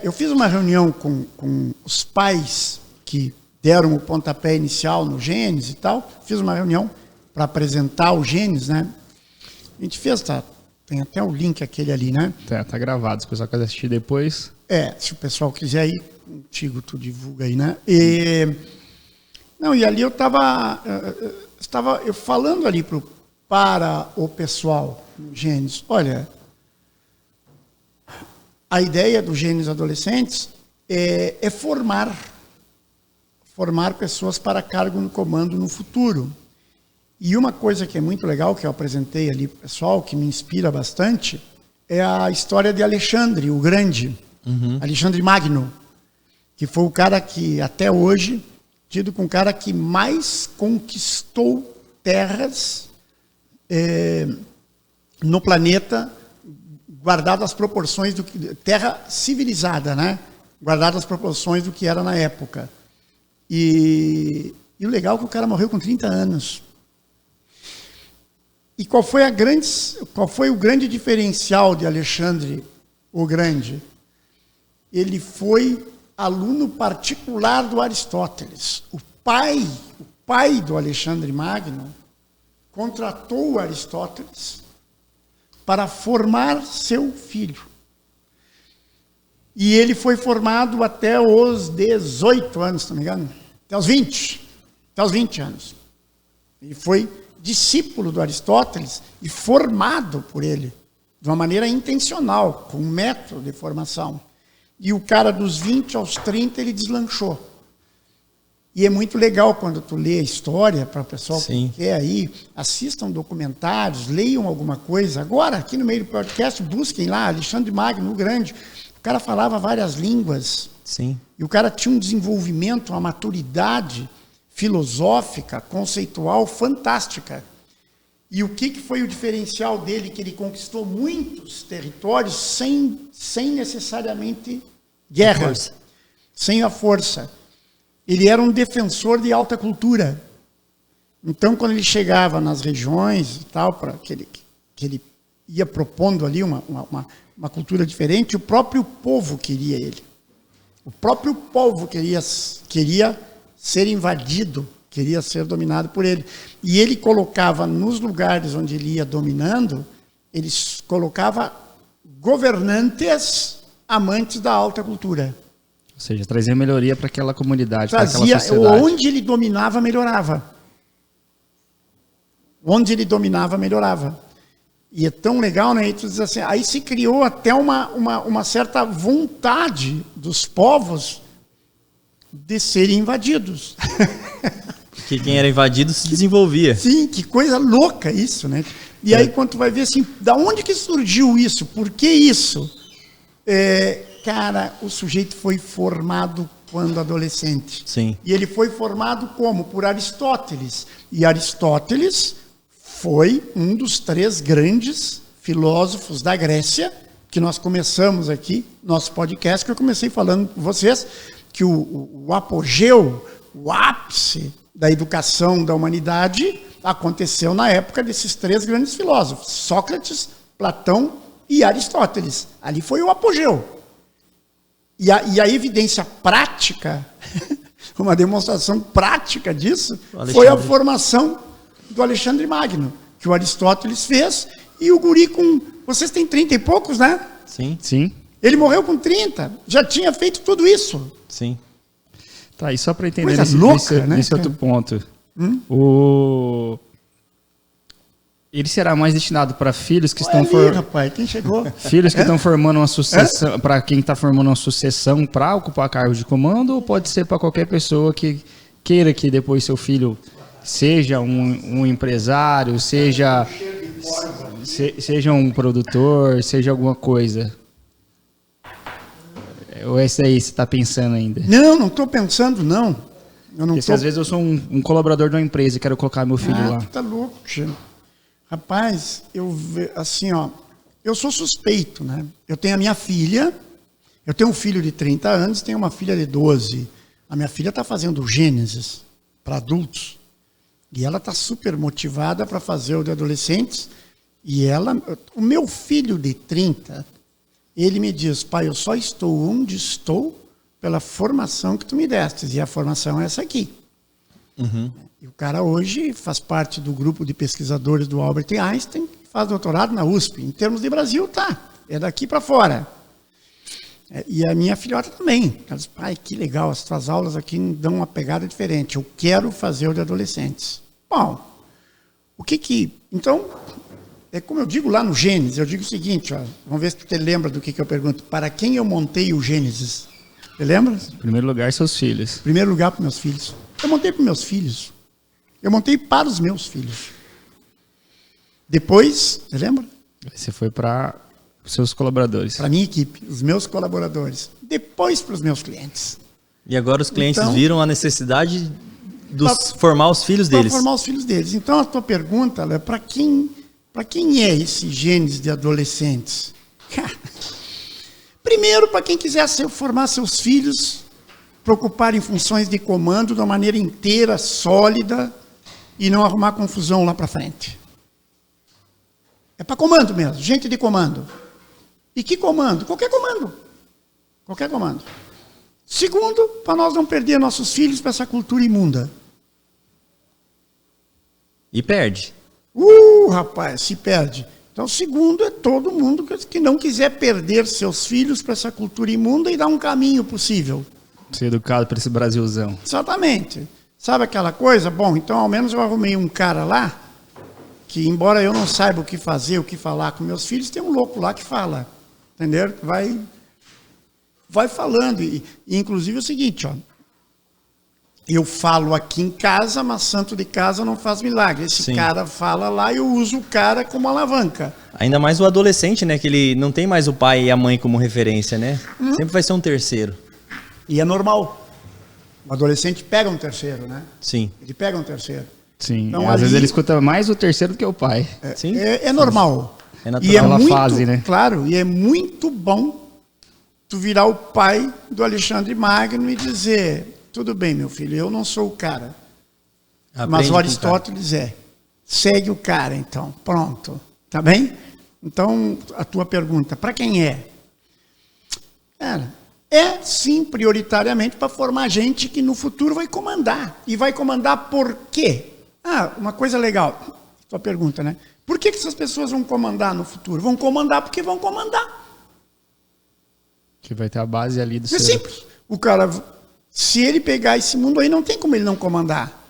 Eu fiz uma reunião com os pais que deram o pontapé inicial no Gênesis e tal. Fiz uma reunião para apresentar o Gênesis, né? A gente fez, tem até o link aquele ali, né? Tá gravado, se o pessoal quiser assistir depois. Se o pessoal quiser ir contigo, tu divulga aí, né? E ali eu estava falando ali para o pessoal no Gênesis, olha, a ideia do Gênesis Adolescentes é formar pessoas para cargo no comando no futuro. E uma coisa que é muito legal, que eu apresentei ali pro pessoal, que me inspira bastante, é a história de Alexandre, o Grande, Alexandre Magno, que foi o cara que, até hoje, tido com o cara que mais conquistou terras no planeta, guardado as proporções do que... Terra civilizada, né? Guardado as proporções do que era na época. E o legal é que o cara morreu com 30 anos. E qual foi o grande diferencial de Alexandre o Grande? Ele foi aluno particular do Aristóteles. O pai do Alexandre Magno contratou o Aristóteles para formar seu filho. E ele foi formado até os 18 anos, se não me engano, até os 20 anos. Ele foi discípulo do Aristóteles e formado por ele, de uma maneira intencional, com um método de formação. E o cara dos 20 aos 30, ele deslanchou. E é muito legal quando tu lê a história, para o pessoal que quer aí, assistam documentários, leiam alguma coisa. Agora, aqui no meio do podcast, busquem lá, Alexandre Magno, o Grande. O cara falava várias línguas. Sim. E o cara tinha um desenvolvimento, uma maturidade filosófica, conceitual, fantástica. E o que foi o diferencial dele? Que ele conquistou muitos territórios sem necessariamente guerras, sem a força. Ele era um defensor de alta cultura. Então, quando ele chegava nas regiões e tal, para que ele ia propondo ali uma cultura diferente, o próprio povo queria ele. O próprio povo queria ser invadido, queria ser dominado por ele. E ele colocava nos lugares onde ele ia dominando, ele colocava governantes amantes da alta cultura. Ou seja, trazer melhoria para aquela comunidade, para aquela sociedade. Onde ele dominava, melhorava. Onde ele dominava, melhorava. E é tão legal, né? Tu diz assim, aí se criou até uma certa vontade dos povos de serem invadidos. Porque quem era invadido se desenvolvia. Sim, que coisa louca isso, né? E aí quando tu vai ver assim, da onde que surgiu isso? Por que isso? Cara, o sujeito foi formado quando adolescente. Sim. E ele foi formado como? Por Aristóteles. E Aristóteles foi um dos 3 grandes filósofos da Grécia, que nós começamos aqui, nosso podcast, que eu comecei falando com vocês, que o apogeu, o ápice da educação da humanidade aconteceu na época desses 3 grandes filósofos, Sócrates, Platão e Aristóteles. Ali foi o apogeu. E a evidência prática, uma demonstração prática disso, foi a formação do Alexandre Magno, que o Aristóteles fez, e o guri com... Vocês têm 30 e poucos, né? Sim. Sim. Ele morreu com 30, já tinha feito tudo isso. Sim. Tá, e só para entender Coisa nesse, louca, né, nesse outro ponto, ele será mais destinado para filhos que estão rapaz, quem chegou? filhos que estão formando uma sucessão, para quem está formando uma sucessão para ocupar cargo de comando, ou pode ser para qualquer pessoa que queira que depois seu filho seja um empresário, seja um produtor, seja alguma coisa? Ou esse aí você está pensando ainda? Não estou pensando, não. Eu não Porque às vezes eu sou um colaborador de uma empresa e quero colocar meu filho lá. Tu tá louco, tio. Rapaz, assim, ó, eu sou suspeito, né? Eu tenho a minha filha, eu tenho um filho de 30 anos, tenho uma filha de 12. A minha filha está fazendo Gênesis para adultos. E ela está super motivada para fazer o de adolescentes. E o meu filho de 30, ele me diz, pai, eu só estou onde estou pela formação que tu me destes. E a formação é essa aqui. Uhum. E o cara hoje faz parte do grupo de pesquisadores do Albert Einstein, faz doutorado na USP. Em termos de Brasil, tá. É daqui para fora. E a minha filhota também. Ela diz, pai, que legal, as tuas aulas aqui dão uma pegada diferente. Eu quero fazer o de adolescentes. Bom, Então, é como eu digo lá no Gênesis, eu digo o seguinte, ó, vamos ver se tu te lembra do que eu pergunto. Para quem eu montei o Gênesis? Você lembra? Em primeiro lugar, seus filhos. Em primeiro lugar, para meus filhos. Eu montei para meus filhos. Eu montei para os meus filhos. Depois, você lembra? Você foi para os seus colaboradores. Para a minha equipe, os meus colaboradores. Depois para os meus clientes. E agora os clientes Então, viram a necessidade de formar os filhos deles. Para formar os filhos deles. Então, a tua pergunta é para quem é esse Gênesis de adolescentes? Primeiro, para quem quiser formar seus filhos, preocupar em funções de comando de uma maneira inteira, sólida, e não arrumar confusão lá para frente. É para comando mesmo, gente de comando. E que comando? Qualquer comando. Qualquer comando. Segundo, para nós não perder nossos filhos para essa cultura imunda. E perde. Rapaz, se perde. Então, segundo é todo mundo que não quiser perder seus filhos para essa cultura imunda e dar um caminho possível. Ser educado para esse Brasilzão. Exatamente. Sabe aquela coisa? Bom, então ao menos eu arrumei um cara lá que, embora eu não saiba o que fazer, o que falar com meus filhos, tem um louco lá que fala. Entendeu? Vai falando. E inclusive é o seguinte, ó. Eu falo aqui em casa, mas santo de casa não faz milagre. Esse Sim. cara fala lá e eu uso o cara como alavanca. Ainda mais o adolescente, né? Que ele não tem mais o pai e a mãe como referência, né? Sempre vai ser um terceiro. E é normal. O adolescente pega um terceiro, né? Sim. Ele pega um terceiro. Sim, Então, às vezes ali- ele escuta mais o terceiro do que o pai. Sim. É normal. É natural. E é Aquela muito, fase, né? claro, e é muito bom tu virar o pai do Alexandre Magno e dizer, tudo bem, meu filho, eu não sou o cara. Aprende Mas com o o Aristóteles é. Segue o cara, então. Pronto. Tá bem? Então, a tua pergunta, para quem é? Cara, é sim prioritariamente para formar gente que no futuro vai comandar. E vai comandar por quê? Uma coisa legal. Tua pergunta, né? Por que essas pessoas vão comandar no futuro? Vão comandar porque vão comandar. Que vai ter a base ali do É seu... simples. O cara, se ele pegar esse mundo aí, não tem como ele não comandar.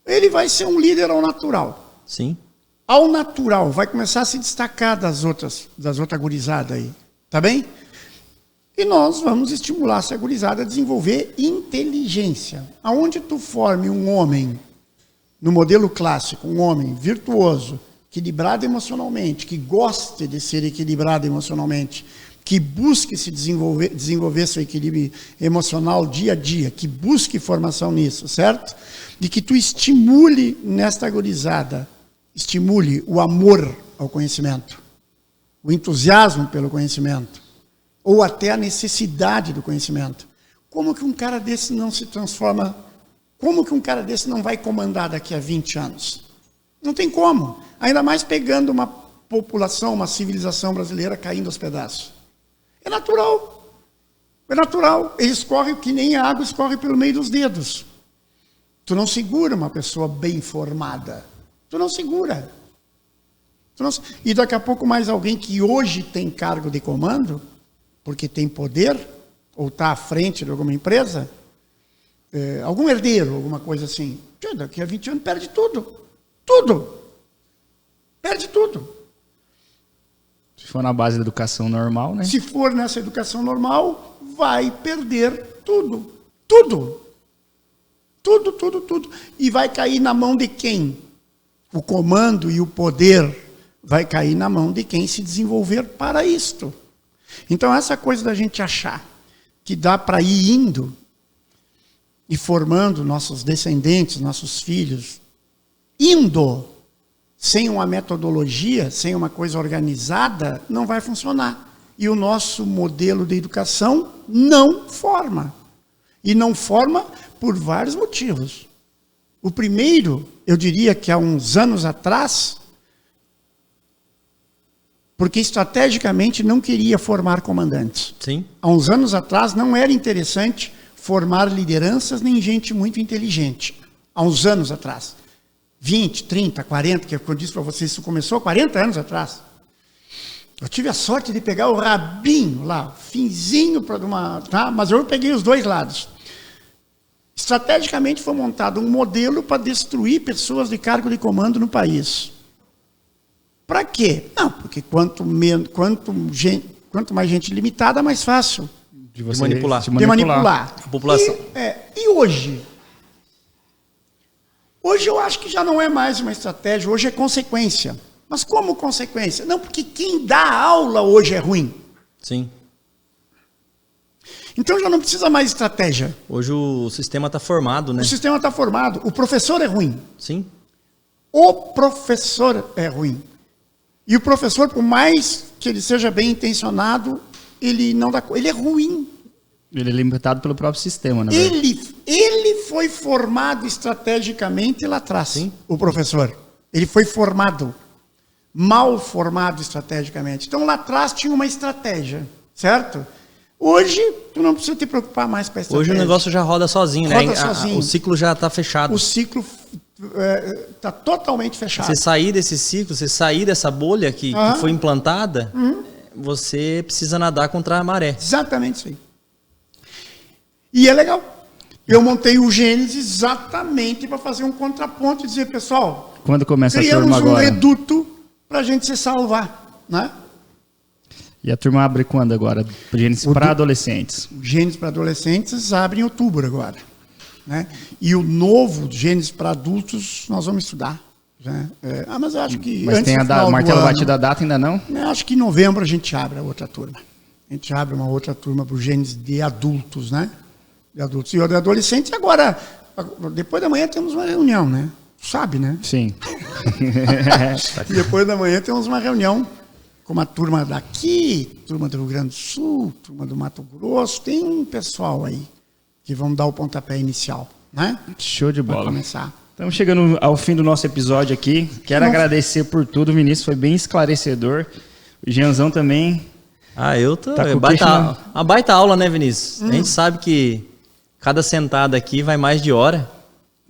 Ele vai ser um líder ao natural. Sim. Ao natural, vai começar a se destacar das outras gurizadas aí. Tá bem? E nós vamos estimular essa gurizada a desenvolver inteligência. Aonde tu forme um homem, no modelo clássico, um homem virtuoso, equilibrado emocionalmente, que goste de ser equilibrado emocionalmente, que busque se desenvolver seu equilíbrio emocional dia a dia, que busque formação nisso, certo? De que tu estimule nesta gurizada, estimule o amor ao conhecimento, o entusiasmo pelo conhecimento, ou até a necessidade do conhecimento. Como que um cara desse não se transforma, como que um cara desse não vai comandar daqui a 20 anos? Não tem como, ainda mais pegando uma população, uma civilização brasileira caindo aos pedaços. É natural. É natural. Eles correm que nem a água escorre pelo meio dos dedos. Tu não segura uma pessoa bem formada. Tu não segura. E daqui a pouco mais alguém que hoje tem cargo de comando, porque tem poder, ou está à frente de alguma empresa, algum herdeiro, alguma coisa assim. Daqui a 20 anos perde tudo. Tudo. Perde tudo. Se for na base da educação normal, né? Se for nessa educação normal, vai perder tudo. Tudo. Tudo, tudo, tudo. E vai cair na mão de quem? O comando e o poder vai cair na mão de quem se desenvolver para isto. Então, essa coisa da gente achar que dá para ir indo e formando nossos descendentes, nossos filhos, indo sem uma metodologia, sem uma coisa organizada, não vai funcionar. E o nosso modelo de educação não forma. E não forma por vários motivos. O primeiro, eu diria que há uns anos atrás, porque estrategicamente não queria formar comandantes. Sim. Há uns anos atrás não era interessante formar lideranças nem gente muito inteligente. Há uns anos atrás. 20, 30, 40, que eu disse para vocês, isso começou há 40 anos atrás. Eu tive a sorte de pegar o rabinho lá, finzinho para uma, tá? Mas eu peguei os dois lados. Estrategicamente foi montado um modelo para destruir pessoas de cargo de comando no país. Para quê? Não, porque quanto mais gente limitada, mais fácil De você manipular. se de manipular. A população. E hoje? Hoje eu acho que já não é mais uma estratégia, hoje é consequência. Mas como consequência? Não, porque quem dá aula hoje é ruim. Sim. Então já não precisa mais estratégia. Hoje o sistema está formado, né? O sistema está formado. O professor é ruim. Sim. O professor é ruim. E o professor, por mais que ele seja bem intencionado, ele não dá, ele é ruim. Ele é limitado pelo próprio sistema, né? Ele foi formado estrategicamente lá atrás, sim, o professor. Ele foi formado, mal formado estrategicamente. Então lá atrás tinha uma estratégia, certo? Hoje, tu não precisa te preocupar mais com a estratégia. Hoje o negócio já roda sozinho, roda né? Sozinho. O ciclo já está fechado. O ciclo está totalmente fechado. Você sair desse ciclo, você sair dessa bolha que foi implantada, você precisa nadar contra a maré. Exatamente isso aí. E é legal. Eu montei o Gênesis exatamente para fazer um contraponto e dizer, pessoal, quando começa a criamos turma agora? um reduto para a gente se salvar, né? E a turma abre quando agora? Gênesis para adolescentes. O Gênesis para adolescentes abre em outubro agora, né? E o novo Gênesis para adultos nós vamos estudar. Né? Mas eu acho que mas antes tem do final o do martelo ano, batido da data ainda não? Eu acho que em novembro a gente abre a outra turma. A gente abre uma outra turma para o Gênesis de adultos, né? De adultos. E o de adolescentes agora, depois da manhã temos uma reunião, né? Sabe, né? Sim. Depois da manhã temos uma reunião com uma turma daqui, turma do Rio Grande do Sul, turma do Mato Grosso. Tem um pessoal aí que vão dar o pontapé inicial, né? Show de bola. Para começar. Estamos chegando ao fim do nosso episódio aqui. Quero agradecer por tudo, Vinícius. Foi bem esclarecedor. O Jeanzão também. Eu tô. Tá com Uma baita aula, né, Vinícius? A gente sabe que cada sentada aqui vai mais de hora.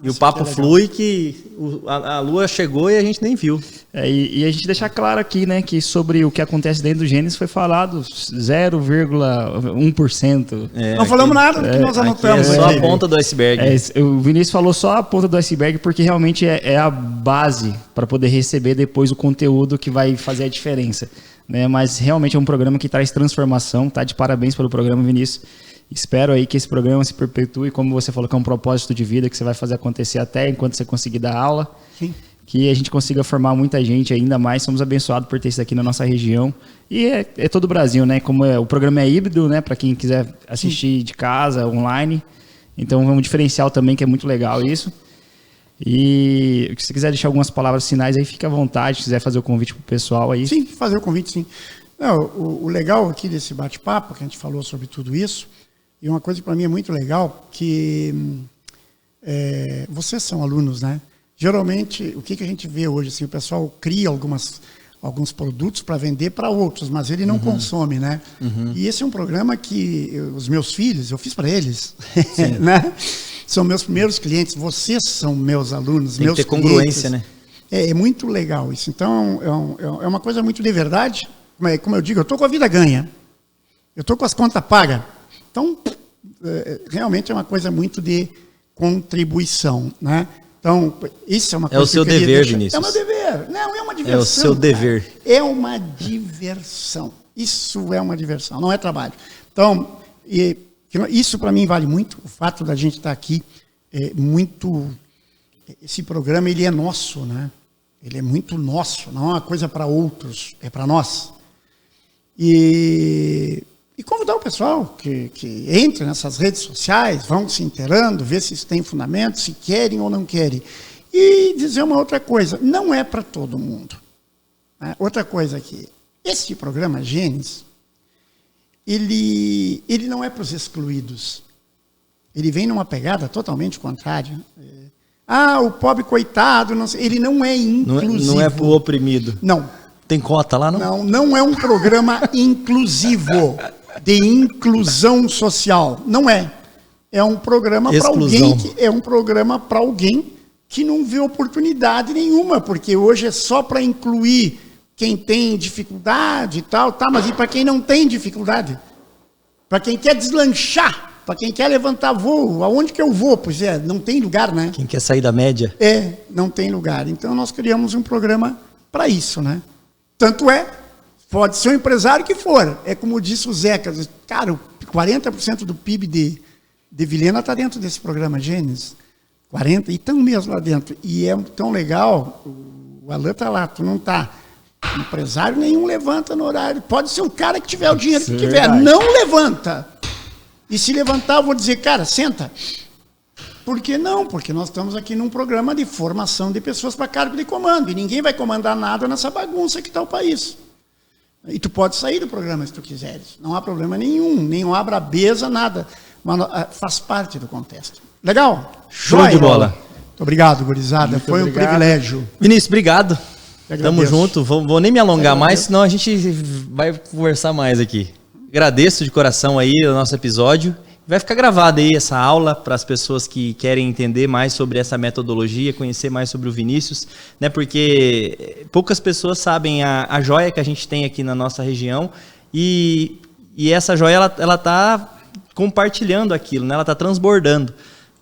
E o papo flui que a lua chegou e a gente nem viu. E a gente deixar claro aqui, né, que sobre o que acontece dentro do Gênesis foi falado 0,1%. Não falamos nada do que nós anotamos. É só a ponta do iceberg. O Vinícius falou só a ponta do iceberg porque realmente é a base para poder receber depois o conteúdo que vai fazer a diferença. Né? Mas realmente é um programa que traz transformação. Tá de parabéns pelo programa, Vinícius. Espero aí que esse programa se perpetue, como você falou, que é um propósito de vida que você vai fazer acontecer até enquanto você conseguir dar aula. Sim. que a gente consiga formar muita gente ainda mais. Somos abençoados por ter isso aqui na nossa região. E é todo o Brasil, né? Como o programa é híbrido, né? Para quem quiser assistir de casa, online. Então é um diferencial também que é muito legal isso. E se você quiser deixar algumas palavras finais aí, fica à vontade. Se quiser fazer o convite pro pessoal aí. Sim, fazer o convite, sim. Não, o legal aqui desse bate-papo, que a gente falou sobre tudo isso, e uma coisa que para mim é muito legal, que vocês são alunos, né? Geralmente, o que a gente vê hoje, assim, o pessoal cria alguns produtos para vender para outros, mas ele não consome, né? E esse é um programa que os meus filhos, eu fiz para eles, né? São meus primeiros clientes, vocês são meus alunos, Tem meus que ter clientes. congruência, né? É muito legal isso. Então, é uma coisa muito de verdade. Como eu digo, eu estou com a vida ganha. Eu estou com as contas pagas. Então, realmente é uma coisa muito de contribuição, né? Então, isso é uma coisa o seu dever, Vinícius. É o meu dever. Não, é uma diversão. É o seu dever. Cara. É uma diversão. Isso é uma diversão, não é trabalho. Então, isso para mim vale muito. O fato da gente estar aqui esse programa, ele é nosso, né? Ele é muito nosso, não é uma coisa para outros, é para nós. E convidar o pessoal que entre nessas redes sociais, vão se inteirando, ver se isso tem fundamento, se querem ou não querem. E dizer uma outra coisa, não é para todo mundo. Né? Outra coisa aqui, esse programa Gênesis, ele não é para os excluídos. Ele vem numa pegada totalmente contrária. O pobre coitado, não sei, ele não é inclusivo. Não é para o oprimido. Não. Tem cota lá, não? Não é um programa inclusivo, de inclusão social. Não é. É um programa para alguém que não vê oportunidade nenhuma, porque hoje é só para incluir quem tem dificuldade e tal, mas e para quem não tem dificuldade? Para quem quer deslanchar, para quem quer levantar voo, aonde que eu vou? Pois não tem lugar, né? Quem quer sair da média? Não tem lugar. Então nós criamos um programa para isso, né? Tanto pode ser um empresário que for. É como disse o Zeca, cara, 40% do PIB de Vilhena está dentro desse programa Gênesis. 40%, e estão mesmo lá dentro. E é tão legal, o Alan está lá, tu não está. Empresário nenhum levanta no horário. Pode ser um cara que tiver o dinheiro que tiver. Não levanta. E se levantar, eu vou dizer, cara, senta. Por que não? Porque nós estamos aqui num programa de formação de pessoas para cargo de comando. E ninguém vai comandar nada nessa bagunça que está o país. E tu pode sair do programa se tu quiseres. Não há problema nenhum. Nem abra beza, nada. Mas faz parte do contexto. Legal? Show de bola. Muito obrigado, gurizada. Foi um privilégio. Vinícius, obrigado. Tamo junto. Vou nem me alongar mais, senão a gente vai conversar mais aqui. Agradeço de coração aí o nosso episódio. Vai ficar gravada aí essa aula para as pessoas que querem entender mais sobre essa metodologia, conhecer mais sobre o Vinícius, né? Porque poucas pessoas sabem a joia que a gente tem aqui na nossa região e essa joia ela está compartilhando aquilo, né? Ela está transbordando,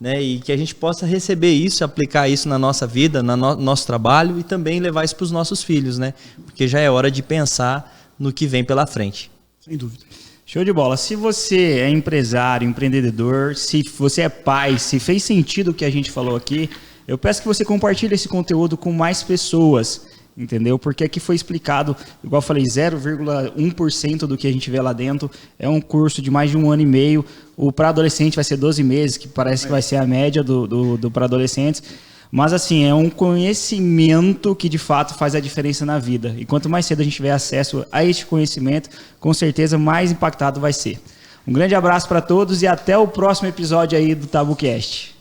né? E que a gente possa receber isso, aplicar isso na nossa vida, no nosso trabalho e também levar isso para os nossos filhos, né? Porque já é hora de pensar no que vem pela frente. Sem dúvida. Show de bola. Se você é empresário, empreendedor, se você é pai, se fez sentido o que a gente falou aqui, eu peço que você compartilhe esse conteúdo com mais pessoas, entendeu? Porque aqui foi explicado, igual eu falei, 0,1% do que a gente vê lá dentro. É um curso de mais de 1 ano e meio. O para adolescente vai ser 12 meses, que parece que vai ser a média do para adolescentes. Mas assim, é um conhecimento que de fato faz a diferença na vida. E quanto mais cedo a gente tiver acesso a este conhecimento, com certeza mais impactado vai ser. Um grande abraço para todos e até o próximo episódio aí do TabuCast.